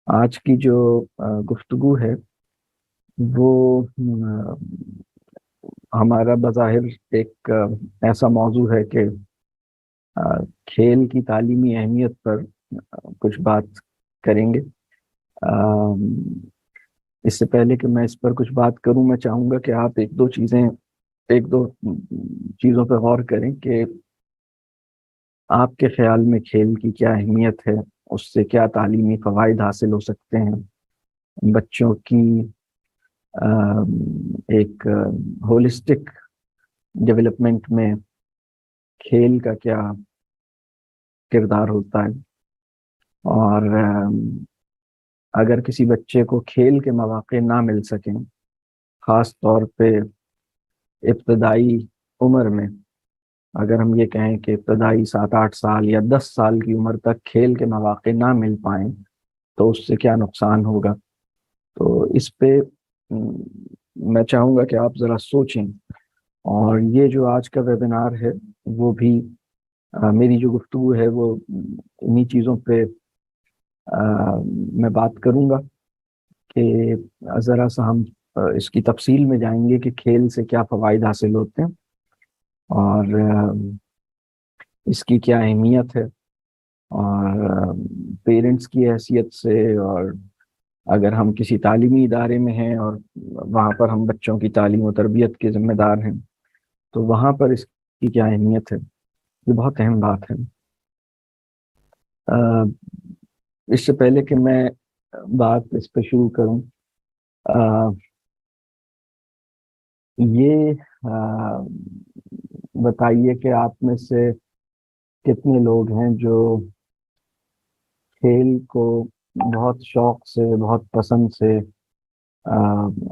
آج کی جو گفتگو ہے وہ ہمارا بظاہر ایک ایسا موضوع ہے کہ کھیل کی تعلیمی اہمیت پر کچھ بات کریں گے۔ اس سے پہلے کہ میں اس پر کچھ بات کروں، میں چاہوں گا کہ آپ ایک دو چیزوں پہ غور کریں کہ آپ کے خیال میں کھیل کی کیا اہمیت ہے، اس سے کیا تعلیمی فوائد حاصل ہو سکتے ہیں، بچوں کی ایک ہولسٹک ڈیولپمنٹ میں کھیل کا کیا کردار ہوتا ہے، اور اگر کسی بچے کو کھیل کے مواقع نہ مل سکیں، خاص طور پہ ابتدائی عمر میں، اگر ہم یہ کہیں کہ ابتدائی 7-8 سال یا 10 سال کی عمر تک کھیل کے مواقع نہ مل پائیں تو اس سے کیا نقصان ہوگا۔ تو اس پہ میں چاہوں گا کہ آپ ذرا سوچیں، اور یہ جو آج کا ویبینار ہے وہ بھی میری جو گفتگو ہے وہ انہی چیزوں پہ میں بات کروں گا کہ ذرا سا ہم اس کی تفصیل میں جائیں گے کہ کھیل سے کیا فوائد حاصل ہوتے ہیں اور اس کی کیا اہمیت ہے، اور پیرنٹس کی حیثیت سے، اور اگر ہم کسی تعلیمی ادارے میں ہیں اور وہاں پر ہم بچوں کی تعلیم و تربیت کے ذمہ دار ہیں تو وہاں پر اس کی کیا اہمیت ہے۔ یہ بہت اہم بات ہے۔ اس سے پہلے کہ میں بات اس پہ شروع کروں، یہ بتائیے کہ آپ میں سے کتنے لوگ ہیں جو کھیل کو بہت شوق سے، بہت پسند سے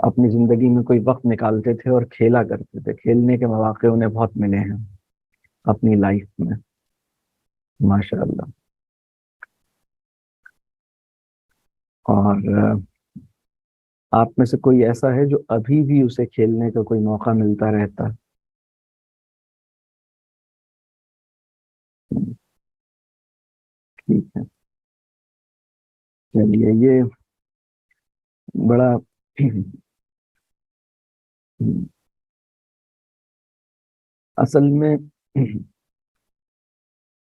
اپنی زندگی میں کوئی وقت نکالتے تھے اور کھیلا کرتے تھے، کھیلنے کے مواقع انہیں بہت ملے ہیں اپنی لائف میں، ماشاء اللہ۔ اور آپ میں سے کوئی ایسا ہے جو ابھی بھی اسے کھیلنے کا کوئی موقع ملتا رہتا ہے؟ ٹھیک ہے، چلیے، یہ بڑا اصل میں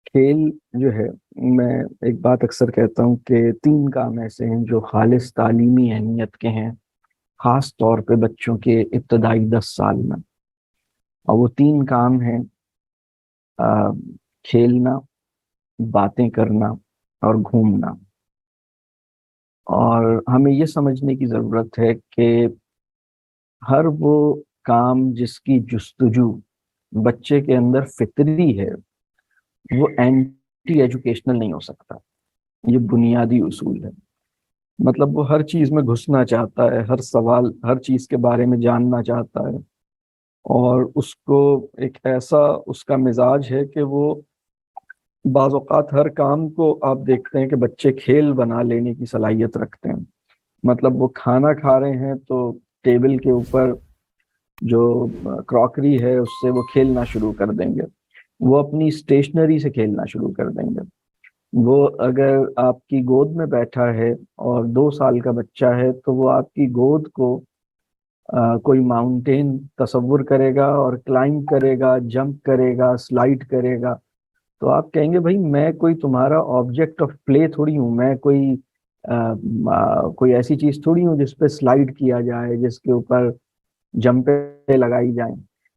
کھیل جو ہے، میں ایک بات اکثر کہتا ہوں کہ 3 کام ایسے ہیں جو خالص تعلیمی اہمیت کے ہیں، خاص طور پہ بچوں کے ابتدائی 10 سال میں، اور وہ 3 کام ہیں کھیلنا، باتیں کرنا اور گھومنا۔ اور ہمیں یہ سمجھنے کی ضرورت ہے کہ ہر وہ کام جس کی جستجو بچے کے اندر فطری ہے وہ اینٹی ایجوکیشنل نہیں ہو سکتا۔ یہ بنیادی اصول ہے۔ مطلب وہ ہر چیز میں گھسنا چاہتا ہے، ہر سوال، ہر چیز کے بارے میں جاننا چاہتا ہے، اور اس کو ایک ایسا اس کا مزاج ہے کہ وہ بعض اوقات ہر کام کو آپ دیکھتے ہیں کہ بچے کھیل بنا لینے کی صلاحیت رکھتے ہیں۔ مطلب وہ کھانا کھا رہے ہیں تو ٹیبل کے اوپر جو کراکری ہے اس سے وہ کھیلنا شروع کر دیں گے، وہ اپنی اسٹیشنری سے کھیلنا شروع کر دیں گے۔ وہ اگر آپ کی گود میں بیٹھا ہے اور 2 سال کا بچہ ہے تو وہ آپ کی گود کو کوئی ماؤنٹین تصور کرے گا اور کلائمب کرے گا، جمپ کرے گا، سلائڈ کرے گا، تو آپ کہیں گے بھائی میں کوئی تمہارا آبجیکٹ آف پلے تھوڑی ہوں، میں کوئی ایسی چیز تھوڑی ہوں جس پہ سلائڈ کیا جائے، جس کے اوپر جمپیں لگائی جائیں۔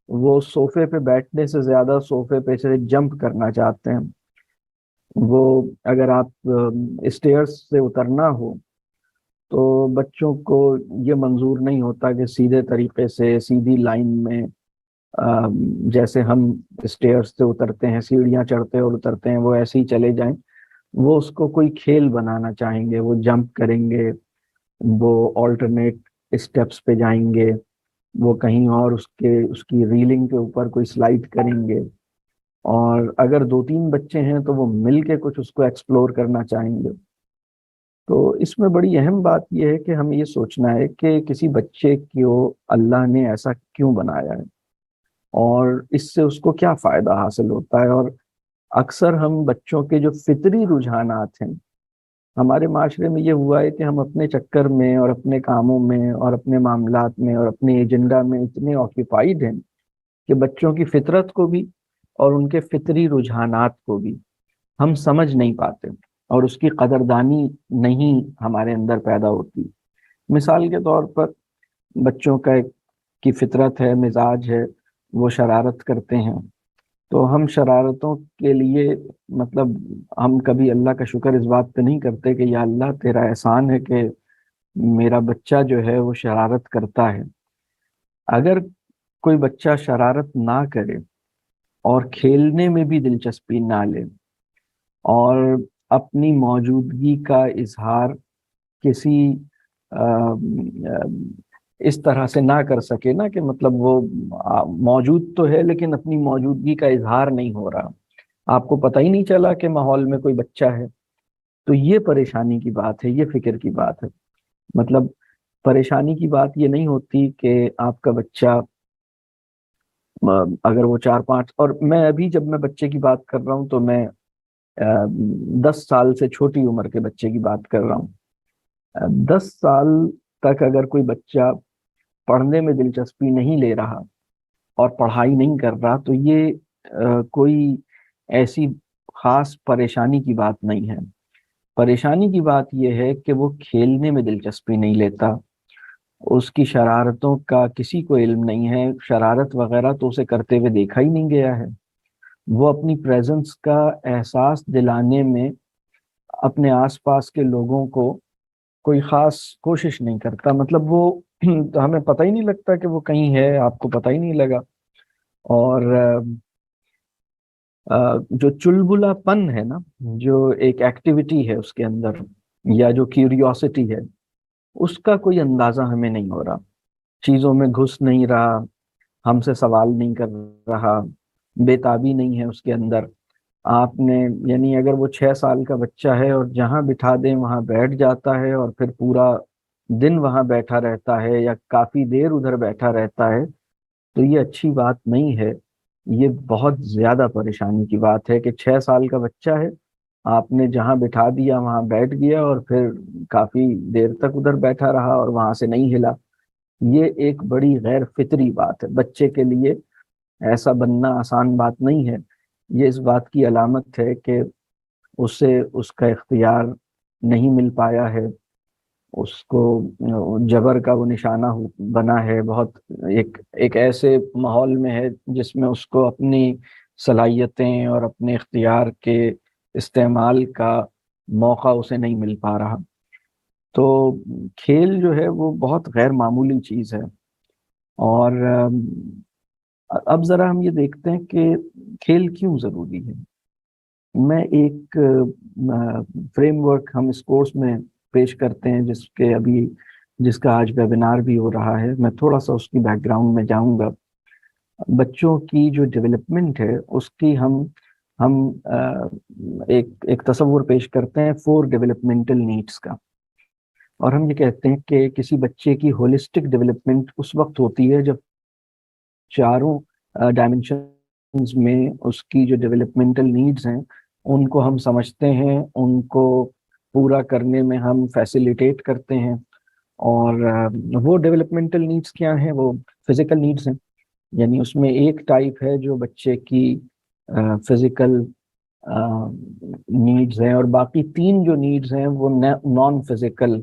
وہ صوفے پہ بیٹھنے سے زیادہ صوفے پہ سے جمپ کرنا چاہتے ہیں۔ وہ اگر آپ اسٹیئرس سے اترنا ہو تو بچوں کو یہ منظور نہیں ہوتا کہ سیدھے طریقے سے سیدھی لائن میں جیسے ہم اسٹیئرس سے اترتے ہیں، سیڑھیاں چڑھتے اور اترتے ہیں، وہ ایسے ہی چلے جائیں۔ وہ اس کو کوئی کھیل بنانا چاہیں گے، وہ جمپ کریں گے، وہ آلٹرنیٹ اسٹیپس پہ جائیں گے، وہ کہیں اور اس کی ریلنگ کے اوپر کوئی سلائڈ کریں گے، اور اگر 2-3 بچے ہیں تو وہ مل کے کچھ اس کو ایکسپلور کرنا چاہیں گے۔ تو اس میں بڑی اہم بات یہ ہے کہ ہمیں یہ سوچنا ہے کہ کسی بچے کو اللہ نے ایسا کیوں بنایا ہے، اور اس سے اس کو کیا فائدہ حاصل ہوتا ہے۔ اور اکثر ہم بچوں کے جو فطری رجحانات ہیں ہمارے معاشرے میں یہ ہوا ہے کہ ہم اپنے چکر میں اور اپنے کاموں میں اور اپنے معاملات میں اور اپنے ایجنڈا میں اتنے آکیوپائیڈ ہیں کہ بچوں کی فطرت کو بھی اور ان کے فطری رجحانات کو بھی ہم سمجھ نہیں پاتے، اور اس کی قدردانی نہیں ہمارے اندر پیدا ہوتی۔ مثال کے طور پر بچوں کی فطرت ہے، مزاج ہے، وہ شرارت کرتے ہیں، تو ہم شرارتوں کے لیے مطلب ہم کبھی اللہ کا شکر اس بات پہ نہیں کرتے کہ یا اللہ تیرا احسان ہے کہ میرا بچہ جو ہے وہ شرارت کرتا ہے۔ اگر کوئی بچہ شرارت نہ کرے اور کھیلنے میں بھی دلچسپی نہ لے اور اپنی موجودگی کا اظہار کسی اس طرح سے نہ کر سکے نا کہ مطلب وہ موجود تو ہے لیکن اپنی موجودگی کا اظہار نہیں ہو رہا، آپ کو پتہ ہی نہیں چلا کہ ماحول میں کوئی بچہ ہے، تو یہ پریشانی کی بات ہے، یہ فکر کی بات ہے۔ مطلب پریشانی کی بات یہ نہیں ہوتی کہ آپ کا بچہ اگر وہ 4-5، اور میں ابھی جب میں بچے کی بات کر رہا ہوں تو میں 10 سال سے چھوٹی عمر کے بچے کی بات کر رہا ہوں۔ 10 سال تک اگر کوئی بچہ پڑھنے میں دلچسپی نہیں لے رہا اور پڑھائی نہیں کر رہا تو یہ کوئی ایسی خاص پریشانی کی بات نہیں ہے۔ پریشانی کی بات یہ ہے کہ وہ کھیلنے میں دلچسپی نہیں لیتا، اس کی شرارتوں کا کسی کو علم نہیں ہے، شرارت وغیرہ تو اسے کرتے ہوئے دیکھا ہی نہیں گیا ہے، وہ اپنی پریزنس کا احساس دلانے میں اپنے آس پاس کے لوگوں کو کوئی خاص کوشش نہیں کرتا، مطلب وہ ہمیں پتہ ہی نہیں لگتا کہ وہ کہیں ہے، آپ کو پتہ ہی نہیں لگا۔ اور جو چلبلا پن ہے نا، جو ایک ایکٹیویٹی ہے اس کے اندر یا جو کیوریوسٹی ہے، اس کا کوئی اندازہ ہمیں نہیں ہو رہا، چیزوں میں گھس نہیں رہا، ہم سے سوال نہیں کر رہا، بےتابی نہیں ہے اس کے اندر۔ آپ نے یعنی اگر وہ 6 سال کا بچہ ہے اور جہاں بٹھا دیں وہاں بیٹھ جاتا ہے اور پھر پورا دن وہاں بیٹھا رہتا ہے یا کافی دیر ادھر بیٹھا رہتا ہے، تو یہ اچھی بات نہیں ہے، یہ بہت زیادہ پریشانی کی بات ہے کہ 6 سال کا بچہ ہے، آپ نے جہاں بٹھا دیا وہاں بیٹھ گیا اور پھر کافی دیر تک ادھر بیٹھا رہا اور وہاں سے نہیں ہلا۔ یہ ایک بڑی غیر فطری بات ہے، بچے کے لیے ایسا بننا آسان بات نہیں ہے۔ یہ اس بات کی علامت ہے کہ اسے اس کا اختیار نہیں مل پایا ہے، اس کو جبر کا وہ نشانہ بنا ہے، بہت ایک ایسے ماحول میں ہے جس میں اس کو اپنی صلاحیتیں اور اپنے اختیار کے استعمال کا موقع اسے نہیں مل پا رہا۔ تو کھیل جو ہے وہ بہت غیر معمولی چیز ہے، اور اب ذرا ہم یہ دیکھتے ہیں کہ کھیل کیوں ضروری ہے۔ میں ایک فریم ورک ہم اس کورس میں پیش کرتے ہیں جس کا آج ویبینار بھی ہو رہا ہے، میں تھوڑا سا اس کی بیک گراؤنڈ میں جاؤں گا۔ بچوں کی جو ڈیولپمنٹ ہے اس کی ہم ایک تصور پیش کرتے ہیں 4 ڈیولپمنٹل نیڈس کا، اور ہم یہ کہتے ہیں کہ کسی بچے کی ہولسٹک ڈیولپمنٹ اس وقت ہوتی ہے جب چاروں ڈائمنشنز میں اس کی جو ڈیولپمنٹل نیڈز ہیں ان کو ہم سمجھتے ہیں، ان کو پورا کرنے میں ہم فیسیلیٹیٹ کرتے ہیں۔ اور وہ ڈیولپمنٹل نیڈز کیا ہیں؟ وہ فزیکل نیڈز ہیں، یعنی اس میں ایک ٹائپ ہے جو بچے کی فزیکل نیڈز ہیں، اور باقی 3 جو نیڈز ہیں وہ نان فزیکل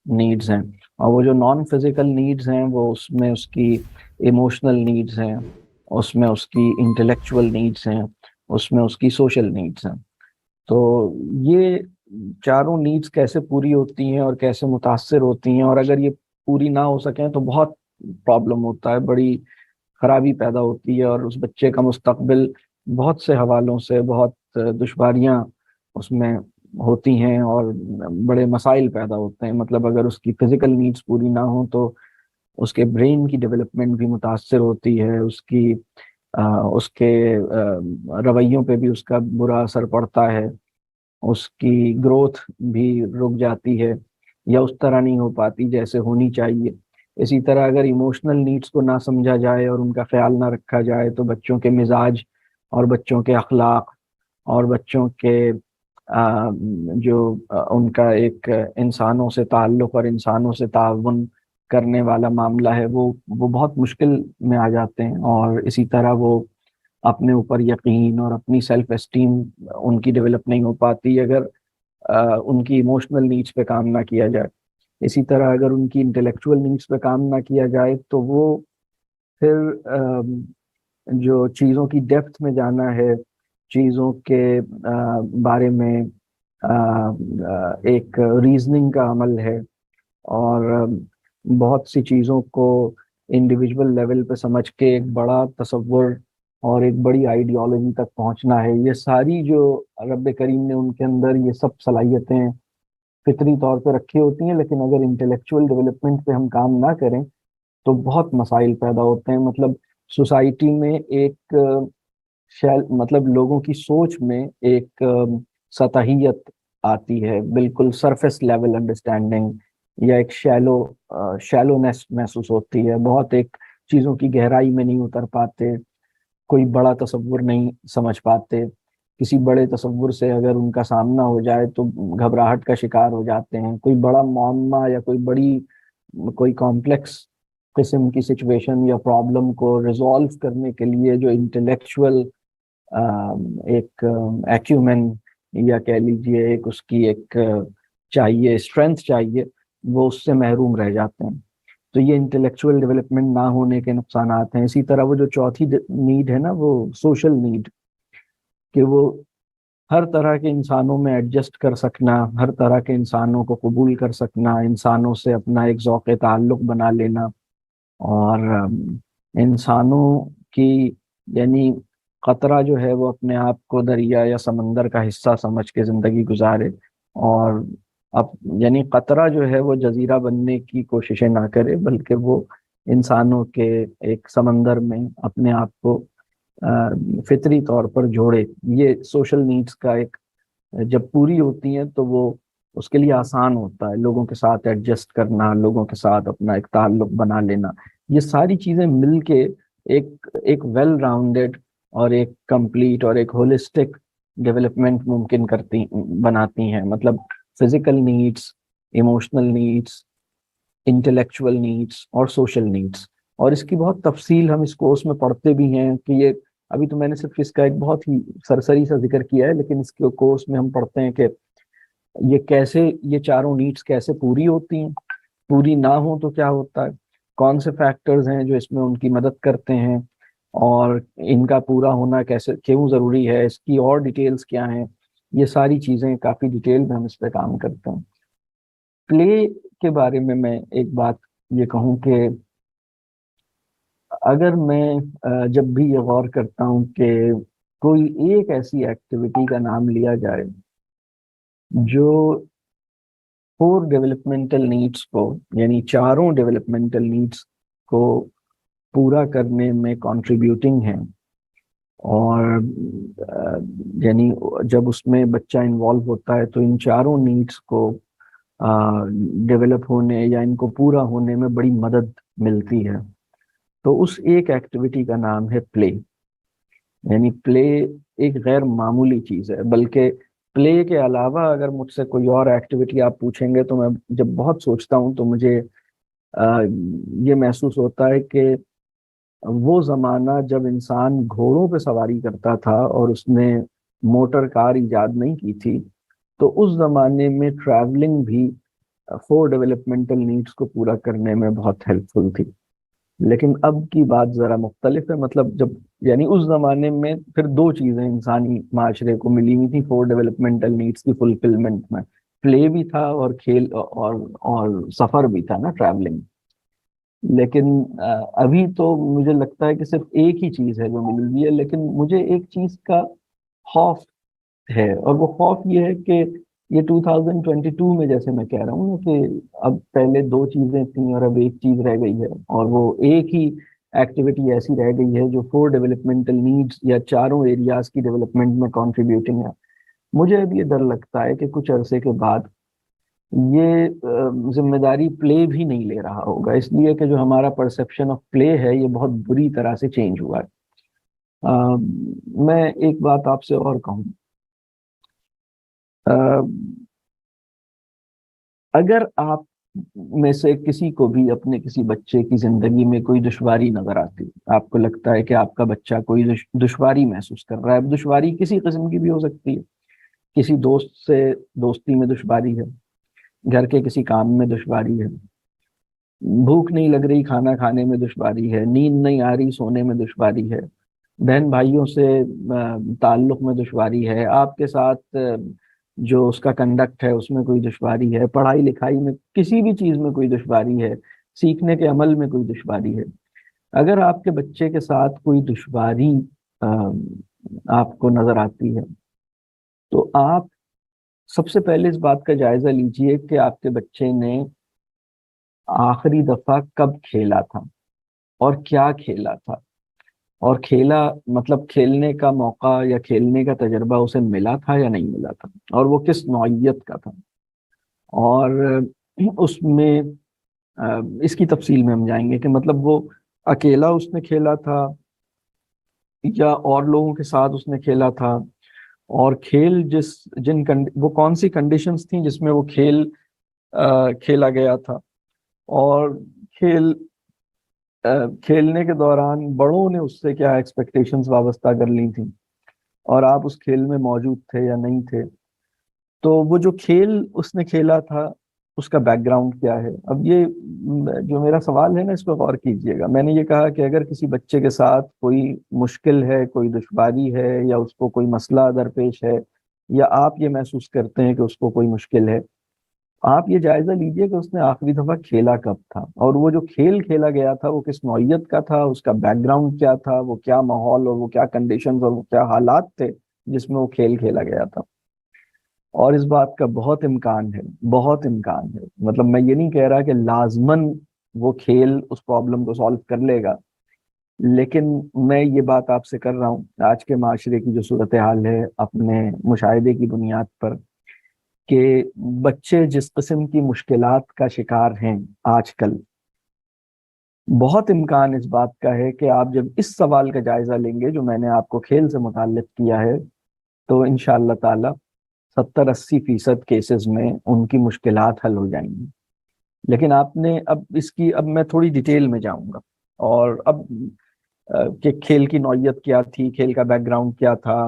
نیڈز ہیں، اور وہ جو نان فزیکل نیڈز ہیں وہ اس میں اس کی ایموشنل نیڈز ہیں، اس میں اس کی انٹلیکچول نیڈز ہیں، اس میں اس کی سوشل نیڈز ہیں۔ تو یہ چاروں نیڈز کیسے پوری ہوتی ہیں اور کیسے متاثر ہوتی ہیں، اور اگر یہ پوری نہ ہو سکیں تو بہت پرابلم ہوتا ہے، بڑی خرابی پیدا ہوتی ہے، اور اس بچے کا مستقبل بہت سے حوالوں سے بہت دشواریاں اس میں ہوتی ہیں اور بڑے مسائل پیدا ہوتے ہیں۔ مطلب اگر اس کی فزیکل نیڈز پوری نہ ہوں تو اس کے برین کی ڈیولپمنٹ بھی متاثر ہوتی ہے، اس کے رویوں پہ بھی اس کا برا اثر پڑتا ہے، اس کی گروتھ بھی رک جاتی ہے یا اس طرح نہیں ہو پاتی جیسے ہونی چاہیے۔ اسی طرح اگر ایموشنل نیڈز کو نہ سمجھا جائے اور ان کا خیال نہ رکھا جائے تو بچوں کے مزاج اور بچوں کے اخلاق اور بچوں کے جو ان کا ایک انسانوں سے تعلق اور انسانوں سے تعاون کرنے والا معاملہ ہے، وہ بہت مشکل میں آ جاتے ہیں، اور اسی طرح وہ اپنے اوپر یقین اور اپنی سیلف اسٹیم ان کی ڈیولپ نہیں ہو پاتی اگر ان کی ایموشنل نیڈس پہ کام نہ کیا جائے۔ اسی طرح اگر ان کی انٹلیکچوئل نیڈس پہ کام نہ کیا جائے تو وہ پھر جو چیزوں کی ڈیپتھ میں جانا ہے، چیزوں کے بارے میں ایک ریزننگ کا عمل ہے، اور بہت سی چیزوں کو انڈیویجول لیول پہ سمجھ کے ایک بڑا تصور اور ایک بڑی آئیڈیالوجی تک پہنچنا ہے، یہ ساری جو رب کریم نے ان کے اندر یہ سب صلاحیتیں فطری طور پہ رکھی ہوتی ہیں، لیکن اگر انٹلیکچوئل ڈیولپمنٹ پہ ہم کام نہ کریں تو بہت مسائل پیدا ہوتے ہیں۔ مطلب سوسائٹی میں ایک مطلب لوگوں کی سوچ میں ایک سطحیت آتی ہے، بالکل سرفیس لیول انڈرسٹینڈنگ، یا ایک شیلونیس محسوس ہوتی ہے، بہت ایک چیزوں کی گہرائی میں نہیں اتر پاتے، کوئی بڑا تصور نہیں سمجھ پاتے، کسی بڑے تصور سے اگر ان کا سامنا ہو جائے تو گھبراہٹ کا شکار ہو جاتے ہیں، کوئی بڑا معمہ یا کوئی کمپلیکس قسم کی سچویشن یا پرابلم کو ریزالو کرنے کے لیے جو انٹلیکچوئل ایک ایکیومن یا کہہ لیجیے ایک اس کی ایک چاہیے اسٹرینتھ چاہیے، وہ اس سے محروم رہ جاتے ہیں۔ تو یہ انٹلیکچوئل ڈیولپمنٹ نہ ہونے کے نقصانات ہیں۔ اسی طرح وہ جو چوتھی نیڈ ہے نا، وہ سوشل نیڈ، کہ وہ ہر طرح کے انسانوں میں ایڈجسٹ کر سکنا، ہر طرح کے انسانوں کو قبول کر سکنا، انسانوں سے اپنا ایک ذوق تعلق بنا لینا، اور انسانوں کی یعنی قطرہ جو ہے وہ اپنے آپ کو دریا یا سمندر کا حصہ سمجھ کے زندگی گزارے، اور اب یعنی قطرہ جو ہے وہ جزیرہ بننے کی کوششیں نہ کرے، بلکہ وہ انسانوں کے ایک سمندر میں اپنے آپ کو فطری طور پر جوڑے۔ یہ سوشل نیڈس کا ایک جب پوری ہوتی ہیں تو وہ اس کے لیے آسان ہوتا ہے لوگوں کے ساتھ ایڈجسٹ کرنا، لوگوں کے ساتھ اپنا ایک تعلق بنا لینا۔ یہ ساری چیزیں مل کے ایک ویل راؤنڈیڈ اور ایک کمپلیٹ اور ایک ہولسٹک ڈیولپمنٹ ممکن بناتی ہیں۔ مطلب physical needs, emotional needs, intellectual needs اور سوشل نیڈس، اور اس کی بہت تفصیل ہم اس کورس میں پڑھتے بھی ہیں کہ یہ ابھی تو میں نے صرف اس کا ایک بہت ہی سرسری سا ذکر کیا ہے، لیکن اس کے کورس میں ہم پڑھتے ہیں کہ یہ چاروں نیڈس کیسے پوری ہوتی ہیں، پوری نہ ہو تو کیا ہوتا ہے، کون سے فیکٹرز ہیں جو اس میں ان کی مدد کرتے ہیں، اور ان کا پورا ہونا کیوں ضروری ہے، اس کی اور ڈیٹیلز کیا ہیں۔ یہ ساری چیزیں کافی ڈیٹیل میں ہم اس پہ کام کرتے ہیں۔ پلے کے بارے میں ایک بات یہ کہوں کہ اگر میں جب بھی یہ غور کرتا ہوں کہ کوئی ایک ایسی ایکٹیویٹی کا نام لیا جائے جو 4 ڈیولپمنٹل نیڈس کو، یعنی چاروں ڈیولپمنٹل نیڈس کو پورا کرنے میں کنٹریبیوٹنگ ہیں، اور یعنی جب اس میں بچہ انوالو ہوتا ہے تو ان چاروں نیڈس کو ڈیولپ ہونے یا ان کو پورا ہونے میں بڑی مدد ملتی ہے، تو اس ایک ایکٹیویٹی کا نام ہے پلے۔ یعنی پلے ایک غیر معمولی چیز ہے، بلکہ پلے کے علاوہ اگر مجھ سے کوئی اور ایکٹیویٹی آپ پوچھیں گے تو میں جب بہت سوچتا ہوں تو مجھے یہ محسوس ہوتا ہے کہ وہ زمانہ جب انسان گھوڑوں پہ سواری کرتا تھا اور اس نے موٹر کار ایجاد نہیں کی تھی، تو اس زمانے میں ٹریولنگ بھی 4 ڈیولپمنٹل نیڈس کو پورا کرنے میں بہت ہیلپ فل تھی۔ لیکن اب کی بات ذرا مختلف ہے، مطلب جب یعنی اس زمانے میں پھر 2 چیزیں انسانی معاشرے کو ملی ہوئی تھی 4 ڈیولپمنٹل نیڈس کی فلفلمنٹ میں، پلے بھی تھا اور کھیل اور سفر بھی تھا نا، ٹریولنگ۔ لیکن ابھی تو مجھے لگتا ہے کہ صرف ایک ہی چیز ہے جو ملی ہوئی ہے، لیکن مجھے ایک چیز کا خوف ہے، اور وہ خوف یہ ہے کہ یہ 2022 میں جیسے میں کہہ رہا ہوں نا کہ اب پہلے 2 چیزیں تھیں اور اب ایک چیز رہ گئی ہے، اور وہ ایک ہی ایکٹیویٹی ایسی رہ گئی ہے جو 4 ڈیولپمنٹل نیڈس یا چاروں ایریاز کی ڈیولپمنٹ میں کنٹریبیوٹنگ ہے۔ مجھے اب یہ ڈر لگتا ہے کہ کچھ عرصے کے بعد یہ ذمہ داری پلے بھی نہیں لے رہا ہوگا، اس لیے کہ جو ہمارا پرسپشن آف پلے ہے یہ بہت بری طرح سے چینج ہوا ہے۔ میں ایک بات آپ سے اور کہوں، اگر آپ میں سے کسی کو بھی اپنے کسی بچے کی زندگی میں کوئی دشواری نظر آتی، آپ کو لگتا ہے کہ آپ کا بچہ کوئی دشواری محسوس کر رہا ہے، اب دشواری کسی قسم کی بھی ہو سکتی ہے، کسی دوست سے دوستی میں دشواری ہے، گھر کے کسی کام میں دشواری ہے، بھوک نہیں لگ رہی کھانا کھانے میں دشواری ہے، نیند نہیں آ رہی سونے میں دشواری ہے، بہن بھائیوں سے تعلق میں دشواری ہے، آپ کے ساتھ جو اس کا کنڈکٹ ہے اس میں کوئی دشواری ہے، پڑھائی لکھائی میں کسی بھی چیز میں کوئی دشواری ہے، سیکھنے کے عمل میں کوئی دشواری ہے، اگر آپ کے بچے کے ساتھ کوئی دشواری آپ کو نظر آتی ہے تو آپ سب سے پہلے اس بات کا جائزہ لیجئے کہ آپ کے بچے نے آخری دفعہ کب کھیلا تھا اور کیا کھیلا تھا، اور کھیلا مطلب کھیلنے کا موقع یا کھیلنے کا تجربہ اسے ملا تھا یا نہیں ملا تھا، اور وہ کس نوعیت کا تھا، اور اس میں اس کی تفصیل میں ہم جائیں گے کہ مطلب وہ اکیلا اس نے کھیلا تھا یا اور لوگوں کے ساتھ اس نے کھیلا تھا، اور کھیل وہ کون سی کنڈیشنز تھیں جس میں وہ کھیل کھیلا گیا تھا، اور کھیل کھیلنے کے دوران بڑوں نے اس سے کیا ایکسپیکٹیشنز وابستہ کر لی تھیں، اور آپ اس کھیل میں موجود تھے یا نہیں تھے، تو وہ جو کھیل اس نے کھیلا تھا اس کا بیک گراؤنڈ کیا ہے۔ اب یہ جو میرا سوال ہے نا اس پہ غور کیجئے گا، میں نے یہ کہا کہ اگر کسی بچے کے ساتھ کوئی مشکل ہے، کوئی دشواری ہے، یا اس کو کوئی مسئلہ درپیش ہے، یا آپ یہ محسوس کرتے ہیں کہ اس کو کوئی مشکل ہے، آپ یہ جائزہ لیجئے کہ اس نے آخری دفعہ کھیلا کب تھا، اور وہ جو کھیل کھیلا گیا تھا وہ کس نوعیت کا تھا، اس کا بیک گراؤنڈ کیا تھا، وہ کیا ماحول اور وہ کیا کنڈیشنز اور وہ کیا حالات تھے جس میں وہ کھیل کھیلا گیا تھا۔ اور اس بات کا بہت امکان ہے، بہت امکان ہے، مطلب میں یہ نہیں کہہ رہا کہ لازماً وہ کھیل اس پرابلم کو سالو کر لے گا، لیکن میں یہ بات آپ سے کر رہا ہوں آج کے معاشرے کی جو صورتحال ہے اپنے مشاہدے کی بنیاد پر، کہ بچے جس قسم کی مشکلات کا شکار ہیں آج کل، بہت امکان اس بات کا ہے کہ آپ جب اس سوال کا جائزہ لیں گے جو میں نے آپ کو کھیل سے متعلق کیا ہے، تو انشاءاللہ تعالی 70-80% کیسز میں ان کی مشکلات حل ہو جائیں گی۔ لیکن آپ نے اب میں تھوڑی ڈیٹیل میں جاؤں گا، اور اب کہ کھیل کی نوعیت کیا تھی، کھیل کا بیک گراؤنڈ کیا تھا،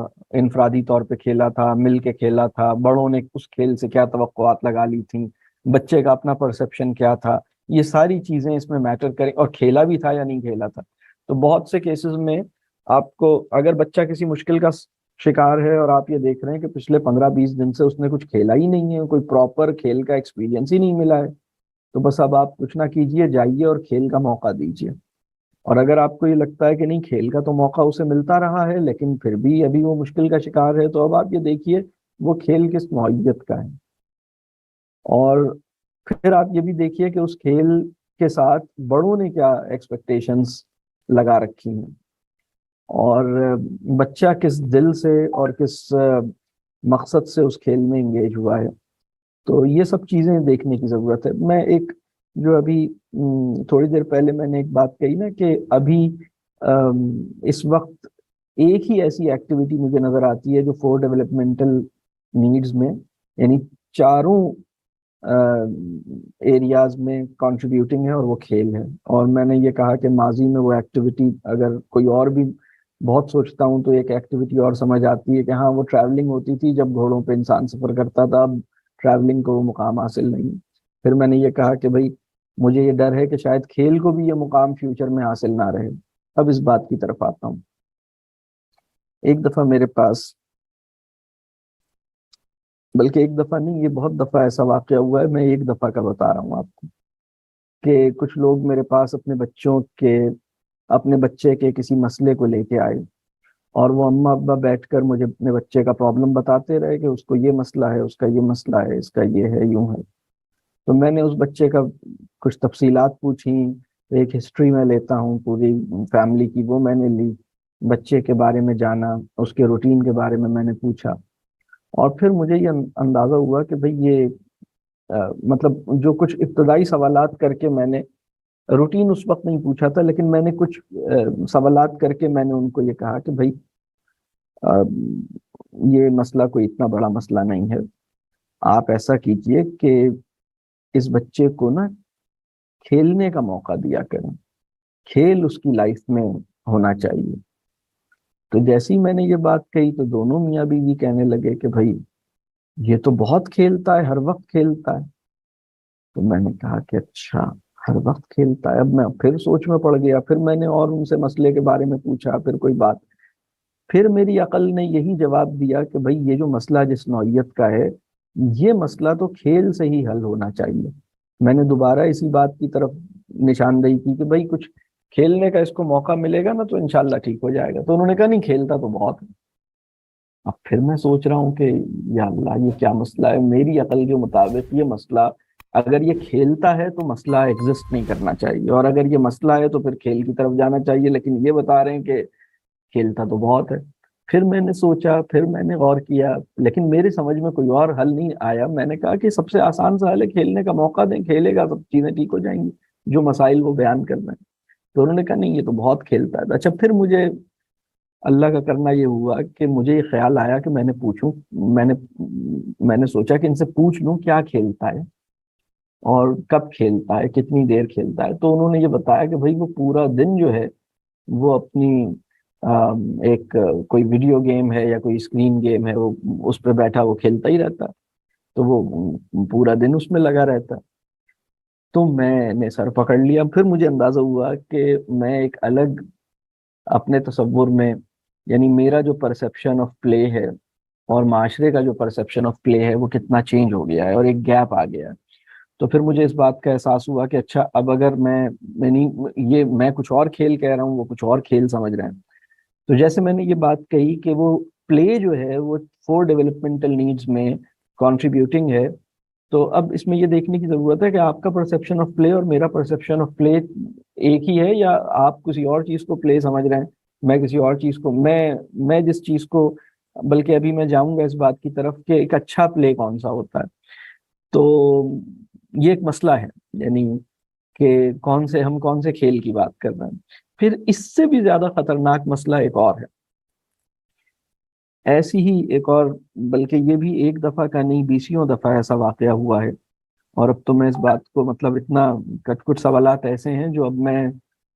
انفرادی طور پہ کھیلا تھا، مل کے کھیلا تھا، بڑوں نے اس کھیل سے کیا توقعات لگا لی تھیں، بچے کا اپنا پرسپشن کیا تھا، یہ ساری چیزیں اس میں میٹر کریں، اور کھیلا بھی تھا یا نہیں کھیلا تھا۔ تو بہت سے کیسز میں آپ کو اگر بچہ کسی مشکل کا شکار ہے اور آپ یہ دیکھ رہے ہیں کہ پچھلے 15-20 دن سے اس نے کچھ کھیلا ہی نہیں ہے، کوئی پراپر کھیل کا ایکسپیرینس ہی نہیں ملا ہے، تو بس اب آپ کچھ نہ کیجئے، جائیے اور کھیل کا موقع دیجئے۔ اور اگر آپ کو یہ لگتا ہے کہ نہیں کھیل کا تو موقع اسے ملتا رہا ہے لیکن پھر بھی ابھی وہ مشکل کا شکار ہے، تو اب آپ یہ دیکھیے وہ کھیل کس نوعیت کا ہے، اور پھر آپ یہ بھی دیکھیے کہ اس کھیل کے ساتھ بڑوں نے کیا ایکسپیکٹیشنز لگا رکھی ہیں، اور بچہ کس دل سے اور کس مقصد سے اس کھیل میں انگیج ہوا ہے، تو یہ سب چیزیں دیکھنے کی ضرورت ہے۔ میں ایک جو ابھی تھوڑی دیر پہلے میں نے ایک بات کہی نا کہ ابھی اس وقت ایک ہی ایسی ایکٹیویٹی مجھے نظر آتی ہے جو 4 ڈیولپمنٹل نیڈز میں، یعنی چاروں ایریاز میں کنٹریبیوٹنگ ہے، اور وہ کھیل ہے۔ اور میں نے یہ کہا کہ ماضی میں وہ ایکٹیویٹی اگر کوئی اور بھی بہت سوچتا ہوں تو ایک ایکٹیویٹی اور سمجھ آتی ہے کہ ہاں وہ ٹریولنگ ہوتی تھی جب گھوڑوں پہ انسان سفر کرتا تھا، اب ٹریولنگ کو وہ مقام حاصل نہیں۔ پھر میں نے یہ کہا کہ بھائی مجھے یہ ڈر ہے کہ شاید کھیل کو بھی یہ مقام فیوچر میں حاصل نہ رہے۔ اب اس بات کی طرف آتا ہوں۔ ایک دفعہ میرے پاس، بلکہ ایک دفعہ نہیں، یہ بہت دفعہ ایسا واقعہ ہوا ہے، میں ایک دفعہ کا بتا رہا ہوں آپ کو، کہ کچھ لوگ میرے پاس اپنے بچے کے کسی مسئلے کو لے کے آئے، اور وہ اماں ابا بیٹھ کر مجھے اپنے بچے کا پرابلم بتاتے رہے کہ اس کو یہ مسئلہ ہے، اس کا یہ مسئلہ ہے، اس کا یہ ہے، یوں ہے۔ تو میں نے اس بچے کا کچھ تفصیلات پوچھی، ایک ہسٹری میں لیتا ہوں پوری فیملی کی، وہ میں نے لی، بچے کے بارے میں جانا، اس کے روٹین کے بارے میں نے پوچھا، اور پھر مجھے یہ اندازہ ہوا کہ بھئی یہ مطلب جو کچھ ابتدائی سوالات کر کے میں نے روٹین اس وقت نہیں پوچھا تھا، لیکن میں نے کچھ سوالات کر کے میں نے ان کو یہ کہا کہ بھئی یہ مسئلہ کوئی اتنا بڑا مسئلہ نہیں ہے، آپ ایسا کیجئے کہ اس بچے کو نا کھیلنے کا موقع دیا کریں، کھیل اس کی لائف میں ہونا چاہیے۔ تو جیسے ہی میں نے یہ بات کہی تو دونوں میاں بیوی کہنے لگے کہ بھائی یہ تو بہت کھیلتا ہے، ہر وقت کھیلتا ہے۔ تو میں نے کہا کہ اچھا، ہر وقت کھیلتا ہے۔ اب میں پھر سوچ میں پڑ گیا، پھر میں نے اور ان سے مسئلے کے بارے میں پوچھا، پھر کوئی بات، پھر میری عقل نے یہی جواب دیا کہ بھائی یہ جو مسئلہ جس نوعیت کا ہے، یہ مسئلہ تو کھیل سے ہی حل ہونا چاہیے۔ میں نے دوبارہ اسی بات کی طرف نشاندہی کی کہ بھائی کچھ کھیلنے کا اس کو موقع ملے گا نا تو انشاءاللہ ٹھیک ہو جائے گا۔ تو انہوں نے کہا نہیں، کھیلتا تو بہت ہے۔ اب پھر میں سوچ رہا ہوں کہ یا اللہ یہ کیا مسئلہ ہے؟ میری عقل کے مطابق یہ مسئلہ، اگر یہ کھیلتا ہے تو مسئلہ ایگزسٹ نہیں کرنا چاہیے، اور اگر یہ مسئلہ ہے تو پھر کھیل کی طرف جانا چاہیے، لیکن یہ بتا رہے ہیں کہ کھیلتا تو بہت ہے۔ پھر میں نے سوچا، پھر میں نے غور کیا، لیکن میری سمجھ میں کوئی اور حل نہیں آیا۔ میں نے کہا کہ سب سے آسان سا حل ہے، کھیلنے کا موقع دیں، کھیلے گا سب چیزیں ٹھیک ہو جائیں گی جو مسائل وہ بیان کر رہے ہیں۔ تو انہوں نے کہا نہیں یہ تو بہت کھیلتا ہے۔ اچھا، پھر مجھے اللہ کا کرنا یہ ہوا کہ مجھے یہ خیال آیا کہ میں نے پوچھوں، میں نے سوچا کہ ان سے پوچھ لوں کیا کھیلتا ہے اور کب کھیلتا ہے، کتنی دیر کھیلتا ہے۔ تو انہوں نے یہ بتایا کہ بھائی وہ پورا دن جو ہے وہ اپنی ایک کوئی ویڈیو گیم ہے یا کوئی اسکرین گیم ہے، وہ اس پہ بیٹھا وہ کھیلتا ہی رہتا، تو وہ پورا دن اس میں لگا رہتا۔ تو میں نے سر پکڑ لیا۔ پھر مجھے اندازہ ہوا کہ میں ایک الگ اپنے تصور میں، یعنی میرا جو پرسپشن آف پلے ہے اور معاشرے کا جو پرسپشن آف پلے ہے وہ کتنا چینج ہو گیا ہے، اور ایک گیپ آ گیا ہے۔ تو پھر مجھے اس بات کا احساس ہوا کہ اچھا، اب اگر میں کچھ اور کھیل کہہ رہا ہوں، وہ کچھ اور کھیل سمجھ رہے ہیں۔ تو جیسے میں نے یہ بات کہی کہ وہ پلے جو ہے وہ 4 ڈیولپمنٹل نیڈز میں کنٹریبیوٹنگ ہے، تو اب اس میں یہ دیکھنے کی ضرورت ہے کہ آپ کا پرسپشن آف پلے اور میرا پرسپشن آف پلے ایک ہی ہے، یا آپ کسی اور چیز کو پلے سمجھ رہے ہیں، میں کسی اور چیز کو، میں جس چیز کو، بلکہ ابھی میں جاؤں گا اس بات کی طرف کہ ایک اچھا پلے کون سا ہوتا ہے۔ تو یہ ایک مسئلہ ہے، یعنی کہ ہم کون سے کھیل کی بات کر رہے ہیں۔ پھر اس سے بھی زیادہ خطرناک مسئلہ ایک اور ہے، ایسی ہی ایک اور، بلکہ یہ بھی ایک دفعہ کا نہیں، 20 دفعہ ایسا واقعہ ہوا ہے۔ اور اب تو میں اس بات کو، مطلب اتنا کٹ سوالات ایسے ہیں جو اب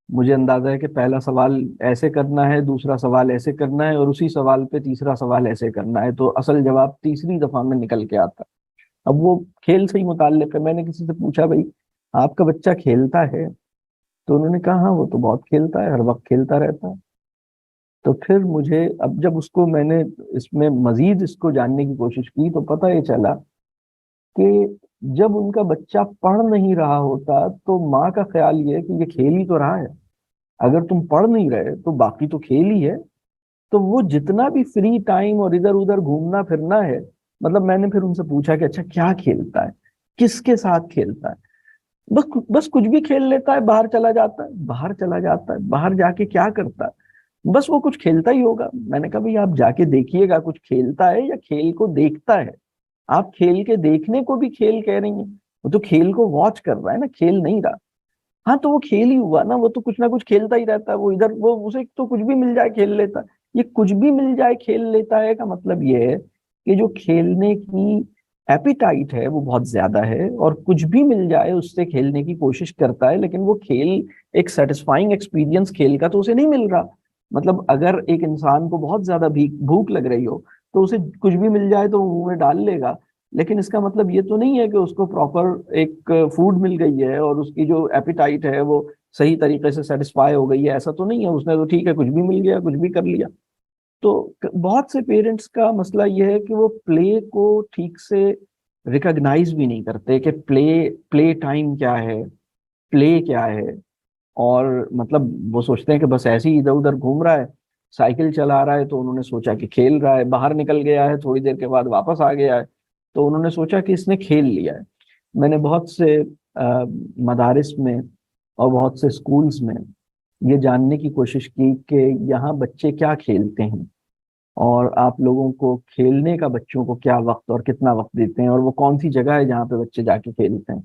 مجھے اندازہ ہے کہ پہلا سوال ایسے کرنا ہے، دوسرا سوال ایسے کرنا ہے، اور اسی سوال پہ تیسرا سوال ایسے کرنا ہے، تو اصل جواب تیسری دفعہ میں نکل کے آتا۔ اب وہ کھیل سے ہی متعلق ہے۔ میں نے کسی سے پوچھا بھائی آپ کا بچہ کھیلتا ہے؟ تو انہوں نے کہا ہاں وہ تو بہت کھیلتا ہے، ہر وقت کھیلتا رہتا ہے۔ تو پھر مجھے اب جب اس کو میں نے اس میں مزید اس کو جاننے کی کوشش کی تو پتہ یہ چلا کہ جب ان کا بچہ پڑھ نہیں رہا ہوتا تو ماں کا خیال یہ ہے کہ یہ کھیل ہی تو رہا ہے، اگر تم پڑھ نہیں رہے تو باقی تو کھیل ہی ہے۔ تو وہ جتنا بھی فری ٹائم اور ادھر ادھر گھومنا پھرنا ہے، مطلب میں نے پھر ان سے پوچھا کہ اچھا کیا کھیلتا ہے، کس کے ساتھ کھیلتا ہے؟ بس کچھ بھی کھیل لیتا ہے، باہر چلا جاتا ہے، باہر جا کے کیا کرتا ہے؟ بس وہ کچھ کھیلتا ہی ہوگا۔ میں نے کہا بھائی آپ جا کے دیکھیے گا کچھ کھیلتا ہے یا کھیل کو دیکھتا ہے؟ آپ کھیل کے دیکھنے کو بھی کھیل کہہ رہی ہیں، وہ تو کھیل کو واچ کر رہا ہے نا، کھیل نہیں رہا۔ ہاں تو وہ کھیل ہی ہوا نا، وہ تو کچھ نہ کچھ کھیلتا ہی رہتا ہے، وہ ادھر وہ اسے تو کچھ بھی مل جائے کھیل لیتا ہے۔ یہ کچھ بھی مل جائے کھیل لیتا ہے کا مطلب یہ ہے کہ جو کھیلنے کی ایپیٹائٹ ہے وہ بہت زیادہ ہے، اور کچھ بھی مل جائے اس سے کھیلنے کی کوشش کرتا ہے، لیکن وہ کھیل ایک سیٹسفائنگ ایکسپیرینس کھیل کا تو اسے نہیں مل رہا۔ مطلب اگر ایک انسان کو بہت زیادہ بھوک لگ رہی ہو تو اسے کچھ بھی مل جائے تو وہ منہ میں ڈال لے گا، لیکن اس کا مطلب یہ تو نہیں ہے کہ اس کو پراپر ایک فوڈ مل گئی ہے اور اس کی جو ایپیٹائٹ ہے وہ صحیح طریقے سے سیٹسفائی ہو گئی ہے، ایسا تو نہیں ہے۔ اس نے تو ٹھیک ہے کچھ بھی مل گیا، کچھ بھی کر لیا۔ تو بہت سے پیرنٹس کا مسئلہ یہ ہے کہ وہ پلے کو ٹھیک سے ریکگنائز بھی نہیں کرتے کہ پلے ٹائم کیا ہے، پلے کیا ہے، اور مطلب وہ سوچتے ہیں کہ بس ایسے ہی ادھر ادھر گھوم رہا ہے، سائیکل چلا رہا ہے تو انہوں نے سوچا کہ کھیل رہا ہے، باہر نکل گیا ہے تھوڑی دیر کے بعد واپس آ گیا ہے تو انہوں نے سوچا کہ اس نے کھیل لیا ہے۔ میں نے بہت سے مدارس میں اور بہت سے سکولز میں یہ جاننے کی کوشش کی کہ یہاں بچے کیا کھیلتے ہیں، اور آپ لوگوں کو کھیلنے کا بچوں کو کیا وقت اور کتنا وقت دیتے ہیں، اور وہ کون سی جگہ ہے جہاں پہ بچے جا کے کھیلتے ہیں۔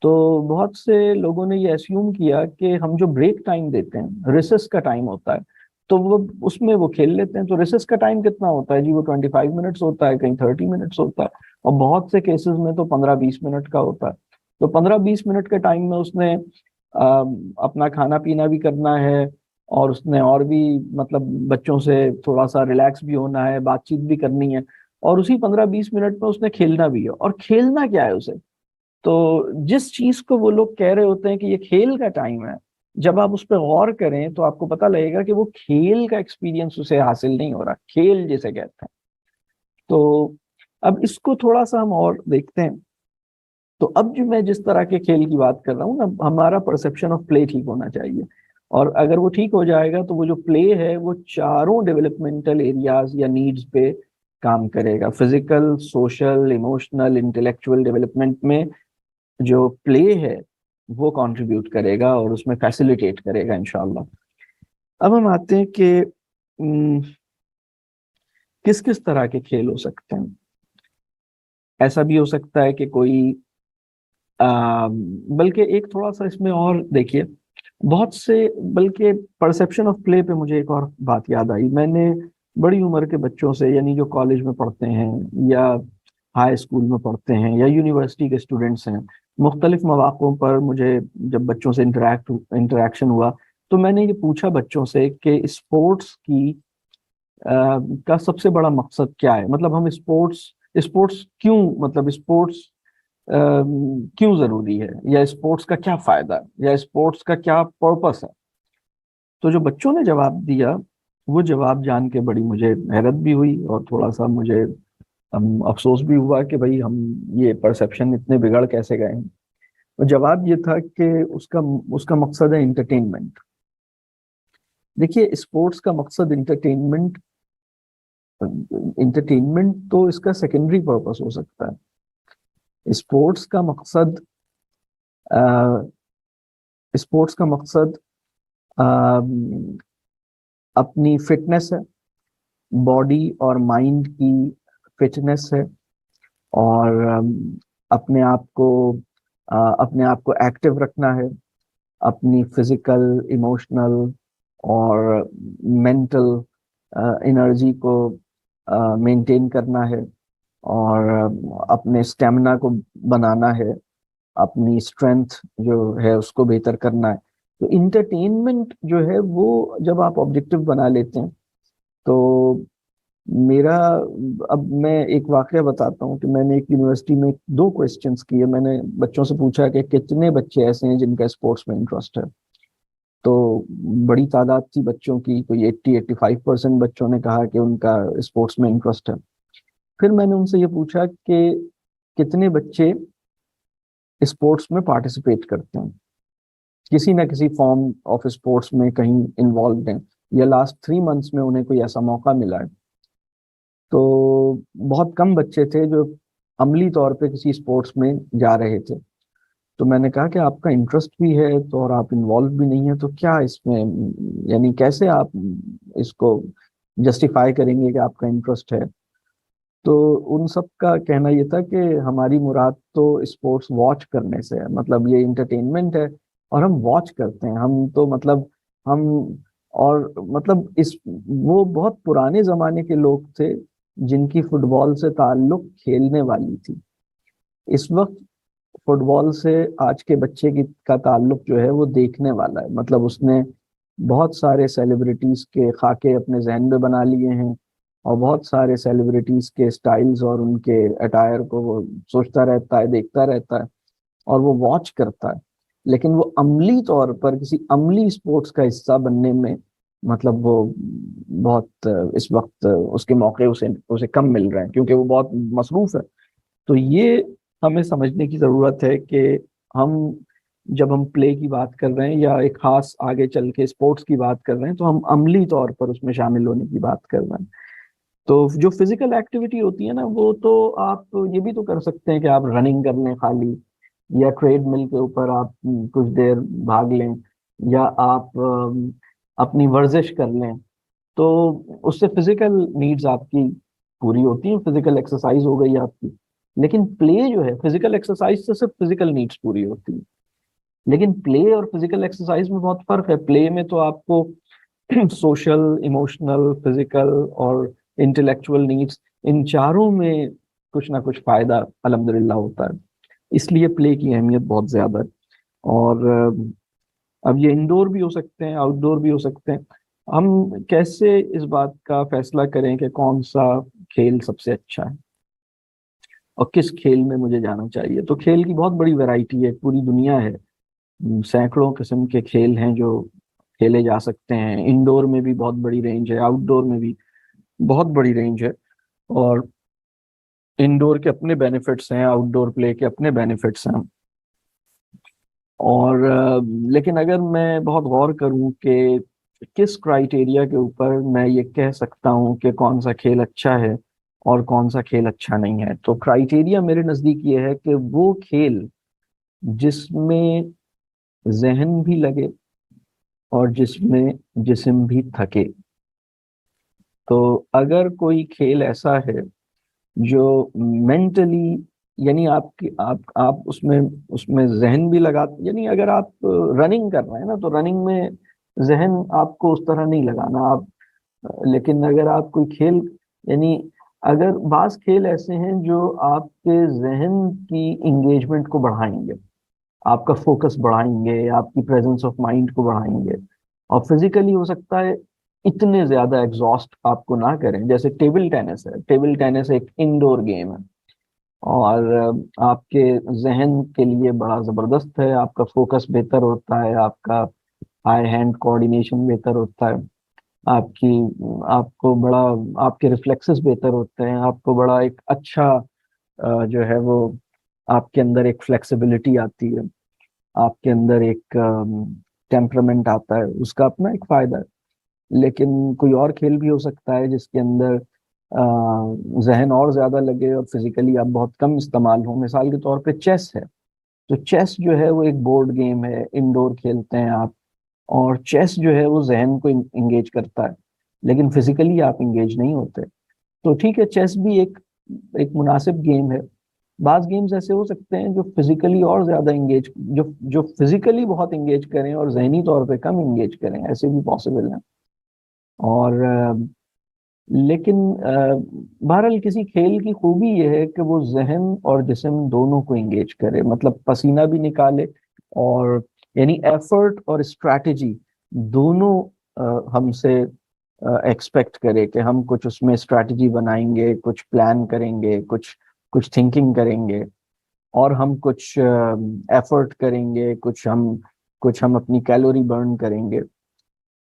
تو بہت سے لوگوں نے یہ اسیوم کیا کہ ہم جو بریک ٹائم دیتے ہیں، ریسس کا ٹائم ہوتا ہے تو وہ اس میں وہ کھیل لیتے ہیں۔ تو ریسس کا ٹائم کتنا ہوتا ہے جی؟ وہ 25 منٹس ہوتا ہے، کہیں 30 منٹس ہوتا ہے، اور بہت سے کیسز میں تو 15-20 منٹ کا ہوتا ہے. تو 15-20 منٹ کے ٹائم میں اس نے اپنا کھانا پینا بھی کرنا ہے, اور اس نے اور بھی مطلب بچوں سے تھوڑا سا ریلیکس بھی ہونا ہے, بات چیت بھی کرنی ہے, اور اسی 15-20 منٹ میں اس نے کھیلنا بھی ہے. اور کھیلنا کیا ہے اسے, تو جس چیز کو وہ لوگ کہہ رہے ہوتے ہیں کہ یہ کھیل کا ٹائم ہے, جب آپ اس پہ غور کریں تو آپ کو پتہ لگے گا کہ وہ کھیل کا ایکسپیرینس اسے حاصل نہیں ہو رہا, کھیل جسے کہتے ہیں. تو اب اس کو تھوڑا سا ہم اور دیکھتے ہیں. تو اب جو میں جس طرح کے کھیل کی بات کر رہا ہوں نا, ہمارا پرسپشن آف پلے ٹھیک ہونا چاہیے. اور اگر وہ ٹھیک ہو جائے گا تو وہ جو پلے ہے وہ چاروں ڈیولپمنٹل ایریاز یا نیڈز پہ کام کرے گا. Physical, social, emotional, intellectual development میں جو پلے ہے وہ کنٹریبیوٹ کرے گا اور اس میں فیسیلیٹیٹ کرے گا انشاءاللہ. اب ہم آتے ہیں کہ کس کس طرح کے کھیل ہو سکتے ہیں. ایسا بھی ہو سکتا ہے کہ کوئی بلکہ ایک تھوڑا سا اس میں اور دیکھیے, بہت سے بلکہ پرسپشن آف پلے پہ مجھے ایک اور بات یاد آئی. میں نے بڑی عمر کے بچوں سے, یعنی جو کالج میں پڑھتے ہیں یا ہائی اسکول میں پڑھتے ہیں یا یونیورسٹی کے اسٹوڈنٹس ہیں, مختلف مواقعوں پر مجھے جب بچوں سے انٹریکشن ہوا تو میں نے یہ پوچھا بچوں سے کہ اسپورٹس کی کا سب سے بڑا مقصد کیا ہے. مطلب ہم اسپورٹس کیوں, مطلب اسپورٹس کیوں ضروری ہے, یا اسپورٹس کا کیا فائدہ ہے, یا اسپورٹس کا کیا پرپس ہے. تو جو بچوں نے جواب دیا وہ جواب جان کے بڑی مجھے حیرت بھی ہوئی اور تھوڑا سا مجھے افسوس بھی ہوا کہ بھائی ہم یہ پرسپشن اتنے بگڑ کیسے گئے ہیں. جواب یہ تھا کہ اس کا مقصد ہے انٹرٹینمنٹ. دیکھیے اسپورٹس کا مقصد انٹرٹینمنٹ تو اس کا سیکنڈری پرپس ہو سکتا ہے. اسپورٹس کا مقصد اپنی فٹنس ہے, باڈی اور مائنڈ کی فٹنس ہے, اور اپنے آپ کو ایکٹیو رکھنا ہے, اپنی فزیکل, ایموشنل اور مینٹل انرجی کو مینٹین کرنا ہے, اور اپنے اسٹیمنا کو بنانا ہے, اپنی اسٹرینتھ جو ہے اس کو بہتر کرنا ہے. تو انٹرٹینمنٹ جو ہے وہ جب آپ آبجیکٹو بنا لیتے ہیں تو اب میں ایک واقعہ بتاتا ہوں کہ میں نے ایک یونیورسٹی میں 2 کوسچنس کیے. میں نے بچوں سے پوچھا کہ کتنے بچے ایسے ہیں جن کا اسپورٹس میں انٹرسٹ ہے. تو بڑی تعداد تھی بچوں کی, کوئی 80-85% بچوں نے کہا کہ ان کا اسپورٹس میں انٹرسٹ ہے. پھر میں نے ان سے یہ پوچھا کہ کتنے بچے اسپورٹس میں پارٹیسپیٹ کرتے ہیں, کسی نہ کسی فارم آف اسپورٹس میں کہیں انوالوڈ ہیں, یا لاسٹ 3 months میں انہیں کوئی ایسا موقع ملا ہے. تو بہت کم بچے تھے جو عملی طور پہ کسی اسپورٹس میں جا رہے تھے. تو میں نے کہا کہ آپ کا انٹرسٹ بھی ہے تو اور آپ انوالو بھی نہیں ہیں, تو کیا اس میں یعنی کیسے آپ اس کو جسٹیفائی کریں گے کہ آپ کا انٹرسٹ ہے. تو ان سب کا کہنا یہ تھا کہ ہماری مراد تو اسپورٹس واچ کرنے سے ہے, مطلب یہ انٹرٹینمنٹ ہے اور ہم واچ کرتے ہیں. ہم تو مطلب ہم اور مطلب وہ بہت پرانے زمانے کے لوگ تھے جن کی فٹ بال سے تعلق کھیلنے والی تھی. اس وقت فٹ بال سے آج کے بچے کا تعلق جو ہے وہ دیکھنے والا ہے. مطلب اس نے بہت سارے سیلیبریٹیز کے خاکے اپنے ذہن میں بنا لیے ہیں, اور بہت سارے سیلیبریٹیز کے سٹائلز اور ان کے اٹائر کو وہ سوچتا رہتا ہے, دیکھتا رہتا ہے, اور وہ واچ کرتا ہے. لیکن وہ عملی طور پر کسی عملی اسپورٹس کا حصہ بننے میں مطلب وہ بہت اس وقت اس کے موقع اسے کم مل رہے ہیں کیونکہ وہ بہت مصروف ہے. تو یہ ہمیں سمجھنے کی ضرورت ہے کہ جب ہم پلے کی بات کر رہے ہیں یا ایک خاص آگے چل کے اسپورٹس کی بات کر رہے ہیں تو ہم عملی طور پر اس میں شامل ہونے کی بات کر رہے ہیں. تو جو فزیکل ایکٹیویٹی ہوتی ہے نا, وہ تو آپ یہ بھی تو کر سکتے ہیں کہ آپ رننگ کر لیں خالی, یا ٹریڈ مل کے اوپر آپ کچھ دیر بھاگ لیں, یا آپ اپنی ورزش کر لیں. تو اس سے فزیکل نیڈز آپ کی پوری ہوتی ہیں, فزیکل ایکسرسائز ہو گئی آپ کی. لیکن پلے جو ہے, فزیکل ایکسرسائز سے صرف فزیکل نیڈز پوری ہوتی ہیں, لیکن پلے اور فزیکل ایکسرسائز میں بہت فرق ہے. پلے میں تو آپ کو سوشل, ایموشنل, فزیکل اور انٹلیکچوئل نیڈس, ان چاروں میں کچھ نہ کچھ فائدہ الحمدللہ ہوتا ہے، اس لیے پلے کی اہمیت بہت زیادہ ہے۔ اور اب یہ انڈور بھی ہو سکتے ہیں، آؤٹ ڈور بھی ہو سکتے ہیں۔ ہم کیسے اس بات کا فیصلہ کریں کہ کون سا کھیل سب سے اچھا ہے اور کس کھیل میں مجھے جانا چاہیے؟ تو کھیل کی بہت بڑی ویرائٹی ہے، پوری دنیا ہے، سینکڑوں قسم کے کھیل ہیں جو کھیلے جا سکتے ہیں۔ انڈور میں بھی بہت بڑی رینج ہے، آؤٹ ڈور میں بھی بہت بڑی رینج ہے، اور انڈور کے اپنے بینیفٹس ہیں، آؤٹ ڈور پلے کے اپنے بینیفٹس ہیں۔ اور لیکن اگر میں بہت غور کروں کہ کس کرائیٹیریا کے اوپر میں یہ کہہ سکتا ہوں کہ کون سا کھیل اچھا ہے اور کون سا کھیل اچھا نہیں ہے، تو کرائیٹیریا میرے نزدیک یہ ہے کہ وہ کھیل جس میں ذہن بھی لگے اور جس میں جسم بھی تھکے۔ تو اگر کوئی کھیل ایسا ہے جو مینٹلی، یعنی آپ اس میں ذہن بھی لگا، یعنی اگر آپ رننگ کر رہے ہیں نا تو رننگ میں ذہن آپ کو اس طرح نہیں لگانا آپ، لیکن اگر آپ کوئی کھیل، یعنی اگر بعض کھیل ایسے ہیں جو آپ کے ذہن کی انگیجمنٹ کو بڑھائیں گے، آپ کا فوکس بڑھائیں گے، آپ کی پریزنس آف مائنڈ کو بڑھائیں گے، اور فزیکلی ہو سکتا ہے اتنے زیادہ ایگزاسٹ آپ کو نہ کریں، جیسے ٹیبل ٹینس ہے۔ ٹیبل ٹینس ایک انڈور گیم ہے اور آپ کے ذہن کے لیے بڑا زبردست ہے، آپ کا فوکس بہتر ہوتا ہے، آپ کا آئی ہینڈ کوآرڈینیشن بہتر ہوتا ہے، آپ کی آپ کو بڑا، آپ کے ریفلیکسز بہتر ہوتے ہیں، آپ کو بڑا ایک اچھا جو ہے وہ آپ کے اندر ایک فلیکسیبلٹی آتی ہے، آپ کے اندر ایک ٹیمپرامنٹ آتا ہے، اس کا اپنا ایک فائدہ ہے۔ لیکن کوئی اور کھیل بھی ہو سکتا ہے جس کے اندر ذہن اور زیادہ لگے اور فزیکلی آپ بہت کم استعمال ہوں، مثال کے طور پہ چیس ہے۔ تو چیس جو ہے وہ ایک بورڈ گیم ہے، انڈور کھیلتے ہیں آپ، اور چیس جو ہے وہ ذہن کو انگیج کرتا ہے، لیکن فزیکلی آپ انگیج نہیں ہوتے۔ تو ٹھیک ہے، چیس بھی ایک مناسب گیم ہے۔ بعض گیمز ایسے ہو سکتے ہیں جو فزیکلی اور زیادہ انگیج، جو فزیکلی بہت انگیج کریں اور ذہنی طور پہ کم انگیج کریں، ایسے بھی پاسبل ہیں۔ اور لیکن بہرحال کسی کھیل کی خوبی یہ ہے کہ وہ ذہن اور جسم دونوں کو انگیج کرے، مطلب پسینہ بھی نکالے، اور یعنی ایفرٹ اور اسٹریٹجی دونوں ہم سے ایکسپیکٹ کرے کہ ہم کچھ اس میں اسٹریٹجی بنائیں گے، کچھ پلان کریں گے، کچھ تھنکنگ کریں گے، اور ہم کچھ ایفرٹ کریں گے، کچھ ہم اپنی کیلوری برن کریں گے۔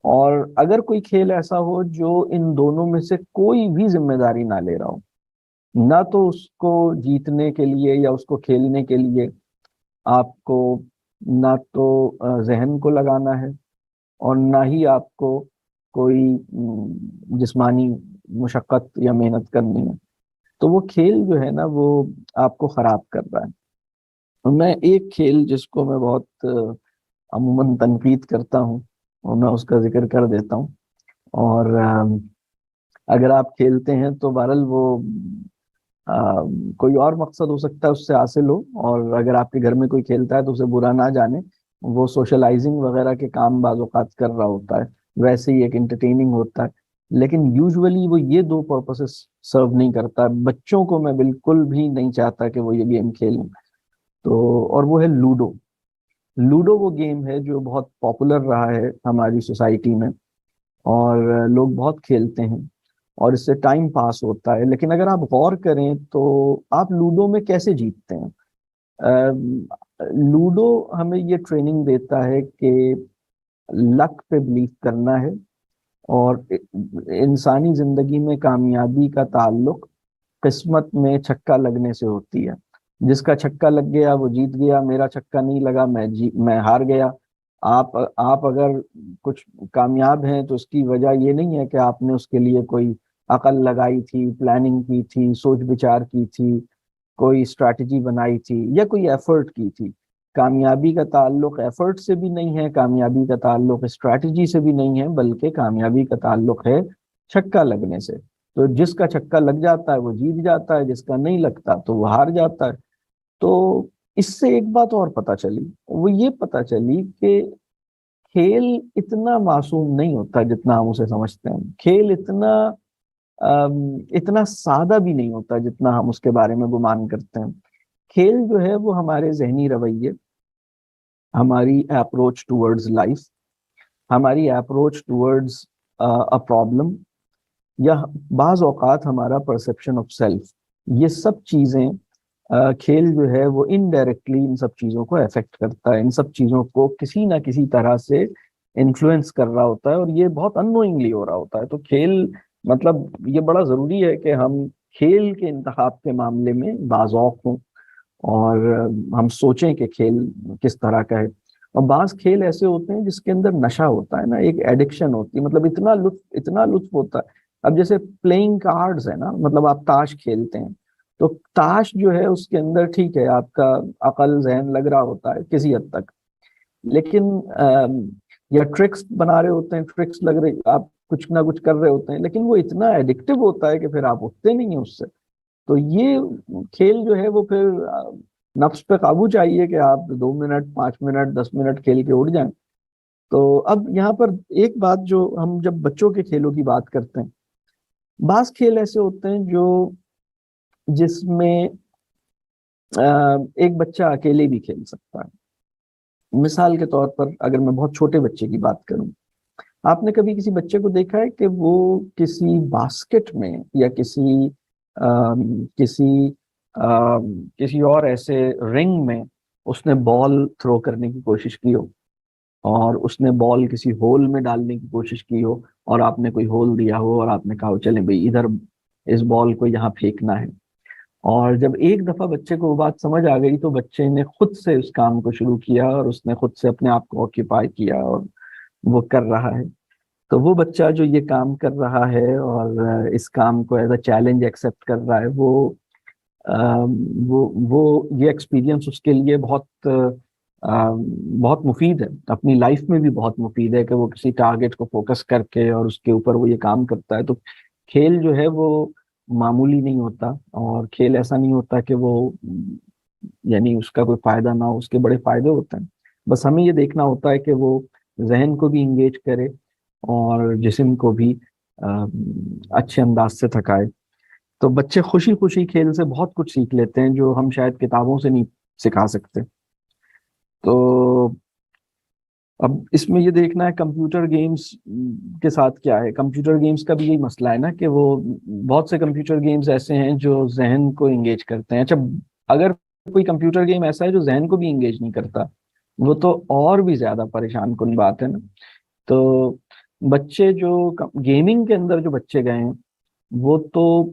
اور اگر کوئی کھیل ایسا ہو جو ان دونوں میں سے کوئی بھی ذمہ داری نہ لے رہا ہو، نہ تو اس کو جیتنے کے لیے یا اس کو کھیلنے کے لیے آپ کو نہ تو ذہن کو لگانا ہے اور نہ ہی آپ کو کوئی جسمانی مشقت یا محنت کرنی ہے، تو وہ کھیل جو ہے نا وہ آپ کو خراب کر رہا ہے۔ میں ایک کھیل جس کو میں بہت عموماً تنقید کرتا ہوں اور میں اس کا ذکر کر دیتا ہوں، اور اگر آپ کھیلتے ہیں تو بہرحال وہ کوئی اور مقصد ہو سکتا ہے اس سے حاصل ہو، اور اگر آپ کے گھر میں کوئی کھیلتا ہے تو اسے برا نہ جانے، وہ سوشلائزنگ وغیرہ کے کام بعض اوقات کر رہا ہوتا ہے، ویسے ہی ایک انٹرٹیننگ ہوتا ہے، لیکن یوزولی وہ یہ دو پرپسز سرو نہیں کرتا۔ بچوں کو میں بالکل بھی نہیں چاہتا کہ وہ یہ گیم کھیلیں، تو اور وہ ہے لوڈو۔ لوڈو وہ گیم ہے جو بہت پاپولر رہا ہے ہماری سوسائٹی میں، اور لوگ بہت کھیلتے ہیں اور اس سے ٹائم پاس ہوتا ہے، لیکن اگر آپ غور کریں تو آپ لوڈو میں کیسے جیتتے ہیں؟ لوڈو ہمیں یہ ٹریننگ دیتا ہے کہ لک پہ بلیو کرنا ہے، اور انسانی زندگی میں کامیابی کا تعلق قسمت میں چھکا لگنے سے ہوتی ہے۔ جس کا چھکا لگ گیا وہ جیت گیا، میرا چھکا نہیں لگا، میں ہار گیا۔ آپ اگر کچھ کامیاب ہیں تو اس کی وجہ یہ نہیں ہے کہ آپ نے اس کے لیے کوئی عقل لگائی تھی، پلاننگ کی تھی، سوچ بچار کی تھی، کوئی اسٹریٹجی بنائی تھی یا کوئی ایفرٹ کی تھی۔ کامیابی کا تعلق ایفرٹ سے بھی نہیں ہے، کامیابی کا تعلق اسٹریٹجی سے بھی نہیں ہے، بلکہ کامیابی کا تعلق ہے چھکا لگنے سے۔ تو جس کا چھکا لگ جاتا ہے وہ جیت جاتا ہے، جس کا نہیں لگتا تو وہ ہار جاتا ہے۔ تو اس سے ایک بات اور پتہ چلی، وہ یہ پتہ چلی کہ کھیل اتنا معصوم نہیں ہوتا جتنا ہم اسے سمجھتے ہیں۔ کھیل اتنا اتنا سادہ بھی نہیں ہوتا جتنا ہم اس کے بارے میں گمان کرتے ہیں. کھیل جو ہے وہ ہمارے ذہنی رویے، ہماری اپروچ ٹورڈز لائف، ہماری اپروچ ٹورڈز اے پرابلم، یا بعض اوقات ہمارا پرسپشن آف سیلف، یہ سب چیزیں کھیل جو ہے وہ انڈائریکٹلی ان سب چیزوں کو افیکٹ کرتا ہے، ان سب چیزوں کو کسی نہ کسی طرح سے انفلوئنس کر رہا ہوتا ہے، اور یہ بہت انوئنگلی ہو رہا ہوتا ہے. تو کھیل مطلب یہ بڑا ضروری ہے کہ ہم کھیل کے انتخاب کے معاملے میں باذوق ہوں، اور ہم سوچیں کہ کھیل کس طرح کا ہے. اور بعض کھیل ایسے ہوتے ہیں جس کے اندر نشہ ہوتا ہے نا، ایک ایڈکشن ہوتی ہے، مطلب اتنا لطف ہوتا ہے. اب جیسے پلئنگ کارڈز ہے نا، مطلب آپ تاش کھیلتے ہیں، تو تاش جو ہے اس کے اندر ٹھیک ہے آپ کا عقل ذہن لگ رہا ہوتا ہے کسی حد تک، لیکن یا ٹرکس بنا رہے ہوتے ہیں، ٹرکس لگ رہے، آپ کچھ نہ کچھ کر رہے ہوتے ہیں، لیکن وہ اتنا ایڈکٹیو ہوتا ہے کہ پھر آپ اٹھتے نہیں ہیں اس سے. تو یہ کھیل جو ہے وہ پھر نفس پہ قابو چاہیے کہ آپ 2 منٹ 5 منٹ 10 منٹ کھیل کے اٹھ جائیں. تو اب یہاں پر ایک بات، جو ہم جب بچوں کے کھیلوں کی بات کرتے ہیں، بعض کھیل ایسے ہوتے ہیں جس میں ایک بچہ اکیلے بھی کھیل سکتا ہے. مثال کے طور پر اگر میں بہت چھوٹے بچے کی بات کروں، آپ نے کبھی کسی بچے کو دیکھا ہے کہ وہ کسی باسکٹ میں یا کسی کسی اور ایسے رنگ میں اس نے بال تھرو کرنے کی کوشش کی ہو، اور اس نے بال کسی ہول میں ڈالنے کی کوشش کی ہو، اور آپ نے کوئی ہول دیا ہو اور آپ نے کہا چلیں بھائی ادھر اس بال کو یہاں پھینکنا ہے. اور جب ایک دفعہ بچے کو وہ بات سمجھ آ گئی تو بچے نے خود سے اس کام کو شروع کیا، اور اس نے خود سے اپنے آپ کو آکیپائی کیا، اور وہ کر رہا ہے. تو وہ بچہ جو یہ کام کر رہا ہے اور اس کام کو ایز اے چیلنج ایکسیپٹ کر رہا ہے، وہ یہ ایکسپیرینس اس کے لیے بہت مفید ہے، اپنی لائف میں بھی بہت مفید ہے کہ وہ کسی ٹارگٹ کو فوکس کر کے اور اس کے اوپر وہ یہ کام کرتا ہے. تو کھیل جو ہے وہ معمولی نہیں ہوتا، اور کھیل ایسا نہیں ہوتا کہ وہ یعنی اس کا کوئی فائدہ نہ ہو، اس کے بڑے فائدے ہوتے ہیں. بس ہمیں یہ دیکھنا ہوتا ہے کہ وہ ذہن کو بھی انگیج کرے اور جسم کو بھی اچھے انداز سے تھکائے. تو بچے خوشی خوشی کھیل سے بہت کچھ سیکھ لیتے ہیں جو ہم شاید کتابوں سے نہیں سکھا سکتے. تو اب اس میں یہ دیکھنا ہے کمپیوٹر گیمز کے ساتھ کیا ہے. کمپیوٹر گیمز کا بھی یہی مسئلہ ہے نا کہ وہ بہت سے کمپیوٹر گیمز ایسے ہیں جو ذہن کو انگیج کرتے ہیں. اچھا، اگر کوئی کمپیوٹر گیم ایسا ہے جو ذہن کو بھی انگیج نہیں کرتا، وہ تو اور بھی زیادہ پریشان کن بات ہے نا. تو بچے جو گیمنگ کے اندر جو بچے گئے ہیں، وہ تو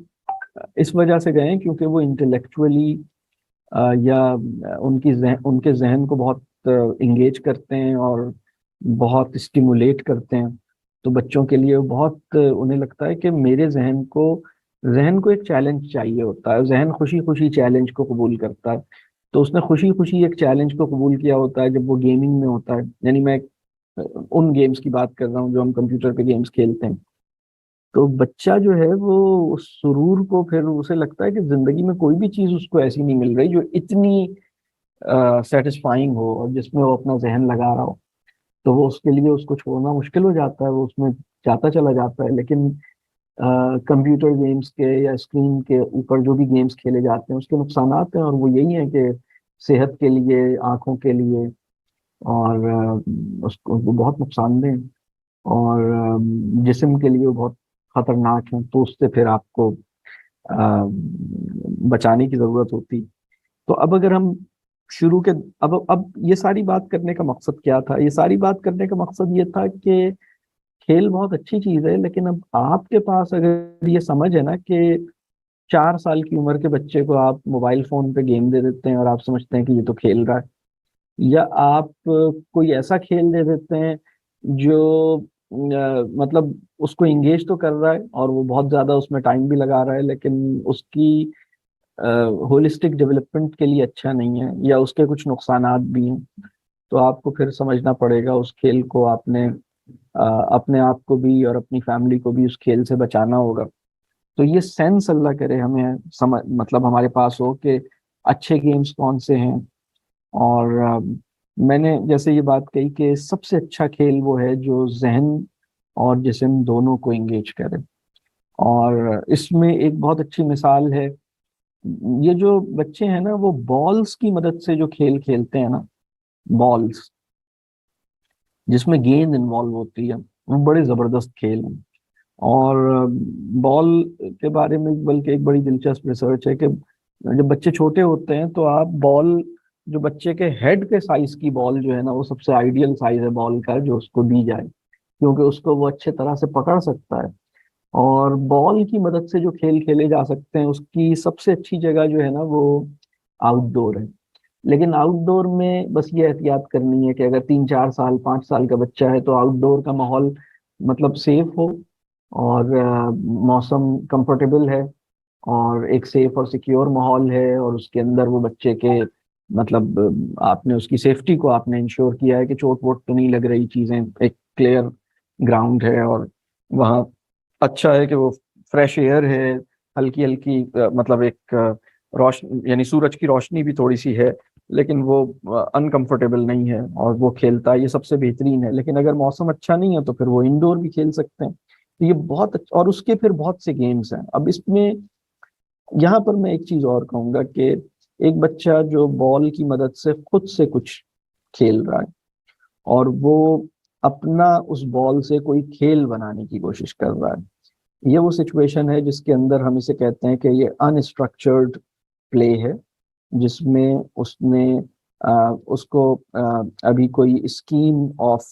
اس وجہ سے گئے ہیں کیونکہ وہ انٹلیکچولی یا ان کے ذہن کو بہت انگیج کرتے ہیں اور بہت اسٹیمولیٹ کرتے ہیں. تو بچوں کے لیے بہت انہیں لگتا ہے کہ میرے ذہن کو ایک چیلنج چاہیے ہوتا ہے، ذہن خوشی خوشی چیلنج کو قبول کرتا ہے. تو اس نے خوشی خوشی ایک چیلنج کو قبول کیا ہوتا ہے جب وہ گیمنگ میں ہوتا ہے. یعنی میں ان گیمز کی بات کر رہا ہوں جو ہم کمپیوٹر پہ گیمز کھیلتے ہیں. تو بچہ جو ہے وہ اس سرور کو، پھر اسے لگتا ہے کہ زندگی میں کوئی بھی چیز اس کو ایسی نہیں مل رہی جو اتنی سیٹسفائنگ ہو اور جس میں وہ اپنا ذہن لگا رہا ہو. تو وہ اس کے لیے اس کو چھوڑنا مشکل ہو جاتا ہے، وہ اس میں جاتا چلا جاتا ہے. لیکن کمپیوٹر گیمز کے یا اسکرین کے اوپر جو بھی گیمز کھیلے جاتے ہیں اس کے نقصانات ہیں، اور وہ یہی ہیں کہ صحت کے لیے، آنکھوں کے لیے، اور اس کو وہ بہت نقصان دہ ہیں، اور جسم کے لیے وہ بہت خطرناک ہیں. تو اس سے پھر آپ کو بچانے کی ضرورت ہوتی. تو اب اگر ہم شروع کے اب یہ ساری بات کرنے کا مقصد کیا تھا؟ یہ ساری بات کرنے کا مقصد یہ تھا کہ کھیل بہت اچھی چیز ہے، لیکن اب آپ کے پاس اگر یہ سمجھ ہے نا کہ 4 سال کی عمر کے بچے کو آپ موبائل فون پہ گیم دے دیتے ہیں اور آپ سمجھتے ہیں کہ یہ تو کھیل رہا ہے، یا آپ کوئی ایسا کھیل دے دیتے ہیں جو مطلب اس کو انگیج تو کر رہا ہے اور وہ بہت زیادہ اس میں ٹائم بھی لگا رہا ہے، لیکن اس کی ہولسٹک ڈیولپمنٹ کے لیے اچھا نہیں ہے، یا اس کے کچھ نقصانات بھی ہیں. تو آپ کو پھر سمجھنا پڑے گا اس کھیل کو، آپ نے اپنے آپ کو بھی اور اپنی فیملی کو بھی اس کھیل سے بچانا ہوگا. تو یہ سینس اللہ کرے ہمیں مطلب ہمارے پاس ہو کہ اچھے گیمز کون سے ہیں. اور میں نے جیسے یہ بات کہی کہ سب سے اچھا کھیل وہ ہے جو ذہن اور جسم دونوں کو انگیج کرے. اور اس میں ایک بہت اچھی مثال ہے، یہ جو بچے ہیں نا وہ بالز کی مدد سے جو کھیل کھیلتے ہیں نا، بالز جس میں گیند انوالو ہوتی ہے، وہ بڑے زبردست کھیل ہیں۔ اور بال کے بارے میں بلکہ ایک بڑی دلچسپ ریسرچ ہے کہ جب بچے چھوٹے ہوتے ہیں تو آپ بال، جو بچے کے ہیڈ کے سائز کی بال جو ہے نا، وہ سب سے آئیڈیل سائز ہے بال کا جو اس کو دی جائے، کیونکہ اس کو وہ اچھے طرح سے پکڑ سکتا ہے۔ اور بال کی مدد سے جو کھیل کھیلے جا سکتے ہیں اس کی سب سے اچھی جگہ جو ہے نا وہ آؤٹ ڈور ہے۔ لیکن آؤٹ ڈور میں بس یہ احتیاط کرنی ہے کہ اگر 3 4 سال 5 سال کا بچہ ہے تو آؤٹ ڈور کا ماحول مطلب سیف ہو، اور موسم کمفرٹیبل ہے، اور ایک سیف اور سیکیور ماحول ہے، اور اس کے اندر وہ بچے کے مطلب آپ نے اس کی سیفٹی کو آپ نے انشور کیا ہے کہ چوٹ ووٹ تو نہیں لگ رہی چیزیں، ایک کلیئر گراؤنڈ ہے، اور وہاں اچھا ہے کہ وہ فریش ایئر ہے، ہلکی ہلکی مطلب ایک روشنی، یعنی سورج کی روشنی بھی تھوڑی سی ہے، لیکن وہ انکمفرٹیبل نہیں ہے، اور وہ کھیلتا ہے، یہ سب سے بہترین ہے۔ لیکن اگر موسم اچھا نہیں ہے تو پھر وہ انڈور بھی کھیل سکتے ہیں۔ تو یہ بہت اور اس کے پھر بہت سے گیمز ہیں۔ اب اس میں یہاں پر میں ایک چیز اور کہوں گا کہ ایک بچہ جو بال کی مدد سے خود سے کچھ کھیل رہا ہے، اور وہ اپنا اس بال سے کوئی کھیل بنانے کی کوشش کر رہا ہے، یہ وہ سچویشن ہے جس کے اندر ہم اسے کہتے ہیں کہ یہ انسٹرکچرڈ پلے ہے، جس میں اس نے اس کو ابھی کوئی اسکیم آف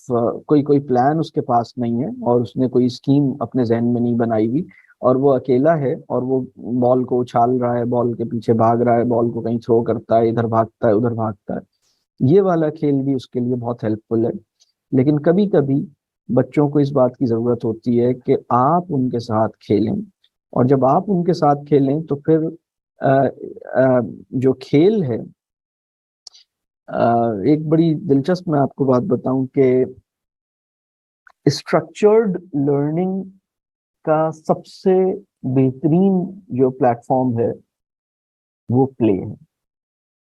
کوئی پلان اس کے پاس نہیں ہے، اور اس نے کوئی اسکیم اپنے ذہن میں نہیں بنائی ہوئی، اور وہ اکیلا ہے، اور وہ بال کو اچھال رہا ہے، بال کے پیچھے بھاگ رہا ہے، بال کو کہیں تھرو کرتا ہے، ادھر بھاگتا ہے ادھر بھاگتا ہے۔ یہ والا کھیل بھی اس کے لیے بہت ہیلپ فل ہے۔ لیکن کبھی کبھی بچوں کو اس بات کی ضرورت ہوتی ہے کہ آپ ان کے ساتھ کھیلیں، اور جب آپ ان کے ساتھ کھیلیں تو پھر جو کھیل ہے، ایک بڑی دلچسپ میں آپ کو بات بتاؤں کہ اسٹرکچرڈ لرننگ کا سب سے بہترین جو پلیٹ فارم ہے وہ پلے ہے۔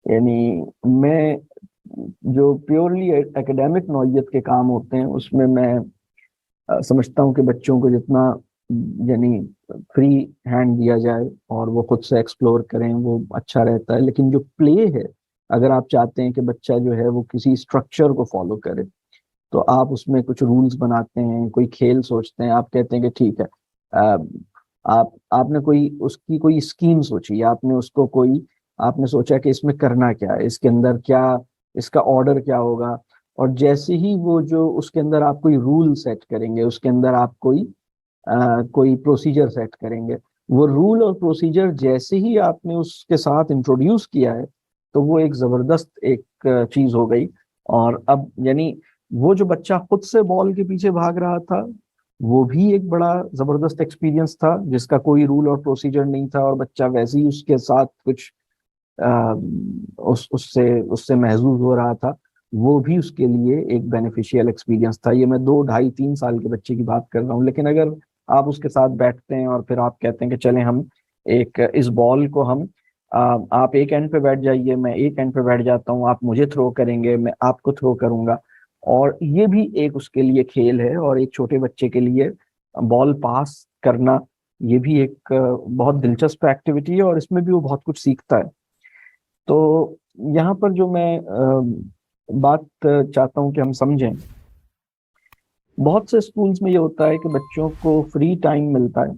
یعنی میں جو پیورلی اکیڈیمک نوعیت کے کام ہوتے ہیں اس میں سمجھتا ہوں کہ بچوں کو جتنا یعنی فری ہینڈ دیا جائے اور وہ خود سے ایکسپلور کریں وہ اچھا رہتا ہے۔ لیکن جو پلے ہے، اگر آپ چاہتے ہیں کہ بچہ جو ہے وہ کسی اسٹرکچر کو فالو کرے، تو آپ اس میں کچھ رولز بناتے ہیں، کوئی کھیل سوچتے ہیں، آپ کہتے ہیں کہ ٹھیک ہے، آپ نے کوئی اس کی کوئی اسکیم سوچی، آپ نے اس کو کوئی آپ نے سوچا کہ اس میں کرنا کیا ہے، اس کے اندر کیا، اس کا آرڈر کیا ہوگا، اور جیسے ہی وہ جو اس کے اندر آپ کوئی رول سیٹ کریں گے، اس کے اندر آپ کوئی پروسیجر سیٹ کریں گے، وہ رول اور پروسیجر جیسے ہی آپ نے اس کے ساتھ انٹروڈیوس کیا ہے تو وہ ایک زبردست ایک چیز ہو گئی۔ اور اب یعنی وہ جو بچہ خود سے بال کے پیچھے بھاگ رہا تھا وہ بھی ایک بڑا زبردست ایکسپیرینس تھا، جس کا کوئی رول اور پروسیجر نہیں تھا، اور بچہ ویسے ہی اس کے ساتھ کچھ اس سے محظوظ ہو رہا تھا، وہ بھی اس کے لیے ایک بینیفیشیل ایکسپیرینس تھا۔ یہ میں 2 2.5 3 سال کے بچے کی بات کر رہا ہوں۔ لیکن اگر آپ اس کے ساتھ بیٹھتے ہیں اور پھر آپ کہتے ہیں کہ چلیں ہم اس بال کو ہم آپ ایک اینڈ پہ بیٹھ جائیے، میں ایک اینڈ پہ بیٹھ جاتا ہوں، آپ مجھے تھرو کریں گے، میں آپ کو تھرو کروں گا، اور یہ بھی ایک اس کے لیے کھیل ہے، اور ایک چھوٹے بچے کے لیے بال پاس کرنا یہ بھی ایک بہت دلچسپ ایکٹیویٹی ہے، اور اس میں بھی وہ بہت کچھ سیکھتا ہے۔ تو یہاں پر جو میں بات چاہتا ہوں کہ ہم سمجھیں، بہت سے اسکولز میں یہ ہوتا ہے کہ بچوں کو فری ٹائم ملتا ہے،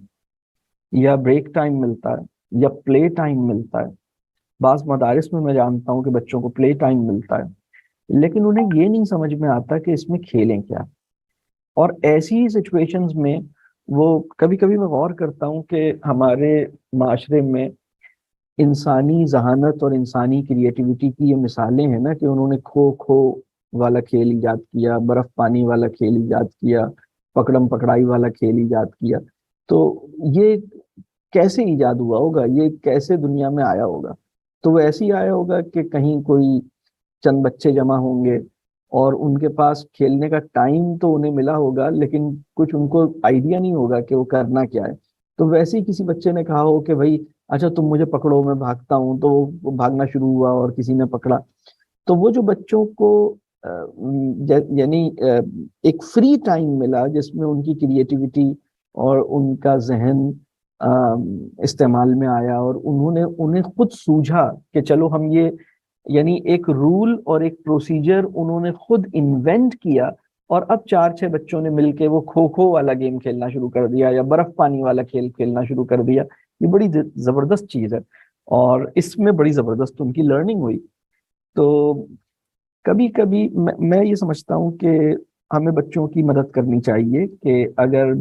یا بریک ٹائم ملتا ہے، یا پلے ٹائم ملتا ہے۔ بعض مدارس میں جانتا ہوں کہ بچوں کو پلے ٹائم ملتا ہے، لیکن انہیں یہ نہیں سمجھ میں آتا کہ اس میں کھیلیں کیا۔ اور ایسی ہی سچویشنز میں وہ کبھی کبھی میں غور کرتا ہوں کہ ہمارے معاشرے میں انسانی ذہانت اور انسانی کریٹیوٹی کی یہ مثالیں ہیں نا، کہ انہوں نے کھو کھو والا کھیل ایجاد کیا، برف پانی والا کھیل ایجاد کیا، پکڑم پکڑائی والا کھیل ایجاد کیا، تو یہ کیسے ایجاد ہوا ہوگا، یہ کیسے دنیا میں آیا ہوگا؟ تو وہ ایسے ہی آیا ہوگا کہ کہیں کوئی چند بچے جمع ہوں گے اور ان کے پاس کھیلنے کا ٹائم تو انہیں ملا ہوگا، لیکن کچھ ان کو آئیڈیا نہیں ہوگا کہ وہ کرنا کیا ہے۔ تو ویسے ہی کسی بچے نے کہا ہو کہ بھائی اچھا تم مجھے پکڑو میں بھاگتا ہوں، تو وہ بھاگنا شروع ہوا اور کسی نے پکڑا۔ تو وہ جو بچوں کو یعنی ایک فری ٹائم ملا جس میں ان کی کریٹیوٹی اور ان کا ذہن استعمال میں آیا اور انہیں خود سوجھا کہ چلو ہم یہ، یعنی ایک رول اور ایک پروسیجر انہوں نے خود انوینٹ کیا، اور اب 4-6 بچوں نے مل کے وہ کھو والا گیم کھیلنا شروع کر دیا یا برف پانی والا کھیل کھیلنا شروع کر دیا. یہ بڑی زبردست چیز ہے اور اس میں بڑی زبردست ان کی لرننگ ہوئی. تو کبھی کبھی میں یہ سمجھتا ہوں کہ ہمیں بچوں کی مدد کرنی چاہیے کہ اگر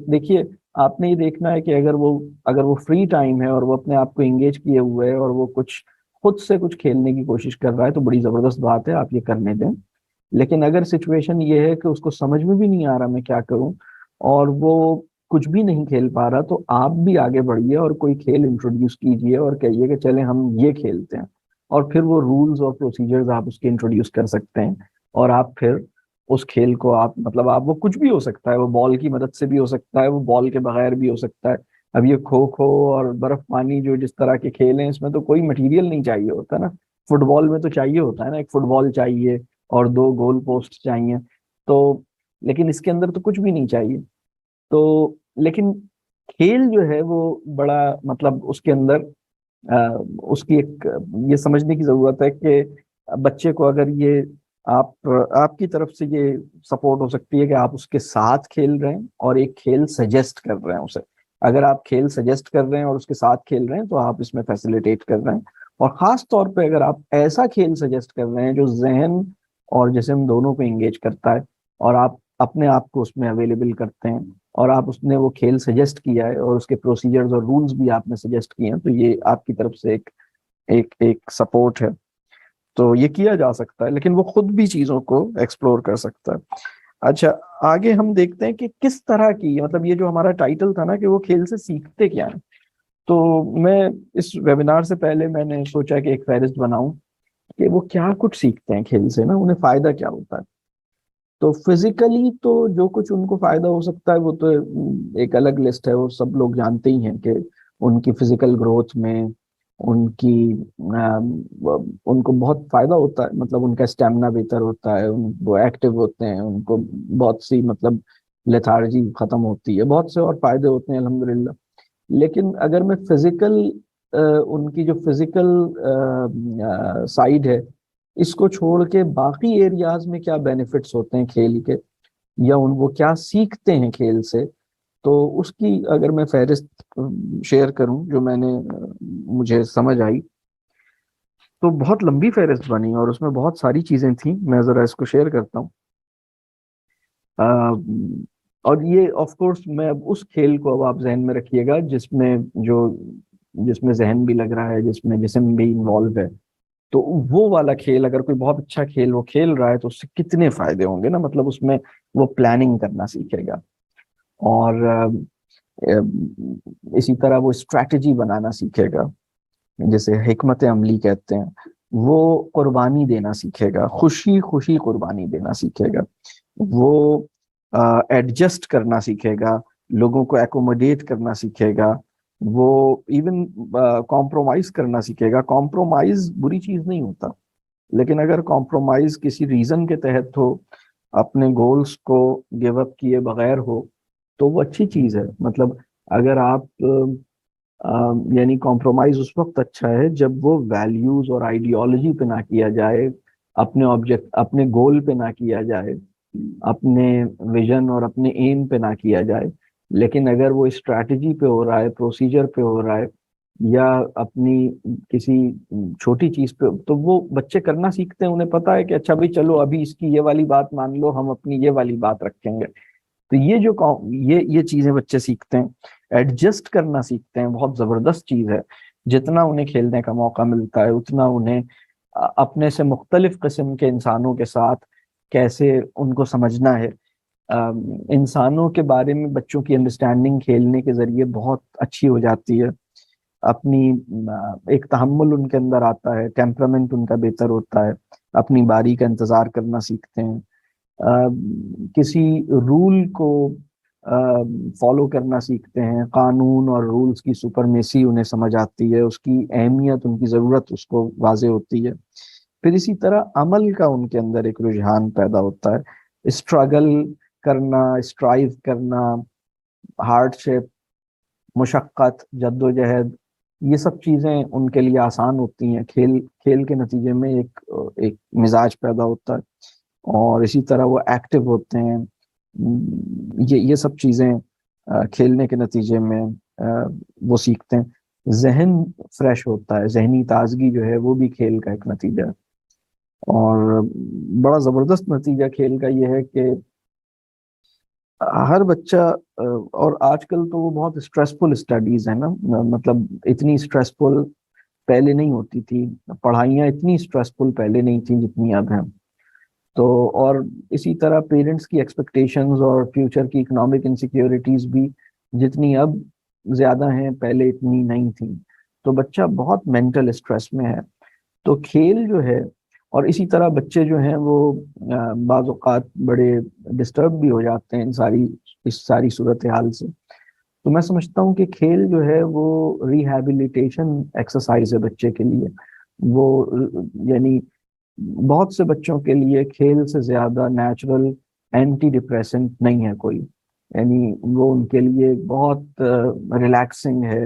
دیکھیے آپ نے یہ دیکھنا ہے کہ اگر وہ فری ٹائم ہے اور وہ اپنے آپ کو انگیج کیے ہوئے ہے اور وہ خود سے کچھ کھیلنے کی کوشش کر رہا ہے تو بڑی زبردست بات ہے، آپ یہ کرنے دیں. لیکن اگر سچویشن یہ ہے کہ اس کو سمجھ میں بھی نہیں آ رہا میں کیا کروں اور وہ کچھ بھی نہیں کھیل پا رہا، تو آپ بھی آگے بڑھیے اور کوئی کھیل انٹروڈیوس کیجئے اور کہیے کہ چلیں ہم یہ کھیلتے ہیں، اور پھر وہ رولز اور پروسیجرز آپ اس کے انٹروڈیوس کر سکتے ہیں. اور آپ پھر اس کھیل کو آپ وہ کچھ بھی ہو سکتا ہے، وہ بال کی مدد سے بھی ہو سکتا ہے، وہ بال کے بغیر بھی ہو سکتا ہے. اب یہ کھو اور برف پانی جو جس طرح کے کھیل ہیں اس میں تو کوئی مٹیریل نہیں چاہیے ہوتا نا. فٹ بال میں تو چاہیے ہوتا ہے نا، ایک فٹ بال چاہیے اور 2 گول پوسٹ چاہیے. تو لیکن اس کے اندر تو کچھ بھی نہیں چاہیے. تو لیکن کھیل جو ہے وہ بڑا اس کے اندر اس کی ایک یہ سمجھنے کی ضرورت ہے کہ بچے کو اگر یہ آپ کی طرف سے یہ سپورٹ ہو سکتی ہے کہ آپ اس کے ساتھ کھیل رہے ہیں اور ایک کھیل سجیسٹ کر رہے ہیں اسے. اگر آپ کھیل سجیسٹ کر رہے ہیں اور اس کے ساتھ کھیل رہے ہیں تو آپ اس میں فیسیلیٹیٹ کر رہے ہیں. اور خاص طور پہ اگر آپ ایسا کھیل سجیسٹ کر رہے ہیں جو ذہن اور جسم دونوں کو انگیج کرتا ہے اور آپ اپنے آپ کو اس میں اویلیبل کرتے ہیں اور آپ اس نے وہ کھیل سجیسٹ کیا ہے اور اس کے پروسیجرز اور رولز بھی آپ نے سجیسٹ کیے ہیں، تو یہ آپ کی طرف سے ایک سپورٹ ہے. تو یہ کیا جا سکتا ہے، لیکن وہ خود بھی چیزوں کو ایکسپلور کر سکتا ہے. اچھا، آگے ہم دیکھتے ہیں کہ کس طرح کی یہ جو ہمارا ٹائٹل تھا نا کہ وہ کھیل سے سیکھتے کیا ہیں. تو میں اس ویبینار سے پہلے میں نے سوچا کہ ایک فہرست بناؤں کہ وہ کیا کچھ سیکھتے ہیں کھیل سے نا، انہیں فائدہ کیا ہوتا ہے. تو فزیکلی تو جو کچھ ان کو فائدہ ہو سکتا ہے وہ تو ایک الگ لسٹ ہے، وہ سب لوگ جانتے ہی ہیں کہ ان کی فزیکل گروتھ میں ان کو بہت فائدہ ہوتا ہے. ان کا اسٹیمنا بہتر ہوتا ہے، وہ ایکٹیو ہوتے ہیں، ان کو بہت سی لیتھارجی ختم ہوتی ہے، بہت سے اور فائدے ہوتے ہیں الحمدللہ. لیکن اگر میں ان کی جو فزیکل سائیڈ ہے اس کو چھوڑ کے باقی ایریاز میں کیا بینیفٹس ہوتے ہیں کھیل کے، یا وہ کیا سیکھتے ہیں کھیل سے، تو اس کی اگر میں فہرست شیئر کروں جو مجھے سمجھ آئی، تو بہت لمبی فہرست بنی اور اس میں بہت ساری چیزیں تھیں. میں ذرا اس کو شیئر کرتا ہوں. اور یہ آف کورس میں اب اس کھیل کو اب آپ ذہن میں رکھیے گا جس میں ذہن بھی لگ رہا ہے، جس میں جسم بھی انوالو ہے. تو وہ والا کھیل اگر کوئی بہت اچھا کھیل وہ کھیل رہا ہے تو اس سے کتنے فائدے ہوں گے نا. اس میں وہ پلاننگ کرنا سیکھے گا اور اسی طرح وہ اسٹریٹجی بنانا سیکھے گا، جیسے حکمت عملی کہتے ہیں. وہ قربانی دینا سیکھے گا، خوشی قربانی دینا سیکھے گا. وہ ایڈجسٹ کرنا سیکھے گا، لوگوں کو ایکوموڈیٹ کرنا سیکھے گا. وہ ایون کمپرومائز کرنا سیکھے گا. کمپرومائز بری چیز نہیں ہوتا، لیکن اگر کمپرومائز کسی ریزن کے تحت ہو، اپنے گولز کو گیو اپ کیے بغیر ہو، تو وہ اچھی چیز ہے. اگر آپ یعنی کمپرومائز اس وقت اچھا ہے جب وہ ویلیوز اور آئیڈیالوجی پہ نہ کیا جائے، اپنے گول پہ نہ کیا جائے، اپنے ویژن اور اپنے ایم پہ نہ کیا جائے. لیکن اگر وہ اسٹریٹجی پہ ہو رہا ہے، پروسیجر پہ ہو رہا ہے، یا اپنی کسی چھوٹی چیز پہ، تو وہ بچے کرنا سیکھتے ہیں. انہیں پتا ہے کہ اچھا بھائی چلو ابھی اس کی یہ والی بات مان لو، ہم اپنی یہ والی بات رکھیں گے. تو یہ چیزیں بچے سیکھتے ہیں. ایڈجسٹ کرنا سیکھتے ہیں، بہت زبردست چیز ہے. جتنا انہیں کھیلنے کا موقع ملتا ہے اتنا انہیں اپنے سے مختلف قسم کے انسانوں کے ساتھ کیسے ان کو سمجھنا ہے. انسانوں کے بارے میں بچوں کی انڈرسٹینڈنگ کھیلنے کے ذریعے بہت اچھی ہو جاتی ہے. اپنی ایک تحمل ان کے اندر آتا ہے، ٹیمپرامنٹ ان کا بہتر ہوتا ہے، اپنی باری کا انتظار کرنا سیکھتے ہیں، کسی رول کو فالو کرنا سیکھتے ہیں. قانون اور رولز کی سپرمیسی انہیں سمجھ آتی ہے، اس کی اہمیت، ان کی ضرورت اس کو واضح ہوتی ہے. پھر اسی طرح عمل کا ان کے اندر ایک رجحان پیدا ہوتا ہے. اسٹرگل کرنا، اسٹرائیو کرنا، ہارڈ شپ مشقت، جدوجہد، یہ سب چیزیں ان کے لیے آسان ہوتی ہیں. کھیل کے نتیجے میں ایک مزاج پیدا ہوتا ہے، اور اسی طرح وہ ایکٹیو ہوتے ہیں. یہ سب چیزیں کھیلنے کے نتیجے میں وہ سیکھتے ہیں. ذہن فریش ہوتا ہے، ذہنی تازگی جو ہے وہ بھی کھیل کا ایک نتیجہ ہے. اور بڑا زبردست نتیجہ کھیل کا یہ ہے کہ ہر بچہ، اور آج کل تو وہ بہت اسٹریسفل اسٹڈیز ہیں نا، مطلب اتنی اسٹریسفل پہلے نہیں ہوتی تھی، پڑھائیاں اتنی اسٹریسفل پہلے نہیں تھیں جتنی اب ہیں. تو اور اسی طرح پیرنٹس کی ایکسپیکٹیشنز اور فیوچر کی اکنامک انسیکیورٹیز بھی جتنی اب زیادہ ہیں پہلے اتنی نہیں تھیں. تو بچہ بہت مینٹل اسٹریس میں ہے. تو کھیل جو ہے، اور اسی طرح بچے جو ہیں وہ بعض اوقات بڑے ڈسٹرب بھی ہو جاتے ہیں اس ساری صورتحال سے. تو میں سمجھتا ہوں کہ کھیل جو ہے وہ ریہیبلیٹیشن ایکسرسائز ہے بچے کے لیے. وہ یعنی بہت سے بچوں کے لیے کھیل سے زیادہ نیچرل اینٹی ڈپریسنٹ نہیں ہے کوئی. یعنی وہ ان کے لیے بہت ریلیکسنگ ہے،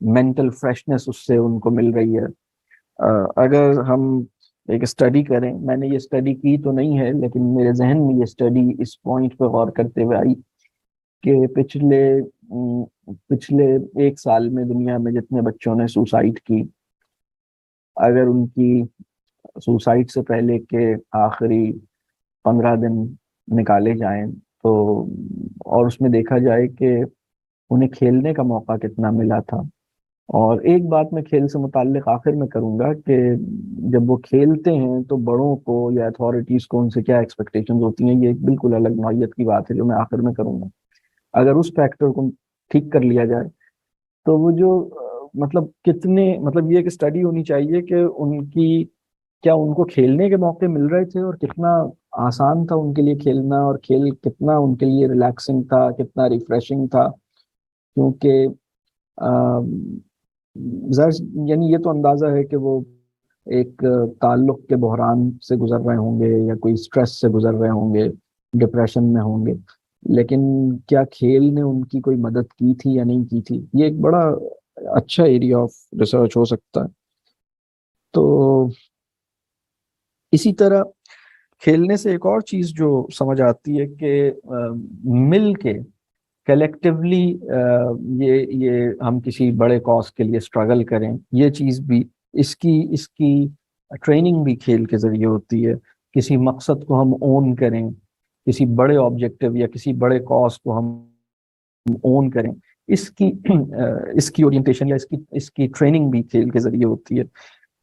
مینٹل فریشنس اس سے ان کو مل رہی ہے. اگر ہم ایک اسٹڈی کریں، میں نے یہ اسٹڈی کی تو نہیں ہے لیکن میرے ذہن میں یہ اسٹڈی اس پوائنٹ پہ غور کرتے ہوئے آئی کہ پچھلے 1 سال میں دنیا میں جتنے بچوں نے سوسائڈ کی، اگر ان کی سوسائڈ سے پہلے کے آخری 15 دن نکالے جائیں تو، اور اس میں دیکھا جائے کہ انہیں کھیلنے کا موقع کتنا ملا تھا. اور ایک بات میں کھیل سے متعلق آخر میں کروں گا کہ جب وہ کھیلتے ہیں تو بڑوں کو یا اتھارٹیز کو ان سے کیا ایکسپیکٹیشنز ہوتی ہیں، یہ ایک بالکل الگ نوعیت کی بات ہے جو میں آخر میں کروں گا. اگر اس فیکٹر کو ٹھیک کر لیا جائے تو وہ جو مطلب یہ ایک اسٹڈی ہونی چاہیے کہ ان کو کھیلنے کے موقع مل رہے تھے، اور کتنا آسان تھا ان کے لیے کھیلنا، اور کھیل کتنا ان کے لیے ریلیکسنگ تھا، کتنا ریفریشنگ تھا. کیونکہ یعنی یہ تو اندازہ ہے کہ وہ ایک تعلق کے بحران سے گزر رہے ہوں گے یا کوئی اسٹریس سے گزر رہے ہوں گے، ڈپریشن میں ہوں گے. لیکن کیا کھیل نے ان کی کوئی مدد کی تھی یا نہیں کی تھی، یہ ایک بڑا اچھا ایریا آف ریسرچ ہو سکتا ہے. تو اسی طرح کھیلنے سے ایک اور چیز جو سمجھ آتی ہے کہ مل کے کلیکٹیولی یہ ہم کسی بڑے کاز کے لیے اسٹرگل کریں، یہ چیز بھی اس کی ٹریننگ بھی کھیل کے ذریعے ہوتی ہے. کسی مقصد کو ہم اون کریں، کسی بڑے آبجیکٹو یا کسی بڑے کاز کو ہم اون کریں، اس کی اورینٹیشن یا اس کی ٹریننگ بھی کھیل کے ذریعے ہوتی ہے.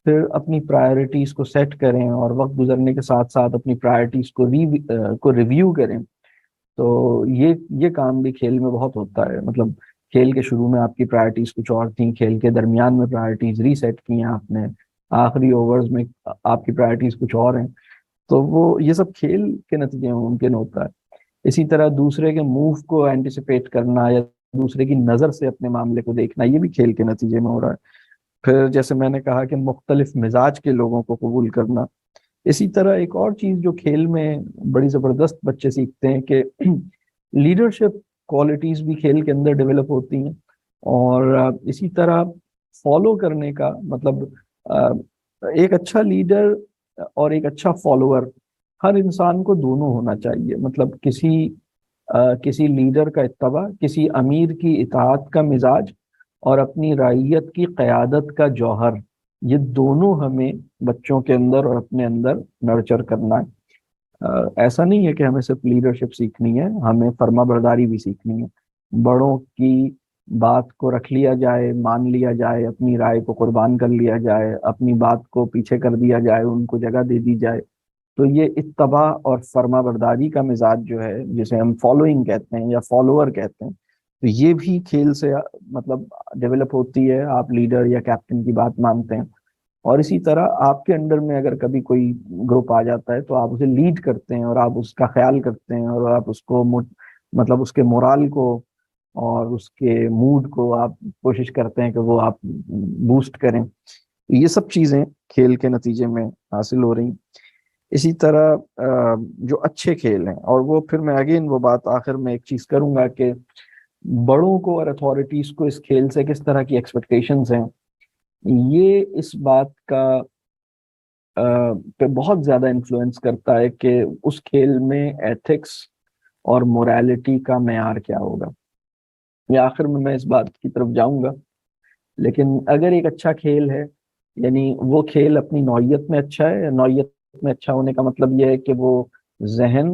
پھر اپنی پرائرٹیز کو سیٹ کریں اور وقت گزرنے کے ساتھ ساتھ اپنی پرائرٹیز کو ریویو کریں. تو یہ کام بھی کھیل میں بہت ہوتا ہے. مطلب کھیل کے شروع میں آپ کی پرائرٹیز کچھ اور تھیں، کھیل کے درمیان میں پرائرٹیز ریسیٹ کی ہیں آپ نے، آخری اوورز میں آپ کی پرائرٹیز کچھ اور ہیں. تو یہ سب کھیل کے نتیجے میں ممکن ہوتا ہے. اسی طرح دوسرے کے موو کو اینٹیسپیٹ کرنا یا دوسرے کی نظر سے اپنے معاملے کو دیکھنا، یہ بھی کھیل کے نتیجے میں ہو رہا ہے. پھر جیسے میں نے کہا کہ مختلف مزاج کے لوگوں کو قبول کرنا. اسی طرح ایک اور چیز جو کھیل میں بڑی زبردست بچے سیکھتے ہیں کہ لیڈرشپ کوالٹیز بھی کھیل کے اندر ڈیولپ ہوتی ہیں. اور اسی طرح فالو کرنے کا مطلب ایک اچھا لیڈر اور ایک اچھا فالوور، ہر انسان کو دونوں ہونا چاہیے. مطلب کسی لیڈر کا اتباع، کسی امیر کی اطاعت کا مزاج، اور اپنی رعیت کی قیادت کا جوہر، یہ دونوں ہمیں بچوں کے اندر اور اپنے اندر نرچر کرنا ہے. ایسا نہیں ہے کہ ہمیں صرف لیڈرشپ سیکھنی ہے، ہمیں فرما برداری بھی سیکھنی ہے. بڑوں کی بات کو رکھ لیا جائے، مان لیا جائے، اپنی رائے کو قربان کر لیا جائے، اپنی بات کو پیچھے کر دیا جائے، ان کو جگہ دے دی جائے. تو یہ اتباع اور فرما برداری کا مزاج جو ہے، جسے ہم فالوئنگ کہتے ہیں یا فالوور کہتے ہیں، تو یہ بھی کھیل سے مطلب ڈیولپ ہوتی ہے. آپ لیڈر یا کیپٹن کی بات مانتے ہیں، اور اسی طرح آپ کے انڈر میں اگر کبھی کوئی گروپ آ جاتا ہے تو آپ اسے لیڈ کرتے ہیں اور آپ اس کا خیال کرتے ہیں، اور آپ اس کو مطلب اس کے مورال کو اور اس کے موڈ کو آپ کوشش کرتے ہیں کہ وہ آپ بوسٹ کریں. یہ سب چیزیں کھیل کے نتیجے میں حاصل ہو رہی. اسی طرح جو اچھے کھیل ہیں، اور وہ پھر میں اگین وہ بات آخر میں ایک چیز کروں گا کہ بڑوں کو اور اتھارٹیز کو اس کھیل سے کس طرح کی ایکسپیکٹیشنز ہیں، یہ اس بات کا پہ بہت زیادہ انفلوئنس کرتا ہے کہ اس کھیل میں ایتھکس اور مورالٹی کا معیار کیا ہوگا. یا آخر میں اس بات کی طرف جاؤں گا، لیکن اگر ایک اچھا کھیل ہے، یعنی وہ کھیل اپنی نوعیت میں اچھا ہے. نوعیت میں اچھا ہونے کا مطلب یہ ہے کہ وہ ذہن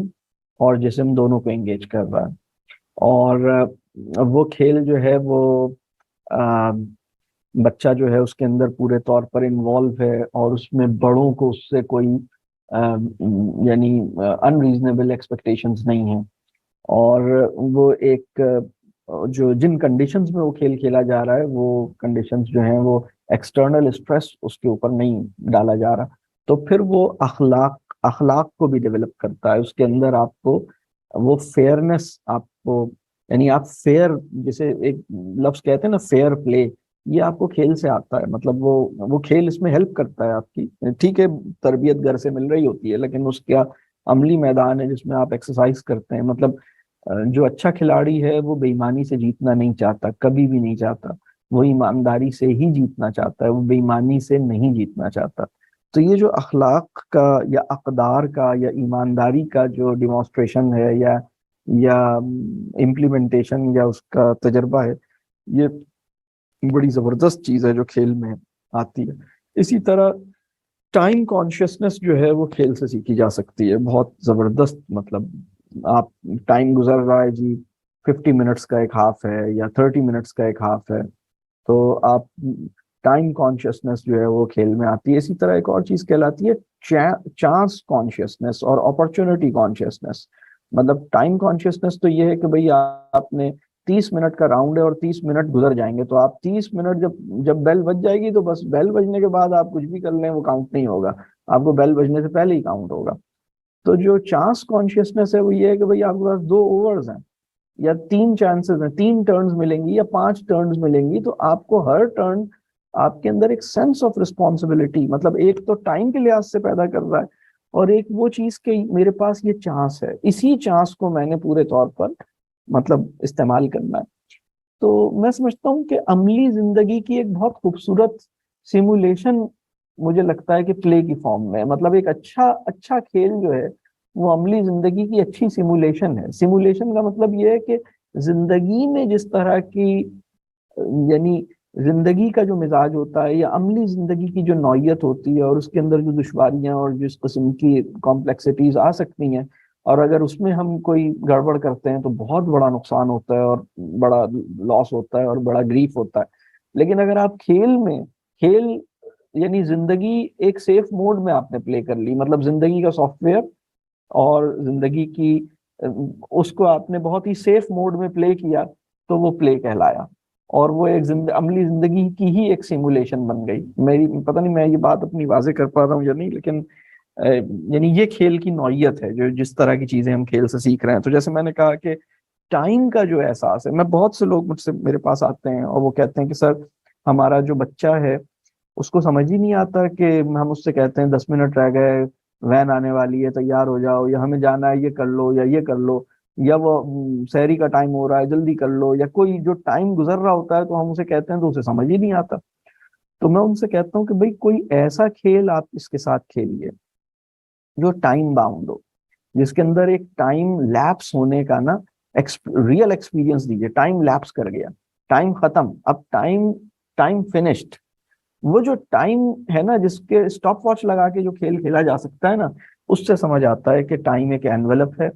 اور جسم دونوں کو انگیج کر رہا ہے، اور وہ کھیل جو ہے وہ بچہ جو ہے اس کے اندر پورے طور پر انوالو ہے، اور اس میں بڑوں کو اس سے کوئی یعنی ان ریزنیبل ایکسپیکٹیشنز نہیں ہیں، اور وہ ایک جن کنڈیشنز میں وہ کھیل کھیلا جا رہا ہے وہ کنڈیشنز جو ہیں وہ ایکسٹرنل اسٹریس اس کے اوپر نہیں ڈالا جا رہا، تو پھر وہ اخلاق کو بھی ڈیولپ کرتا ہے. اس کے اندر آپ کو وہ فیئرنس، آپ کو یعنی آپ فیئر، جسے ایک لفظ کہتے ہیں نا فیئر پلے، یہ آپ کو کھیل سے آتا ہے. مطلب وہ کھیل اس میں ہیلپ کرتا ہے آپ کی. ٹھیک ہے تربیت گھر سے مل رہی ہوتی ہے، لیکن اس کا عملی میدان ہے جس میں آپ ایکسرسائز کرتے ہیں. مطلب جو اچھا کھلاڑی ہے وہ بے ایمانی سے جیتنا نہیں چاہتا، کبھی بھی نہیں چاہتا. وہ ایمانداری سے ہی جیتنا چاہتا ہے، وہ بے ایمانی سے نہیں جیتنا چاہتا. تو یہ جو اخلاق کا یا اقدار کا یا ایمانداری کا جو ڈیمانسٹریشن ہے یا امپلیمنٹیشن یا اس کا تجربہ ہے، یہ بڑی زبردست چیز ہے جو کھیل میں آتی ہے. اسی طرح ٹائم کانشیسنس جو ہے وہ کھیل سے سیکھی جا سکتی ہے، بہت زبردست. مطلب آپ ٹائم گزر رہا ہے جی، 50 منٹس کا ایک ہاف ہے یا 30 منٹس کا ایک ہاف ہے، تو آپ ٹائم کانشیسنس جو ہے وہ کھیل میں آتی ہے. اسی طرح ایک اور چیز کہلاتی ہے چانس کانشیسنس اور اپرچونٹی کانشیسنس. مطلب ٹائم کانشیسنس تو یہ ہے کہ بھئی آپ نے 30 منٹ کا راؤنڈ ہے اور 30 منٹ گزر جائیں گے، تو آپ 30 منٹ جب بیل بج جائے گی تو بس بیل بجنے کے بعد آپ کچھ بھی کر لیں وہ کاؤنٹ نہیں ہوگا، آپ کو بیل بجنے سے پہلے ہی کاؤنٹ ہوگا. تو جو چانس کانشیسنس ہے وہ یہ ہے کہ بھئی آپ کے پاس 2 اوورز ہیں یا 3 چانسز ہیں، 3 ٹرنز ملیں گی یا 5 ٹرنز ملیں گی، تو آپ کو ہر ٹرن آپ کے اندر ایک سینس آف رسپانسبلٹی، مطلب ایک تو ٹائم کے لحاظ سے پیدا کر رہا ہے، اور ایک وہ چیز کہ میرے پاس یہ چانس ہے، اسی چانس کو میں نے پورے طور پر مطلب استعمال کرنا ہے. تو میں سمجھتا ہوں کہ عملی زندگی کی ایک بہت خوبصورت سیمولیشن مجھے لگتا ہے کہ پلے کی فارم میں، مطلب ایک اچھا کھیل جو ہے وہ عملی زندگی کی اچھی سیمولیشن ہے. سیمولیشن کا مطلب یہ ہے کہ زندگی میں جس طرح کی یعنی زندگی کا جو مزاج ہوتا ہے یا عملی زندگی کی جو نوعیت ہوتی ہے اور اس کے اندر جو دشواریاں اور جس قسم کی کمپلیکسٹیز آ سکتی ہیں، اور اگر اس میں ہم کوئی گڑبڑ کرتے ہیں تو بہت بڑا نقصان ہوتا ہے اور بڑا لاس ہوتا ہے اور بڑا گریف ہوتا ہے. لیکن اگر آپ کھیل یعنی زندگی ایک سیف موڈ میں آپ نے پلے کر لی، مطلب زندگی کا سافٹ ویئر اور زندگی کی اس کو آپ نے بہت ہی سیف موڈ میں پلے کیا، تو وہ پلے کہلایا، اور وہ ایک عملی زندگی کی ہی ایک سیمولیشن بن گئی. میری پتہ نہیں میں یہ بات اپنی واضح کر پا رہا ہوں یا نہیں، لیکن یعنی یہ کھیل کی نوعیت ہے جو جس طرح کی چیزیں ہم کھیل سے سیکھ رہے ہیں. تو جیسے میں نے کہا کہ ٹائم کا جو احساس ہے، میں بہت سے لوگ میرے پاس آتے ہیں اور وہ کہتے ہیں کہ سر ہمارا جو بچہ ہے اس کو سمجھ ہی نہیں آتا کہ ہم اس سے کہتے ہیں 10 منٹ رہ گئے، وین آنے والی ہے تیار ہو جاؤ، یا ہمیں جانا ہے یہ کر لو یا یہ کر لو، یا وہ سحری کا ٹائم ہو رہا ہے جلدی کر لو، یا کوئی جو ٹائم گزر رہا ہوتا ہے تو ہم اسے کہتے ہیں تو اسے سمجھ ہی نہیں آتا. تو میں ان سے کہتا ہوں کہ بھئی کوئی ایسا کھیل آپ اس کے ساتھ کھیلیے جو ٹائم باؤنڈ ہو، جس کے اندر ایک ٹائم لیپس ہونے کا نا ریئل ایکسپیرینس دیجیے. ٹائم لیپس کر گیا، ٹائم ختم، اب ٹائم فنشڈ. وہ جو ٹائم ہے نا جس کے اسٹاپ واچ لگا کے جو کھیل کھیلا جا سکتا ہے نا، اس سے سمجھ آتا ہے کہ ٹائم ایک انویلپ ہے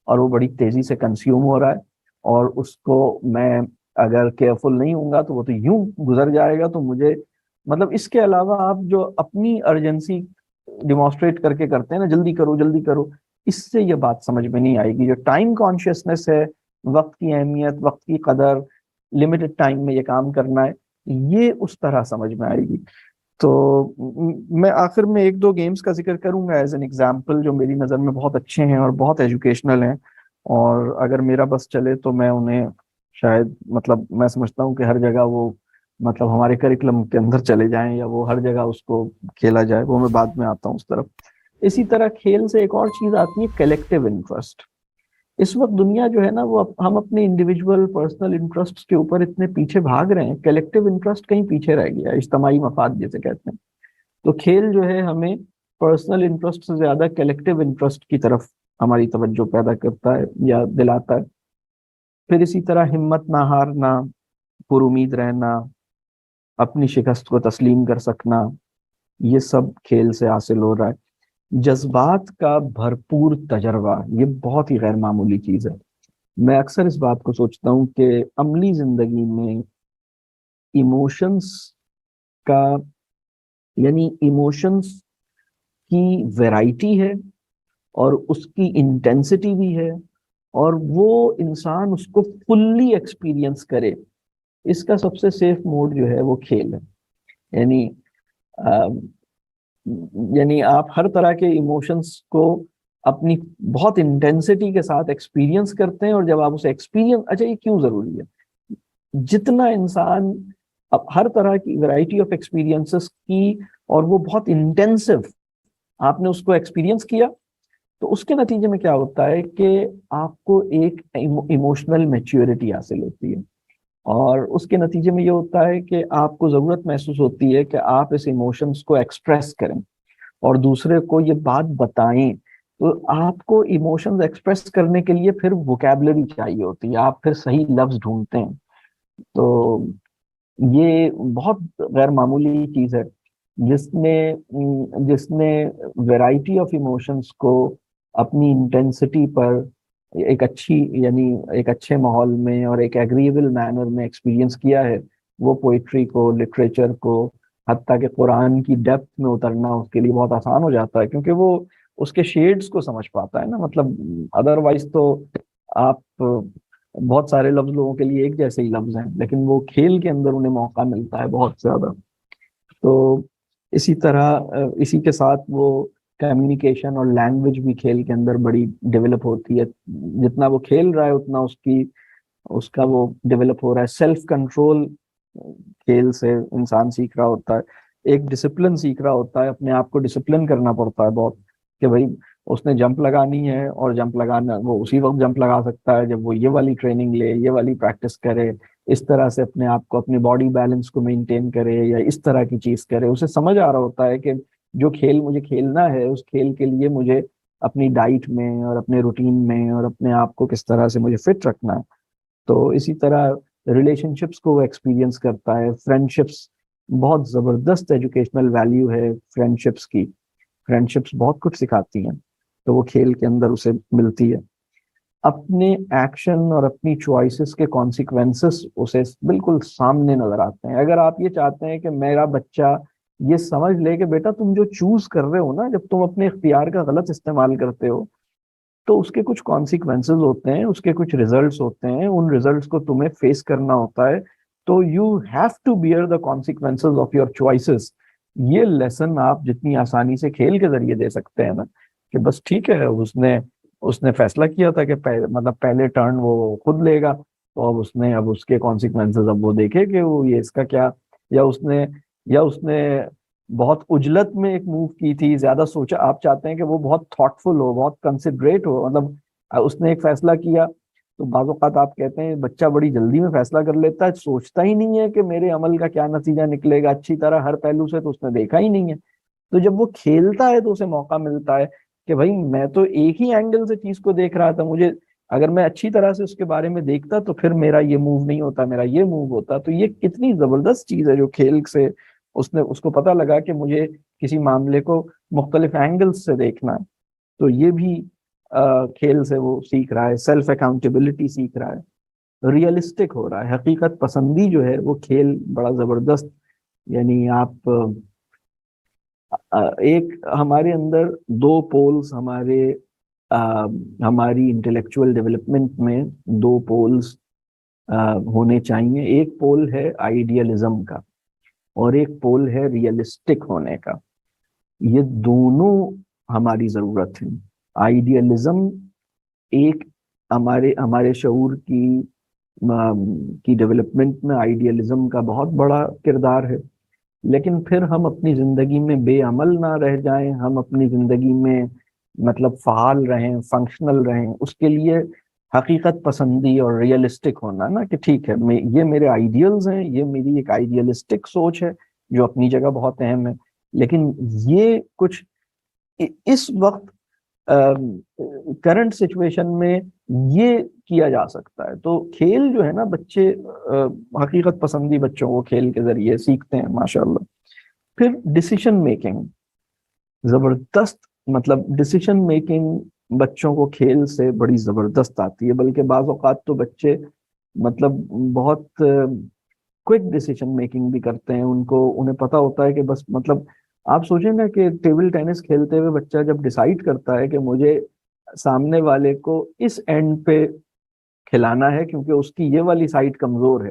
اور وہ بڑی تیزی سے کنزیوم ہو رہا ہے، اور اس کو میں اگر کیئرفل نہیں ہوں گا تو وہ تو یوں گزر جائے گا. تو مجھے مطلب اس کے علاوہ آپ جو اپنی ارجنسی ڈیمانسٹریٹ کر کے کرتے ہیں نا، جلدی کرو جلدی کرو، اس سے یہ بات سمجھ میں نہیں آئے گی. جو ٹائم کانشیسنس ہے، وقت کی اہمیت، وقت کی قدر، لمیٹڈ ٹائم میں یہ کام کرنا ہے، یہ اس طرح سمجھ میں آئے گی. تو میں آخر میں 1-2 گیمز کا ذکر کروں گا ایز این ایگزامپل، جو میری نظر میں بہت اچھے ہیں اور بہت ایجوکیشنل ہیں، اور اگر میرا بس چلے تو میں انہیں شاید مطلب میں سمجھتا ہوں کہ ہر جگہ وہ مطلب ہمارے کریکلم کے اندر چلے جائیں یا وہ ہر جگہ اس کو کھیلا جائے. وہ میں بعد میں آتا ہوں اس طرف. اسی طرح کھیل سے ایک اور چیز آتی ہے کلیکٹیو انٹرسٹ. اس وقت دنیا جو ہے نا وہ ہم اپنے انڈیویجول پرسنل انٹرسٹ کے اوپر اتنے پیچھے بھاگ رہے ہیں، کلیکٹیو انٹرسٹ کہیں پیچھے رہ گیا، اجتماعی مفاد جیسے کہتے ہیں. تو کھیل جو ہے ہمیں پرسنل انٹرسٹ سے زیادہ کلیکٹیو انٹرسٹ کی طرف ہماری توجہ پیدا کرتا ہے یا دلاتا ہے. پھر اسی طرح ہمت نہ ہارنا، پر امید رہنا، اپنی شکست کو تسلیم کر سکنا، یہ سب کھیل سے حاصل ہو رہا ہے. جذبات کا بھرپور تجربہ، یہ بہت ہی غیر معمولی چیز ہے. میں اکثر اس بات کو سوچتا ہوں کہ عملی زندگی میں ایموشنز کا، یعنی ایموشنز کی ویرائٹی ہے اور اس کی انٹینسٹی بھی ہے، اور وہ انسان اس کو فلی ایکسپیرینس کرے، اس کا سب سے سیف موڈ جو ہے وہ کھیل ہے. یعنی یعنی آپ ہر طرح کے ایموشنز کو اپنی بہت انٹینسٹی کے ساتھ ایکسپیرینس کرتے ہیں، اور جب آپ اسے ایکسپیرینس، اچھا یہ کیوں ضروری ہے؟ جتنا انسان اب ہر طرح کی ویرائٹی آف ایکسپیرینسز کی، اور وہ بہت انٹینسو آپ نے اس کو ایکسپیرینس کیا، تو اس کے نتیجے میں کیا ہوتا ہے کہ آپ کو ایک ایموشنل میچیورٹی حاصل ہوتی ہے، اور اس کے نتیجے میں یہ ہوتا ہے کہ آپ کو ضرورت محسوس ہوتی ہے کہ آپ اس ایموشنز کو ایکسپریس کریں اور دوسرے کو یہ بات بتائیں. تو آپ کو ایموشنز ایکسپریس کرنے کے لیے پھر ووکیبلری چاہیے ہوتی ہے، آپ پھر صحیح لفظ ڈھونڈتے ہیں. تو یہ بہت غیر معمولی چیز ہے جس نے ویرائٹی آف ایموشنز کو اپنی انٹینسٹی پر ایک اچھی، یعنی ایک اچھے ماحول میں اور ایک ایگریبل مینر میں ایکسپیرینس کیا ہے. وہ پوئٹری کو، لٹریچر کو، حتیٰ کہ قرآن کی ڈیپتھ میں اترنا اس کے لیے بہت آسان ہو جاتا ہے، کیونکہ وہ اس کے شیڈز کو سمجھ پاتا ہے نا. مطلب ادروائز تو آپ بہت سارے لفظ لوگوں کے لیے ایک جیسے ہی لفظ ہیں، لیکن وہ کھیل کے اندر انہیں موقع ملتا ہے بہت زیادہ. تو اسی طرح اسی کے ساتھ وہ کمیونیکیشن اور لینگویج بھی کھیل کے اندر بڑی ڈیولپ ہوتی ہے. جتنا وہ کھیل رہا ہے اتنا اس کا وہ ڈیولپ ہو رہا ہے. سیلف کنٹرول کھیل سے انسان سیکھ رہا ہوتا ہے، ایک ڈسپلن سیکھ رہا ہوتا ہے، اپنے آپ کو ڈسپلن کرنا پڑتا ہے بہت، کہ بھائی اس نے جمپ لگانی ہے، اور جمپ لگانا وہ اسی وقت جمپ لگا سکتا ہے جب وہ یہ والی ٹریننگ لے، یہ والی پریکٹس کرے، اس طرح سے اپنے آپ کو، اپنی باڈی بیلنس کو مینٹین کرے، یا اس طرح کی چیز کرے. اسے سمجھ آ رہا ہوتا ہے کہ جو کھیل مجھے کھیلنا ہے، اس کھیل کے لیے مجھے اپنی ڈائٹ میں اور اپنے روٹین میں اور اپنے آپ کو کس طرح سے مجھے فٹ رکھنا ہے. تو اسی طرح ریلیشن شپس کو وہ ایکسپیرینس کرتا ہے. فرینڈ شپس بہت زبردست ایجوکیشنل ویلیو ہے فرینڈ شپس کی. فرینڈ شپس بہت کچھ سکھاتی ہیں، تو وہ کھیل کے اندر اسے ملتی ہے. اپنے ایکشن اور اپنی چوائسز کے کانسیکوینسز اسے بالکل سامنے نظر آتے ہیں. اگر آپ یہ چاہتے ہیں کہ میرا بچہ یہ سمجھ لے کہ بیٹا تم جو چوز کر رہے ہو نا، جب تم اپنے اختیار کا غلط استعمال کرتے ہو تو اس کے کچھ کانسیکوینسز ہوتے ہیں، اس کے کچھ ریزلٹس ہوتے ہیں، ان ریزلٹس کو تمہیں فیس کرنا ہوتا ہے. تو you have to bear the consequences of your choices. یہ لیسن آپ جتنی آسانی سے کھیل کے ذریعے دے سکتے ہیں نا، کہ بس ٹھیک ہے، اس نے فیصلہ کیا تھا کہ مطلب پہلے ٹرن وہ خود لے گا، تو اب اس کے کانسیکوینسز اب وہ دیکھے کہ وہ یہ اس کا کیا، یا اس نے بہت عجلت میں ایک موو کی تھی، زیادہ سوچا. آپ چاہتے ہیں کہ وہ بہت تھاٹفل ہو، بہت کنسیڈریٹ ہو. مطلب اس نے ایک فیصلہ کیا، تو بعض اوقات آپ کہتے ہیں بچہ بڑی جلدی میں فیصلہ کر لیتا ہے، سوچتا ہی نہیں ہے کہ میرے عمل کا کیا نتیجہ نکلے گا اچھی طرح ہر پہلو سے، تو اس نے دیکھا ہی نہیں ہے. تو جب وہ کھیلتا ہے تو اسے موقع ملتا ہے کہ بھائی میں تو ایک ہی اینگل سے چیز کو دیکھ رہا تھا، مجھے اگر میں اچھی طرح سے اس کے بارے میں دیکھتا تو پھر میرا یہ موو نہیں ہوتا، میرا یہ موو ہوتا. تو یہ کتنی زبردست چیز ہے جو کھیل سے اس کو پتہ لگا کہ مجھے کسی معاملے کو مختلف اینگلز سے دیکھنا ہے. تو یہ بھی کھیل سے وہ سیکھ رہا ہے. سیلف اکاؤنٹیبلٹی سیکھ رہا ہے، ریئلسٹک ہو رہا ہے. حقیقت پسندی جو ہے وہ کھیل بڑا زبردست، یعنی آپ ایک ہمارے اندر دو پولز، ہماری انٹلیکچوئل ڈیولپمنٹ میں دو پولز ہونے چاہیے. ایک پول ہے آئیڈیالزم کا اور ایک پول ہے ریئلسٹک ہونے کا. یہ دونوں ہماری ضرورت ہے. آئیڈیالزم ایک ہمارے شعور کی ڈیولپمنٹ میں آئیڈیالزم کا بہت بڑا کردار ہے. لیکن پھر ہم اپنی زندگی میں بے عمل نہ رہ جائیں، ہم اپنی زندگی میں مطلب فعال رہیں، فنکشنل رہیں، اس کے لیے حقیقت پسندی اور ریئلسٹک ہونا نا کہ ٹھیک ہے یہ میرے آئیڈیلز ہیں، یہ میری ایک آئیڈیلسٹک سوچ ہے جو اپنی جگہ بہت اہم ہے، لیکن یہ کچھ اس وقت کرنٹ سچویشن میں یہ کیا جا سکتا ہے۔ تو کھیل جو ہے نا، بچے حقیقت پسندی بچوں کو کھیل کے ذریعے سیکھتے ہیں ماشاءاللہ۔ پھر ڈیسیشن میکنگ زبردست، مطلب ڈیسیشن میکنگ بچوں کو کھیل سے بڑی زبردست آتی ہے، بلکہ بعض اوقات تو بچے مطلب بہت کوئک ڈیسیشن میکنگ بھی کرتے ہیں، انہیں پتہ ہوتا ہے کہ بس مطلب آپ سوچیں نا کہ ٹیبل ٹینس کھیلتے ہوئے بچہ جب ڈیسائیڈ کرتا ہے کہ مجھے سامنے والے کو اس اینڈ پہ کھلانا ہے کیونکہ اس کی یہ والی سائڈ کمزور ہے،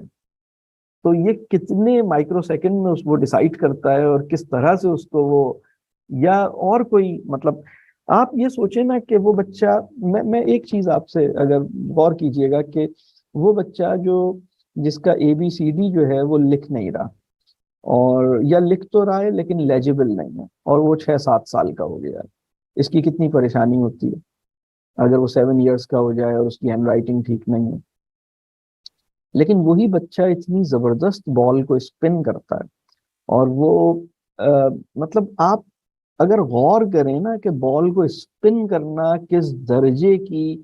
تو یہ کتنے مائکرو سیکنڈ میں وہ ڈیسائیڈ کرتا ہے اور کس طرح سے اس کو وہ، یا اور کوئی مطلب آپ یہ سوچیں نا کہ وہ بچہ، میں ایک چیز آپ سے اگر غور کیجئے گا کہ وہ بچہ جس کا اے بی سی ڈی جو ہے وہ لکھ نہیں رہا، اور یا لکھ تو رہا ہے لیکن لیجبل نہیں ہے، اور وہ 6-7 سال کا ہو گیا ہے، اس کی کتنی پریشانی ہوتی ہے اگر وہ 7 ایئرس کا ہو جائے اور اس کی ہینڈ رائٹنگ ٹھیک نہیں ہے۔ لیکن وہی بچہ اتنی زبردست بال کو اسپن کرتا ہے، اور وہ مطلب آپ اگر غور کریں نا کہ بال کو اسپن کرنا کس درجے کی،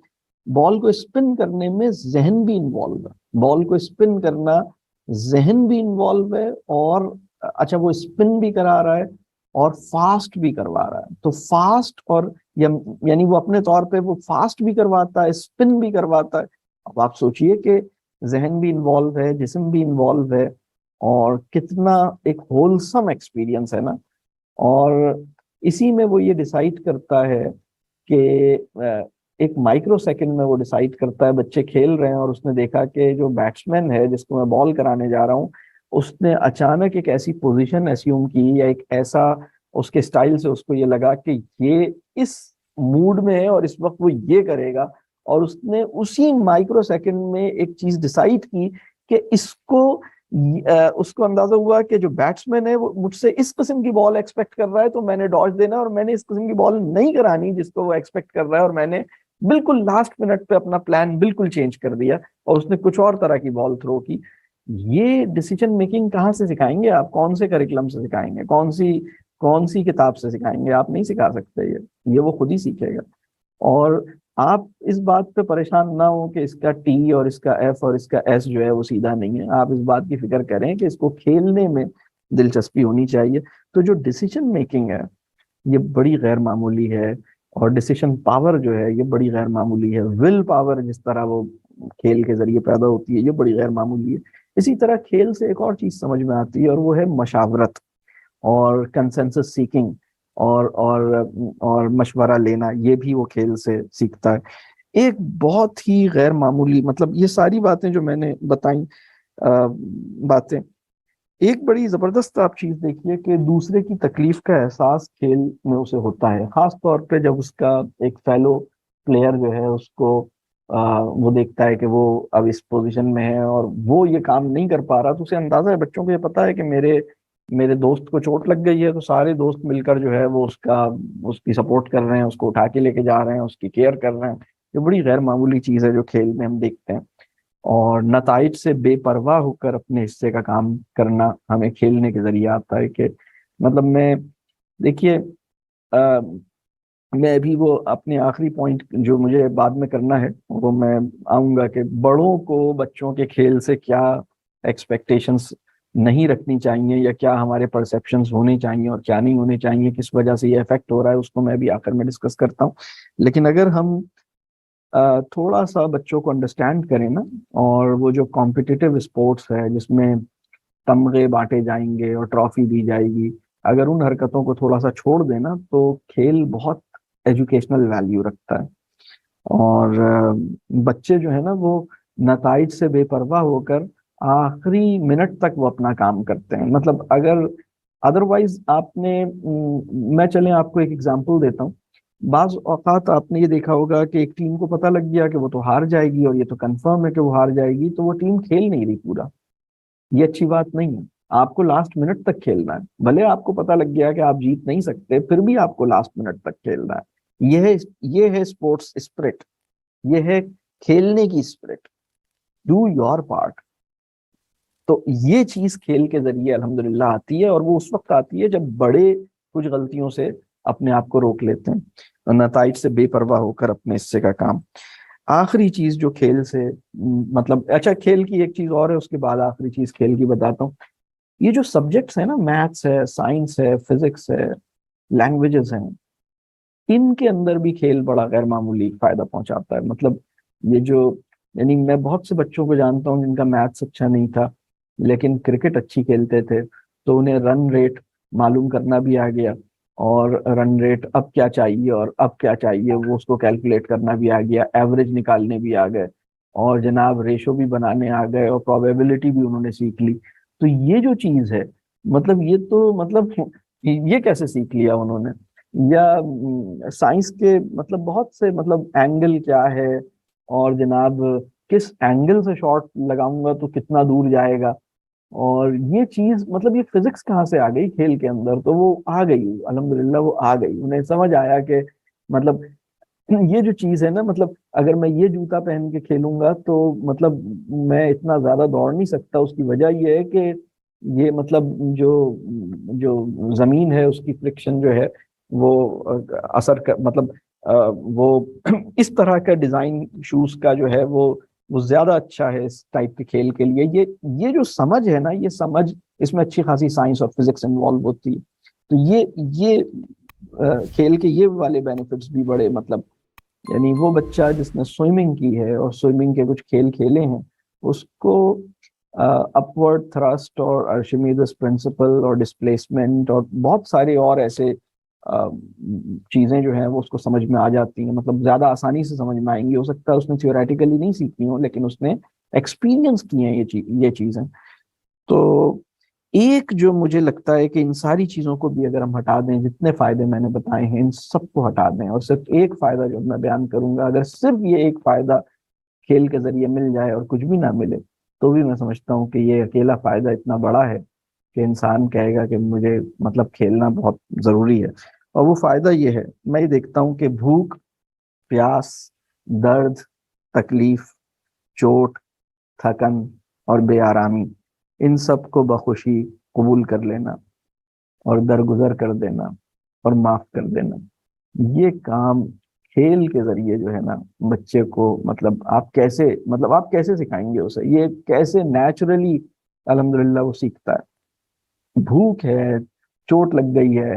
بال کو اسپن کرنے میں ذہن بھی انوالو ہے، بال کو اسپن کرنا ذہن بھی انوالو ہے، اور اچھا وہ اسپن بھی کرا رہا ہے اور فاسٹ بھی کروا رہا ہے، تو فاسٹ اور یعنی وہ اپنے طور پہ وہ فاسٹ بھی کرواتا ہے، اسپن بھی کرواتا ہے۔ اب آپ سوچئے کہ ذہن بھی انوالو ہے، جسم بھی انوالو ہے، اور کتنا ایک ہولسم ایکسپیرینس ہے نا۔ اور اسی میں وہ یہ ڈیسائیڈ کرتا ہے کہ ایک مائکرو سیکنڈ میں وہ ڈیسائیڈ کرتا ہے، بچے کھیل رہے ہیں اور اس نے دیکھا کہ جو بیٹسمین ہے جس کو میں بال کرانے جا رہا ہوں، اس نے اچانک ایک ایسی پوزیشن ایسیوم کی، یا ایک ایسا اس کے سٹائل سے اس کو یہ لگا کہ یہ اس موڈ میں ہے اور اس وقت وہ یہ کرے گا، اور اس نے اسی مائکرو سیکنڈ میں ایک چیز ڈیسائیڈ کی کہ اس کو اندازہ ہوا کہ جو بیٹسمین ہے وہ مجھ سے اس قسم کی بال ایکسپیکٹ کر رہا ہے، تو میں نے ڈاج دینا، اور میں نے اس قسم کی بال نہیں کرانی جس کو وہ ایکسپیکٹ کر رہا ہے، اور میں نے بالکل لاسٹ منٹ پہ اپنا پلان بالکل چینج کر دیا اور اس نے کچھ اور طرح کی بال تھرو کی۔ یہ ڈیسیجن میکنگ کہاں سے سکھائیں گے آپ؟ کون سے کریکلم سے سکھائیں گے؟ کون سی کتاب سے سکھائیں گے؟ آپ نہیں سکھا سکتے، یہ وہ خود ہی سیکھے گا۔ اور آپ اس بات پہ پریشان نہ ہو کہ اس کا ٹی اور اس کا ایف اور اس کا ایس جو ہے وہ سیدھا نہیں ہے، آپ اس بات کی فکر کریں کہ اس کو کھیلنے میں دلچسپی ہونی چاہیے۔ تو جو ڈیسیجن میکنگ ہے یہ بڑی غیر معمولی ہے، اور ڈیسیشن پاور جو ہے یہ بڑی غیر معمولی ہے، ول پاور جس طرح وہ کھیل کے ذریعے پیدا ہوتی ہے یہ بڑی غیر معمولی ہے۔ اسی طرح کھیل سے ایک اور چیز سمجھ میں آتی ہے، اور وہ ہے مشاورت اور کنسنسس سیکنگ اور مشورہ لینا، یہ بھی وہ کھیل سے سیکھتا ہے۔ ایک بہت ہی غیر معمولی، مطلب یہ ساری باتیں جو میں نے بتائیں باتیں، ایک بڑی زبردست آپ چیز دیکھیے کہ دوسرے کی تکلیف کا احساس کھیل میں اسے ہوتا ہے، خاص طور پہ جب اس کا ایک فیلو پلیئر جو ہے اس کو وہ دیکھتا ہے کہ وہ اب اس پوزیشن میں ہے اور وہ یہ کام نہیں کر پا رہا، تو اسے اندازہ ہے، بچوں کو یہ پتا ہے کہ میرے دوست کو چوٹ لگ گئی ہے، تو سارے دوست مل کر جو ہے وہ اس کی سپورٹ کر رہے ہیں، اس کو اٹھا کے لے کے جا رہے ہیں، اس کی کیئر کر رہے ہیں۔ یہ بڑی غیر معمولی چیز ہے جو کھیل میں ہم دیکھتے ہیں، اور نتائج سے بے پرواہ ہو کر اپنے حصے کا کام کرنا ہمیں کھیلنے کے ذریعے آتا ہے۔ کہ مطلب دیکھیے میں ابھی وہ اپنے آخری پوائنٹ جو مجھے بعد میں کرنا ہے وہ میں آؤں گا کہ بڑوں کو بچوں کے کھیل سے کیا ایکسپیکٹیشنز نہیں رکھنی چاہیے، یا کیا ہمارے پرسیپشنز ہونے چاہیے اور کیا نہیں ہونے چاہیے، کس وجہ سے یہ افیکٹ ہو رہا ہے، اس کو میں بھی آخر میں ڈسکس کرتا ہوں۔ لیکن اگر ہم تھوڑا سا بچوں کو انڈرسٹینڈ کریں نا، اور وہ جو کمپٹیٹیو اسپورٹس ہے جس میں تمغے بانٹے جائیں گے اور ٹرافی دی جائے گی، اگر ان حرکتوں کو تھوڑا سا چھوڑ دینا تو کھیل بہت ایجوکیشنل ویلیو رکھتا ہے، اور بچے جو ہے نا وہ نتائج سے بے پرواہ ہو کر آخری منٹ تک وہ اپنا کام کرتے ہیں۔ مطلب اگر ادروائز میں چلیں آپ کو ایک ایگزامپل دیتا ہوں۔ بعض اوقات آپ نے یہ دیکھا ہوگا کہ ایک ٹیم کو پتہ لگ گیا کہ وہ تو ہار جائے گی، اور یہ تو کنفرم ہے کہ وہ ہار جائے گی، تو وہ ٹیم کھیل نہیں رہی پورا۔ یہ اچھی بات نہیں ہے، آپ کو لاسٹ منٹ تک کھیلنا ہے، بھلے آپ کو پتہ لگ گیا کہ آپ جیت نہیں سکتے، پھر بھی آپ کو لاسٹ منٹ تک کھیلنا ہے۔ یہ ہے اسپورٹس اسپرٹ، یہ ہے کھیلنے کی اسپرٹ، ڈو یور پارٹ. تو یہ چیز کھیل کے ذریعے الحمدللہ آتی ہے، اور وہ اس وقت آتی ہے جب بڑے کچھ غلطیوں سے اپنے آپ کو روک لیتے ہیں، نتائج سے بے پرواہ ہو کر اپنے حصے کا کام. آخری چیز جو کھیل سے مطلب، اچھا کھیل کی ایک چیز اور ہے، اس کے بعد آخری چیز کھیل کی بتاتا ہوں. یہ جو سبجیکٹس ہیں نا، میتھس ہے، سائنس ہے، فزکس ہے، لینگویجز ہیں، ان کے اندر بھی کھیل بڑا غیر معمولی فائدہ پہنچاتا ہے. مطلب یہ جو، یعنی میں بہت سے بچوں کو جانتا ہوں جن کا میتھس اچھا نہیں تھا لیکن کرکٹ اچھی کھیلتے تھے، تو انہیں رن ریٹ معلوم کرنا بھی آ گیا، اور رن ریٹ اب کیا چاہیے اور اب کیا چاہیے وہ اس کو کیلکولیٹ کرنا بھی آ گیا، ایوریج نکالنے بھی آ گئے، اور جناب ریشو بھی بنانے آ گئے، اور پروبیبلٹی بھی انہوں نے سیکھ لی. تو یہ جو چیز ہے، مطلب یہ تو مطلب یہ کیسے سیکھ لیا انہوں نے؟ یا سائنس کے مطلب بہت سے مطلب اینگل کیا ہے، اور جناب کس اینگل سے شاٹ لگاؤں گا تو کتنا دور جائے گا، اور یہ چیز مطلب یہ فزکس کہاں سے آ گئی کھیل کے اندر؟ تو وہ آ گئی الحمدللہ، وہ آ گئی، انہیں سمجھ آیا کہ مطلب یہ جو چیز ہے نا، مطلب اگر میں یہ جوتا پہن کے کھیلوں گا تو مطلب میں اتنا زیادہ دوڑ نہیں سکتا. اس کی وجہ یہ ہے کہ یہ مطلب جو جو زمین ہے اس کی فرکشن جو ہے وہ اثر مطلب وہ اس طرح کا ڈیزائن شوز کا جو ہے وہ زیادہ اچھا ہے اس ٹائپ کے کھیل کے لیے. یہ جو سمجھ ہے نا، یہ سمجھ، اس میں اچھی خاصی سائنس اور فزکس انوالو ہوتی ہے. تو یہ کھیل کے یہ والے بینیفٹس بھی بڑے مطلب، یعنی وہ بچہ جس نے سوئمنگ کی ہے اور سوئمنگ کے کچھ کھیل کھیلے ہیں، اس کو اپورڈ تھرسٹ اور ارشمیدس پرنسپل اور ڈسپلیسمنٹ اور بہت سارے اور ایسے چیزیں جو ہیں وہ اس کو سمجھ میں آ جاتی ہیں، مطلب زیادہ آسانی سے سمجھ میں آئیں گی. ہو سکتا ہے اس نے تھیوریٹیکلی نہیں سیکھی ہوں لیکن اس نے ایکسپیرینس کی ہیں یہ چیزیں. تو ایک جو مجھے لگتا ہے کہ ان ساری چیزوں کو بھی اگر ہم ہٹا دیں، جتنے فائدے میں نے بتائے ہیں ان سب کو ہٹا دیں، اور صرف ایک فائدہ جو میں بیان کروں گا، اگر صرف یہ ایک فائدہ کھیل کے ذریعے مل جائے اور کچھ بھی نہ ملے، تو بھی میں سمجھتا ہوں کہ یہ اکیلا فائدہ اتنا بڑا ہے کہ انسان کہے گا کہ مجھے مطلب کھیلنا بہت ضروری ہے. اور وہ فائدہ یہ ہے، میں یہ دیکھتا ہوں کہ بھوک، پیاس، درد، تکلیف، چوٹ، تھکن اور بے آرامی، ان سب کو بخوشی قبول کر لینا اور درگزر کر دینا اور معاف کر دینا، یہ کام کھیل کے ذریعے جو ہے نا بچے کو مطلب آپ کیسے سکھائیں گے اسے؟ یہ کیسے نیچرلی الحمدللہ وہ سیکھتا ہے. بھوک ہے، چوٹ لگ گئی ہے،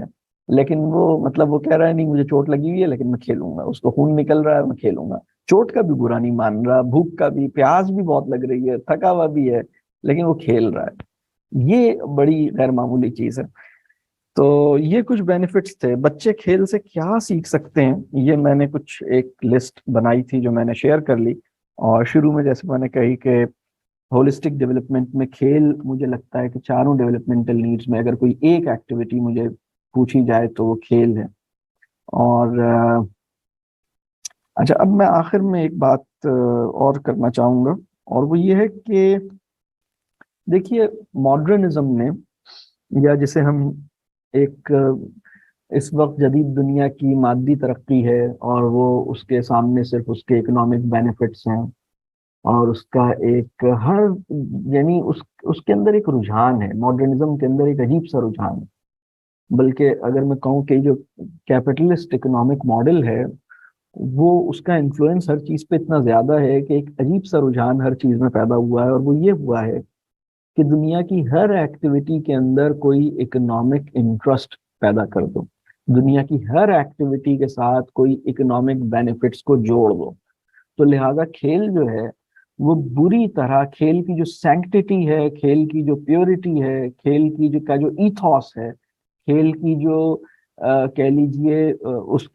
لیکن وہ مطلب وہ کہہ رہا ہے نہیں مجھے چوٹ لگی ہوئی ہے لیکن میں کھیلوں گا، اس کو خون نکل رہا ہے میں کھیلوں گا. چوٹ کا بھی برا نہیں مان رہا، بھوک کا بھی، پیاس بھی بہت لگ رہی ہے، تھکا ہوا بھی ہے، لیکن وہ کھیل رہا ہے. یہ بڑی غیر معمولی چیز ہے. تو یہ کچھ بینیفٹس تھے. بچے کھیل سے کیا سیکھ سکتے ہیں، یہ میں نے کچھ ایک لسٹ بنائی تھی جو میں نے شیئر کر لی. اور شروع میں جیسے میں نے کہی کہ ہولسٹک ڈیولپمنٹ میں کھیل، مجھے لگتا ہے کہ چاروں ڈیولپمنٹل نیڈز میں اگر کوئی ایک ایکٹیویٹی مجھے پوچھی جائے تو وہ کھیل ہے. اور اچھا، اب میں آخر میں ایک بات اور کرنا چاہوں گا، اور وہ یہ ہے کہ دیکھیے ماڈرنزم نے، یا جسے ہم ایک اس وقت جدید دنیا کی مادی ترقی ہے اور وہ اس کے سامنے صرف اس کے اکنامک بینیفٹس ہیں، اور اس کا ایک یعنی اس کے اندر ایک رجحان ہے، ماڈرنزم کے اندر ایک عجیب سا رجحان ہے. بلکہ اگر میں کہوں کہ جو کیپٹلسٹ اکنامک ماڈل ہے وہ اس کا انفلوئنس ہر چیز پہ اتنا زیادہ ہے کہ ایک عجیب سا رجحان ہر چیز میں پیدا ہوا ہے، اور وہ یہ ہوا ہے کہ دنیا کی ہر ایکٹیویٹی کے اندر کوئی اکنامک انٹرسٹ پیدا کر دو، دنیا کی ہر ایکٹیویٹی کے ساتھ کوئی اکنامک بینیفٹس کو جوڑ دو. تو لہٰذا کھیل جو ہے وہ بری طرح، کھیل کی جو سینکٹیٹی ہے، کھیل کی جو پیورٹی ہے، کھیل کی جو ایتھوس ہے، کھیل کی جو کہہ لیجیے اس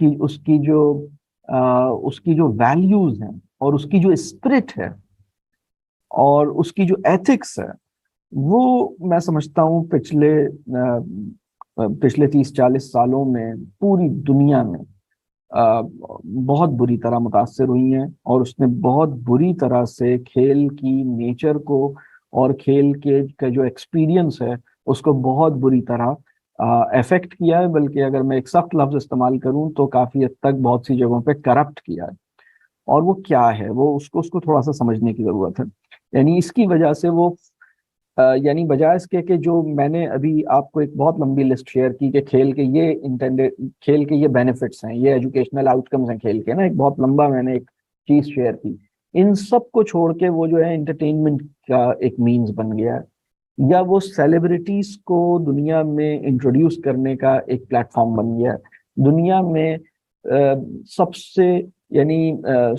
کی جو ویلیوز ہیں، اور اس کی جو اسپرٹ ہے، اور اس کی جو ایتھکس ہے، وہ میں سمجھتا ہوں پچھلے 30-40 سالوں میں پوری دنیا میں بہت بری طرح متاثر ہوئی ہیں، اور اس نے بہت بری طرح سے کھیل کی نیچر کو اور کھیل کا جو ایکسپیرینس ہے اس کو بہت بری طرح افیکٹ کیا ہے. بلکہ اگر میں ایک سخت لفظ استعمال کروں تو کافی حد تک بہت سی جگہوں پہ کرپٹ کیا ہے. اور وہ کیا ہے، وہ اس کو تھوڑا سا سمجھنے کی ضرورت ہے. یعنی اس کی وجہ سے وہ یعنی بجائے اس کے کہ جو میں نے ابھی آپ کو ایک بہت لمبی لسٹ شیئر کی کہ کھیل کے یہ بینیفٹس ہیں، یہ ایجوکیشنل آؤٹ کمز ہیں کھیل کے نا، ایک بہت لمبا میں نے ایک چیز شیئر کی، ان سب کو چھوڑ کے وہ جو ہے انٹرٹینمنٹ کا ایک مینز بن گیا ہے، یا وہ سیلیبریٹیز کو دنیا میں انٹروڈیوس کرنے کا ایک پلیٹ فارم بن گیا ہے. دنیا میں سب سے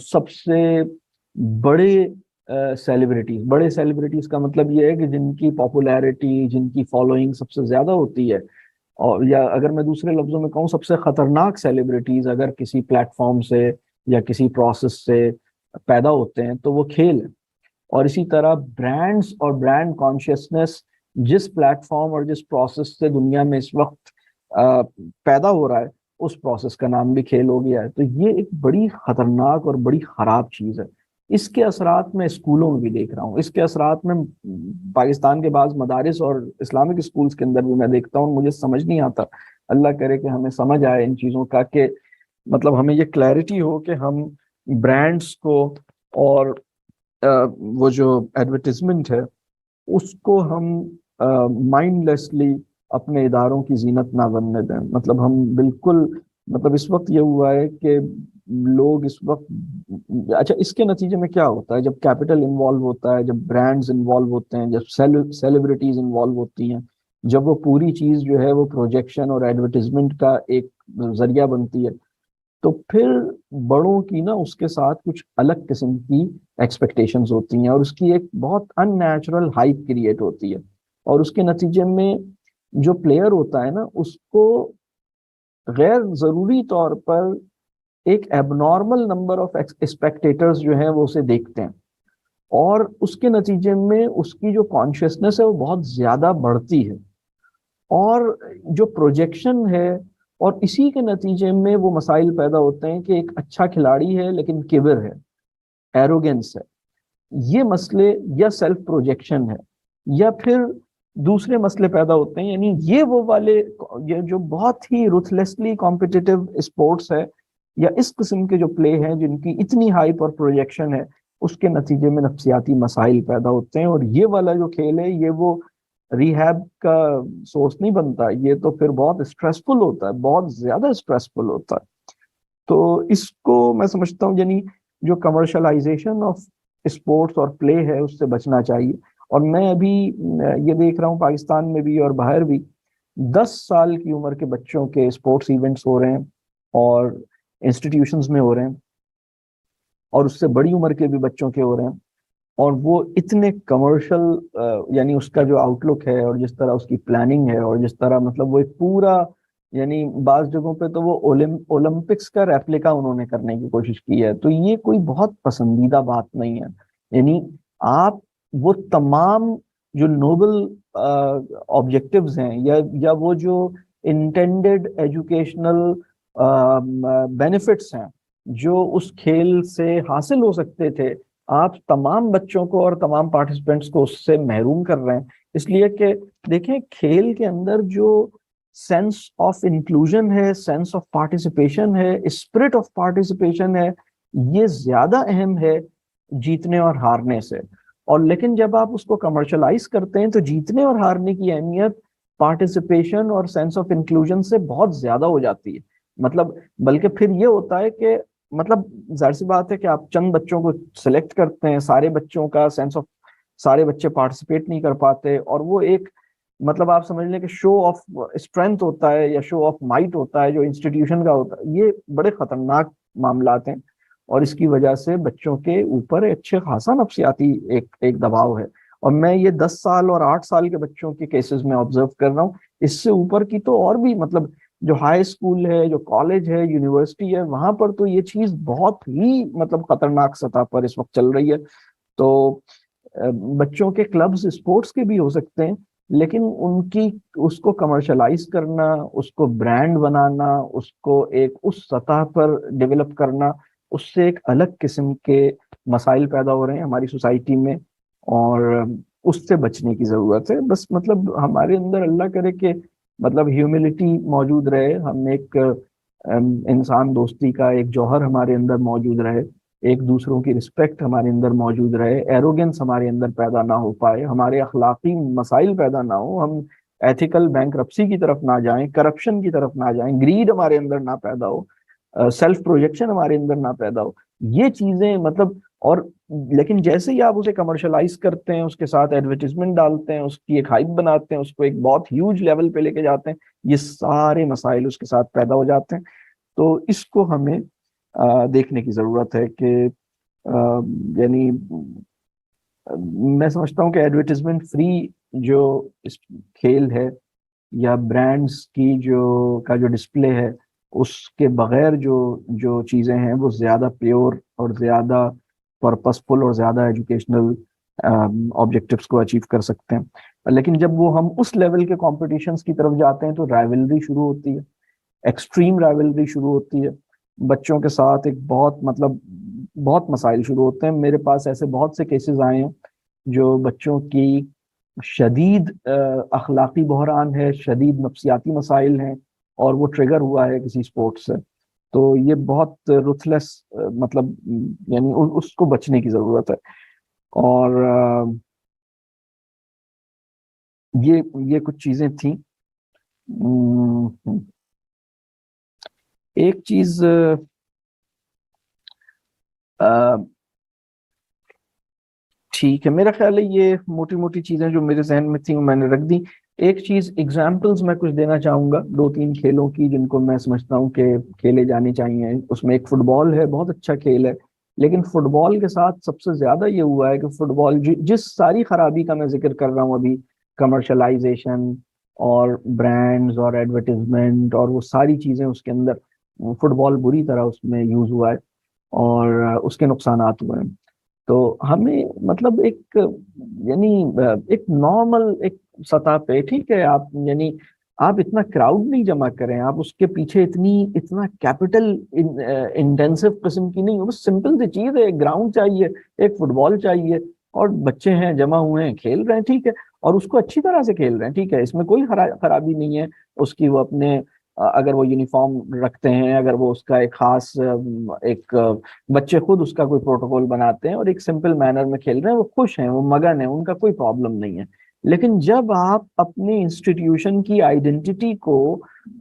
سب سے بڑے بڑے سیلیبریٹیز کا مطلب یہ ہے کہ جن کی پاپولیرٹی، جن کی فالوئنگ سب سے زیادہ ہوتی ہے، اور یا اگر میں دوسرے لفظوں میں کہوں سب سے خطرناک سیلیبریٹیز اگر کسی پلیٹ فارم سے یا کسی پروسیس سے پیدا ہوتے ہیں تو وہ کھیل ہے. اور اسی طرح برانڈز اور برانڈ کانشیسنس جس پلیٹ فارم اور جس پروسیس سے دنیا میں اس وقت پیدا ہو رہا ہے، اس پروسیس کا نام بھی کھیل ہو گیا ہے. تو یہ ایک بڑی خطرناک اور بڑی خراب چیز ہے. اس کے اثرات میں اسکولوں میں بھی دیکھ رہا ہوں، اس کے اثرات میں پاکستان کے بعض مدارس اور اسلامک اسکولز کے اندر بھی میں دیکھتا ہوں. مجھے سمجھ نہیں آتا، اللہ کرے کہ ہمیں سمجھ آئے ان چیزوں کا، کہ مطلب ہمیں یہ کلیئرٹی ہو کہ ہم برانڈز کو اور وہ جو ایڈورٹیزمنٹ ہے اس کو ہم مائنڈ لیسلی اپنے اداروں کی زینت نہ بننے دیں. مطلب ہم بالکل اس وقت یہ ہوا ہے کہ لوگ اس وقت اچھا اس کے نتیجے میں کیا ہوتا ہے جب کیپٹل انوالو ہوتا ہے، جب برانڈز انوالو ہوتے ہیں، جب سیلیبریٹیز انوالو ہوتی ہیں، جب وہ پوری چیز جو ہے وہ پروجیکشن اور ایڈورٹیزمنٹ کا ایک ذریعہ بنتی ہے، تو پھر بڑوں کی نا اس کے ساتھ کچھ الگ قسم کی ایکسپیکٹیشنز ہوتی ہیں، اور اس کی ایک بہت ان نیچرل ہائپ کریٹ ہوتی ہے. اور اس کے نتیجے میں جو پلیئر ہوتا ہے نا اس کو غیر ضروری طور پر ایک ایب نارمل نمبر آف اسپیکٹیٹرز جو ہیں وہ اسے دیکھتے ہیں، اور اس کے نتیجے میں اس کی جو کانشیسنس ہے وہ بہت زیادہ بڑھتی ہے، اور جو پروجیکشن ہے، اور اسی کے نتیجے میں وہ مسائل پیدا ہوتے ہیں کہ ایک اچھا کھلاڑی ہے لیکن کبر ہے، ایروگنس ہے. یہ مسئلے یا سیلف پروجیکشن ہے، یا پھر دوسرے مسئلے پیدا ہوتے ہیں. یعنی یہ وہ والے یہ جو بہت ہی روتھلیسلی کمپٹیٹیو اسپورٹس ہے، یا اس قسم کے جو پلے ہیں جن کی اتنی ہائپ اور پروجیکشن ہے، اس کے نتیجے میں نفسیاتی مسائل پیدا ہوتے ہیں. اور یہ والا جو کھیل ہے یہ وہ ریہیب کا سورس نہیں بنتا، یہ تو پھر بہت اسٹریسفل ہوتا ہے، بہت زیادہ اسٹریسفل ہوتا ہے. تو اس کو میں سمجھتا ہوں یعنی جو کمرشلائزیشن آف اسپورٹس اور پلے ہے اس سے بچنا چاہیے. اور میں ابھی یہ دیکھ رہا ہوں پاکستان میں بھی اور باہر بھی 10 سال کی عمر کے بچوں کے اسپورٹس ایونٹس ہو رہے ہیں اور انسٹیٹیوشنز میں ہو رہے ہیں، اور اس سے بڑی عمر کے بھی بچوں کے ہو رہے ہیں، اور وہ اتنے کمرشل یعنی اس کا جو آؤٹ لک ہے اور جس طرح اس کی پلاننگ ہے اور جس طرح مطلب وہ ایک پورا یعنی بعض جگہوں پہ تو وہ اولمپکس کا ریپلیکا انہوں نے کرنے کی کوشش کی ہے. تو یہ کوئی بہت پسندیدہ بات نہیں ہے. یعنی آپ وہ تمام جو نوبل آبجیکٹیوز ہیں یا وہ جو انٹینڈڈ ایجوکیشنل بینیفٹس ہیں جو اس کھیل سے حاصل ہو سکتے تھے، آپ تمام بچوں کو اور تمام پارٹیسپینٹس کو اس سے محروم کر رہے ہیں. اس لیے کہ دیکھیں کھیل کے اندر جو سینس آف انکلوژن ہے، سینس آف پارٹیسپیشن ہے، اسپرٹ آف پارٹیسپیشن ہے، یہ زیادہ اہم ہے جیتنے اور ہارنے سے. اور لیکن جب آپ اس کو کمرشلائز کرتے ہیں تو جیتنے اور ہارنے کی اہمیت پارٹیسپیشن اور سینس آف انکلوژن سے بہت زیادہ ہو جاتی ہے. مطلب بلکہ پھر یہ ہوتا ہے کہ مطلب ظاہر سی بات ہے کہ آپ چند بچوں کو سلیکٹ کرتے ہیں، سارے بچوں کا سینس آف سارے بچے پارٹیسپیٹ نہیں کر پاتے، اور وہ ایک مطلب آپ سمجھ لیں کہ شو آف اسٹرینتھ ہوتا ہے یا شو آف مائٹ ہوتا ہے جو انسٹیٹیوشن کا ہوتا ہے. یہ بڑے خطرناک معاملات ہیں، اور اس کی وجہ سے بچوں کے اوپر اچھے خاصا نفسیاتی ایک دباؤ ہے. اور میں یہ 10 سال اور 8 سال کے بچوں کے کیسز میں آبزرو کر رہا ہوں. اس سے اوپر کی تو اور بھی مطلب جو ہائی اسکول ہے، جو کالج ہے، یونیورسٹی ہے، وہاں پر تو یہ چیز بہت ہی مطلب خطرناک سطح پر اس وقت چل رہی ہے. تو بچوں کے کلبز اسپورٹس کے بھی ہو سکتے ہیں، لیکن ان کی اس کو کمرشلائز کرنا، اس کو برانڈ بنانا، اس کو ایک اس سطح پر ڈیولپ کرنا، اس سے ایک الگ قسم کے مسائل پیدا ہو رہے ہیں ہماری سوسائٹی میں، اور اس سے بچنے کی ضرورت ہے. بس مطلب ہمارے اندر اللہ کرے کہ مطلب ہیوملٹی موجود رہے، ہم ایک انسان دوستی کا ایک جوہر ہمارے اندر موجود رہے، ایک دوسروں کی رسپیکٹ ہمارے اندر موجود رہے, ایروگنس ہمارے اندر پیدا نہ ہو پائے, ہمارے اخلاقی مسائل پیدا نہ ہو, ہم ایتھیکل بینکرپسی کی طرف نہ جائیں, کرپشن کی طرف نہ جائیں, گریڈ ہمارے اندر نہ پیدا ہو, سیلف پروجیکشن ہمارے اندر نہ پیدا ہو, یہ چیزیں مطلب. اور لیکن جیسے ہی آپ اسے کمرشلائز کرتے ہیں, اس کے ساتھ ایڈورٹیزمنٹ ڈالتے ہیں, اس کی ایک ہائپ بناتے ہیں, اس کو ایک بہت ہیوج لیول پہ لے کے جاتے ہیں, یہ سارے مسائل اس کے ساتھ پیدا ہو جاتے ہیں. تو اس کو ہمیں دیکھنے کی ضرورت ہے کہ یعنی میں سمجھتا ہوں کہ ایڈورٹیزمنٹ فری جو کھیل ہے یا برانڈز کی جو ڈسپلے ہے, اس کے بغیر جو چیزیں ہیں وہ زیادہ پیور اور زیادہ پرپسفل اور زیادہ ایجوکیشنل آبجیکٹیوز کو اچیو کر سکتے ہیں. لیکن جب وہ ہم اس لیول کے کمپٹیشنز کی طرف جاتے ہیں تو رائیولری شروع ہوتی ہے, ایکسٹریم رائیولری شروع ہوتی ہے, بچوں کے ساتھ ایک بہت مسائل شروع ہوتے ہیں. میرے پاس ایسے بہت سے کیسز آئے ہیں جو بچوں کی شدید اخلاقی بحران ہے, شدید نفسیاتی مسائل ہیں, اور وہ ٹریگر ہوا ہے کسی سپورٹ سے. تو یہ بہت رتھلیس مطلب یعنی اس کو بچنے کی ضرورت ہے. اور یہ کچھ چیزیں تھیں. ایک چیز ٹھیک ہے, میرا خیال ہے یہ موٹی موٹی چیزیں جو میرے ذہن میں تھیں میں نے رکھ دی. ایک چیز ایگزامپلز میں کچھ دینا چاہوں گا 2-3 کھیلوں کی جن کو میں سمجھتا ہوں کہ کھیلے جانے چاہیے. اس میں ایک فٹ بال ہے, بہت اچھا کھیل ہے, لیکن فٹ بال کے ساتھ سب سے زیادہ یہ ہوا ہے کہ فٹ بال جس ساری خرابی کا میں ذکر کر رہا ہوں ابھی, کمرشلائزیشن اور برانڈز اور ایڈورٹیزمنٹ اور وہ ساری چیزیں اس کے اندر, فٹ بال بری طرح اس میں یوز ہوا ہے اور اس کے نقصانات ہوئے ہیں. تو ہمیں مطلب ایک یعنی ایک نارمل ایک سطح پہ ٹھیک ہے, آپ یعنی آپ اتنا کراؤڈ نہیں جمع کریں, آپ اس کے پیچھے اتنا کیپٹل انٹینسو قسم کی نہیں, بس سمپل سی چیز ہے, ایک گراؤنڈ چاہیے, ایک فٹ بال چاہیے, اور بچے ہیں جمع ہوئے ہیں کھیل رہے ہیں ٹھیک ہے, اور اس کو اچھی طرح سے کھیل رہے ہیں ٹھیک ہے, اس میں کوئی خرابی نہیں ہے اس کی. وہ اپنے اگر وہ یونیفارم رکھتے ہیں, اگر وہ اس کا ایک خاص ایک بچے خود اس کا کوئی پروٹوکول بناتے ہیں اور ایک سمپل مینر میں کھیل رہے ہیں, وہ خوش ہیں, وہ مگن ہیں, ان کا کوئی پرابلم نہیں ہے. لیکن جب آپ اپنی انسٹیٹیوشن کی آئیڈینٹی کو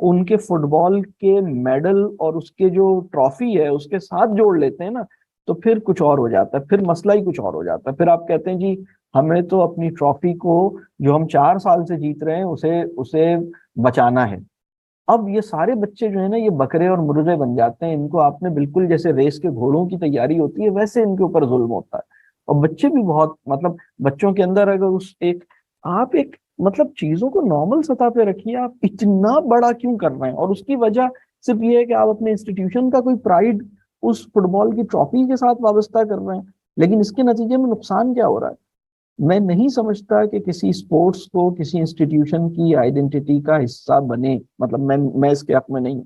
ان کے فٹ بال کے میڈل اور اس کے جو ٹرافی ہے اس کے ساتھ جوڑ لیتے ہیں نا, تو پھر کچھ اور ہو جاتا ہے, پھر مسئلہ ہی کچھ اور ہو جاتا ہے. پھر آپ کہتے ہیں جی ہمیں تو اپنی ٹرافی کو جو ہم 4 سال سے جیت رہے ہیں اسے بچانا ہے. اب یہ سارے بچے جو ہے نا, یہ بکرے اور مرغے بن جاتے ہیں. ان کو آپ نے بالکل جیسے ریس کے گھوڑوں کی تیاری ہوتی ہے ویسے ان کے اوپر ظلم ہوتا ہے. اور بچے بھی بہت مطلب بچوں کے اندر اگر آپ ایک مطلب چیزوں کو نارمل سطح پہ رکھیے, آپ اتنا بڑا کیوں کر رہے ہیں؟ اور اس کی وجہ صرف یہ ہے کہ آپ اپنے انسٹیٹیوشن کا کوئی پرائیڈ اس فٹ بال کی ٹرافی کے ساتھ وابستہ کر رہے ہیں, لیکن اس کے نتیجے میں نقصان کیا ہو رہا ہے؟ میں نہیں سمجھتا کہ کسی اسپورٹس کو کسی انسٹیٹیوشن کی آئیڈینٹی کا حصہ بنے. مطلب میں اس کے حق میں نہیں ہوں.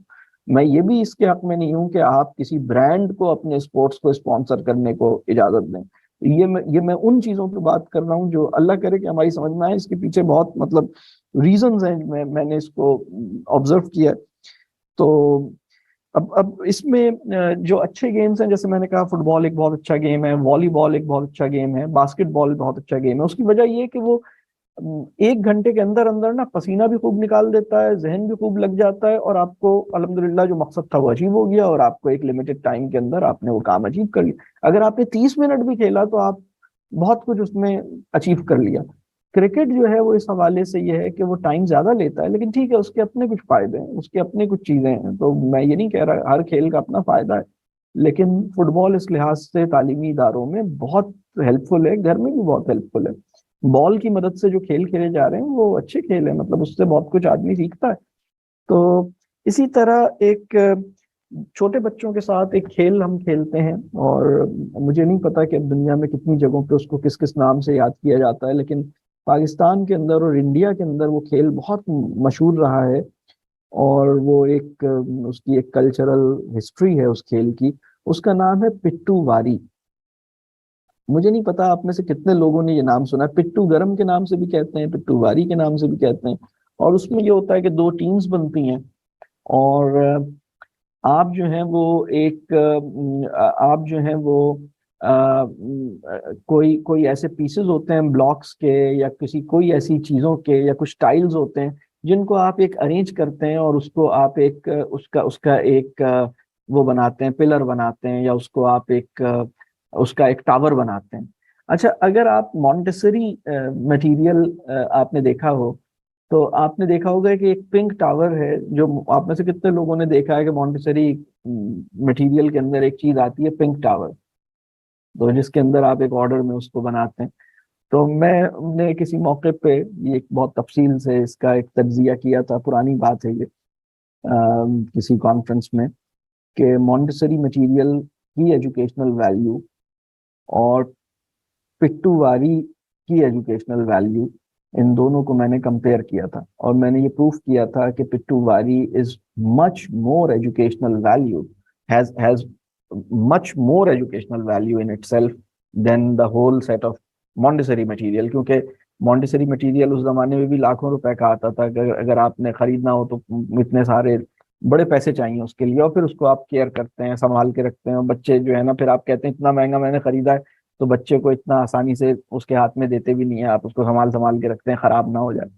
میں یہ بھی اس کے حق میں نہیں ہوں کہ آپ کسی برانڈ کو اپنے اسپورٹس کو اسپانسر کرنے کو اجازت دیں. یہ میں ان چیزوں پہ بات کر رہا ہوں جو اللہ کرے کہ ہماری سمجھ میں آئے. اس کے پیچھے بہت مطلب ریزنز ہیں, میں نے اس کو آبزرو کیا. تو اب اس میں جو اچھے گیمز ہیں, جیسے میں نے کہا فٹ بال ایک بہت اچھا گیم ہے, والی بال ایک بہت اچھا گیم ہے, باسکٹ بال بہت اچھا گیم ہے. اس کی وجہ یہ کہ وہ 1 گھنٹے کے اندر نا پسینہ بھی خوب نکال دیتا ہے, ذہن بھی خوب لگ جاتا ہے, اور آپ کو الحمدللہ جو مقصد تھا وہ اچیو ہو گیا, اور آپ کو ایک لمیٹڈ ٹائم کے اندر آپ نے وہ کام اچیو کر لیا. اگر آپ نے 30 منٹ بھی کھیلا تو آپ بہت کچھ اس میں اچیو کر لیا. کرکٹ جو ہے وہ اس حوالے سے یہ ہے کہ وہ ٹائم زیادہ لیتا ہے, لیکن ٹھیک ہے اس کے اپنے کچھ فائدے ہیں, اس کے اپنے کچھ چیزیں ہیں. تو میں یہ نہیں کہہ رہا ہر کھیل کا اپنا فائدہ ہے, لیکن فٹ بال اس لحاظ سے تعلیمی اداروں میں بہت ہیلپ فل ہے, گھر میں بھی بہت ہیلپ فل ہے. بال کی مدد سے جو کھیل کھیلے جا رہے ہیں وہ اچھے کھیل ہیں, مطلب اس سے بہت کچھ آدمی سیکھتا ہے. تو اسی طرح ایک چھوٹے بچوں کے ساتھ ایک کھیل ہم کھیلتے ہیں, اور مجھے نہیں پتا کہ دنیا میں کتنی جگہوں پہ اس کو کس کس نام سے یاد کیا جاتا ہے, لیکن پاکستان کے اندر اور انڈیا کے اندر وہ کھیل بہت مشہور رہا ہے, اور وہ اس کی ایک کلچرل ہسٹری ہے اس کھیل کی. اس کا نام ہے پٹو واری. مجھے نہیں پتا آپ میں سے کتنے لوگوں نے یہ نام سنا ہے. پٹو گرم کے نام سے بھی کہتے ہیں, پٹو واری کے نام سے بھی کہتے ہیں. اور اس میں یہ ہوتا ہے کہ 2 ٹیمز بنتی ہیں, اور آپ جو ہیں وہ ایک آپ جو ہیں وہ کوئی ایسے پیسز ہوتے ہیں بلاکس کے یا کوئی ایسی چیزوں کے یا کچھ ٹائلز ہوتے ہیں جن کو آپ ایک ارینج کرتے ہیں اور اس کو آپ ایک اس کا ایک وہ بناتے ہیں، پلر بناتے ہیں، یا اس کو آپ ایک اس کا ایک ٹاور بناتے ہیں۔ اچھا، اگر آپ مونٹیسری مٹیریل آپ نے دیکھا ہو تو آپ نے دیکھا ہوگا کہ ایک پنک ٹاور ہے، جو آپ میں سے کتنے لوگوں نے دیکھا ہے کہ مونٹیسری مٹیریل کے اندر ایک چیز آتی ہے پنک ٹاور، تو جس کے اندر آپ ایک آرڈر میں اس کو بناتے ہیں۔ تو میں نے کسی موقع پہ یہ ایک بہت تفصیل سے اس کا ایک تجزیہ کیا تھا، پرانی بات ہے یہ، کسی کانفرنس میں، کہ مونٹیسری مٹیریل کی ایجوکیشنل ویلیو اور پٹو واری کی ایجوکیشنل ویلیو، ان دونوں کو میں نے کمپیئر کیا تھا، اور میں نے یہ پروف کیا تھا کہ پٹو واری is much more educational value, has much more educational value in itself than the whole set of Montessori material، کیونکہ مونٹیسری مٹیریل اس زمانے میں بھی لاکھوں روپے کا آتا تھا، اگر آپ نے خریدنا ہو تو اتنے سارے بڑے پیسے چاہیے اس کے لیے، اور پھر اس کو آپ کیئر کرتے ہیں، سنبھال کے رکھتے ہیں، اور بچے جو ہے نا، پھر آپ کہتے ہیں اتنا مہنگا میں نے خریدا ہے، تو بچے کو اتنا آسانی سے اس کے ہاتھ میں دیتے بھی نہیں ہیں، آپ اس کو سنبھال کے رکھتے ہیں خراب نہ ہو جائے۔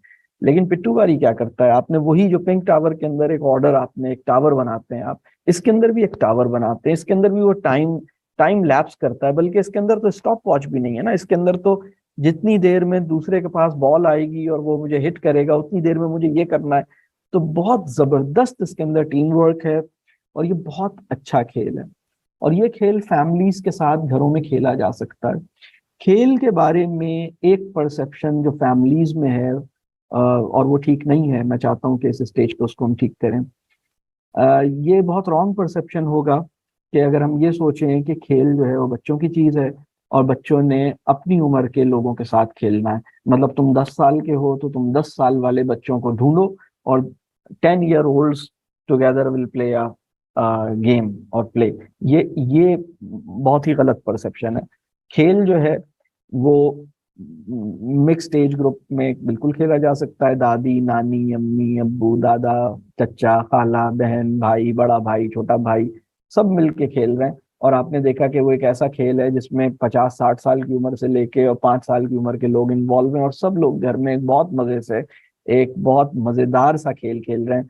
لیکن پٹو کاری کیا کرتا ہے، آپ نے وہی جو پنک ٹاور کے اندر ایک آرڈر، آپ نے ایک ٹاور بناتے ہیں، آپ اس کے اندر بھی ایک ٹاور بناتے ہیں، اس کے اندر بھی وہ ٹائم لیپس کرتا ہے، بلکہ اس کے اندر تو اسٹاپ واچ بھی نہیں ہے نا، اس کے اندر تو جتنی دیر میں دوسرے کے پاس بال آئے گی اور وہ مجھے ہٹ کرے گا اتنی دیر میں مجھے یہ کرنا ہے۔ تو بہت زبردست اس کے اندر ٹیم ورک ہے، اور یہ بہت اچھا کھیل ہے، اور یہ کھیل فیملیز کے ساتھ گھروں میں کھیلا جا سکتا ہے۔ کھیل کے بارے میں ایک پرسپشن جو فیملیز میں ہے، اور وہ ٹھیک نہیں ہے، میں چاہتا ہوں کہ اس اسٹیج پہ اس کو ہم ٹھیک کریں۔ یہ بہت رانگ پرسپشن ہوگا کہ اگر ہم یہ سوچیں کہ کھیل جو ہے وہ بچوں کی چیز ہے اور بچوں نے اپنی عمر کے لوگوں کے ساتھ کھیلنا ہے، مطلب تم 10 سال کے ہو تو تم 10 سال والے بچوں کو ڈھونڈو اور 10 year olds together will play game اور پلے۔ یہ بہت ہی غلط پرسپشن ہے۔ کھیل جو ہے وہ مکسڈ ایج گروپ میں بالکل کھیلا جا سکتا ہے، دادی، نانی، امی، ابو، دادا، چچا، خالہ، بہن، بھائی، بڑا بھائی، چھوٹا بھائی، سب مل کے کھیل رہے ہیں۔ اور آپ نے دیکھا کہ وہ ایک ایسا کھیل ہے جس میں 50-60 سال کی عمر سے لے کے اور 5 سال کی عمر کے لوگ انوالو ہیں، اور سب لوگ گھر میں بہت مزے سے ایک بہت مزیدار سا کھیل کھیل رہے ہیں۔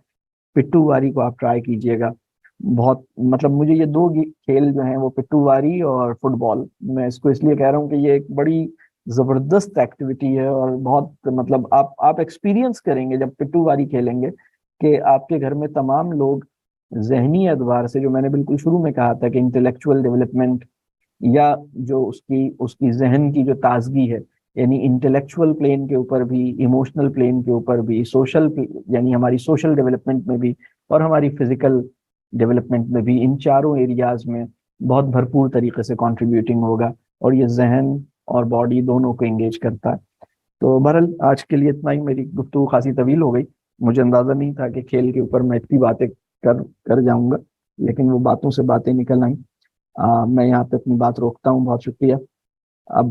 پٹو واری کو آپ ٹرائی کیجئے گا، بہت مطلب مجھے یہ دو کھیل جو ہیں وہ پٹو واری اور فٹ بال، میں اس کو اس لیے کہہ رہا ہوں کہ یہ ایک بڑی زبردست ایکٹیویٹی ہے، اور بہت مطلب آپ ایکسپیرینس کریں گے جب پٹو واری کھیلیں گے کہ آپ کے گھر میں تمام لوگ ذہنی اعتبار سے، جو میں نے بالکل شروع میں کہا تھا کہ انٹلیکچوئل ڈیولپمنٹ، یا جو اس کی ذہن کی جو تازگی ہے، یعنی انٹلیکچوئل پلین کے اوپر بھی، ایموشنل پلین کے اوپر بھی، سوشل یعنی ہماری سوشل ڈیولپمنٹ میں بھی، اور ہماری فزیکل ڈیولپمنٹ میں بھی، ان چاروں ایریاز میں بہت بھرپور طریقے سے کنٹریبیوٹنگ ہوگا، اور یہ ذہن اور باڈی دونوں کو انگیج کرتا ہے۔ تو بہرحال آج کے لیے اتنا ہی، میری گفتگو خاصی طویل ہو گئی، مجھے اندازہ نہیں تھا کہ کھیل کے اوپر میں اتنی باتیں کر جاؤں گا، لیکن وہ باتوں سے باتیں نکل آئیں۔ میں یہاں پہ اپنی بات روکتا ہوں، بہت شکریہ۔ اب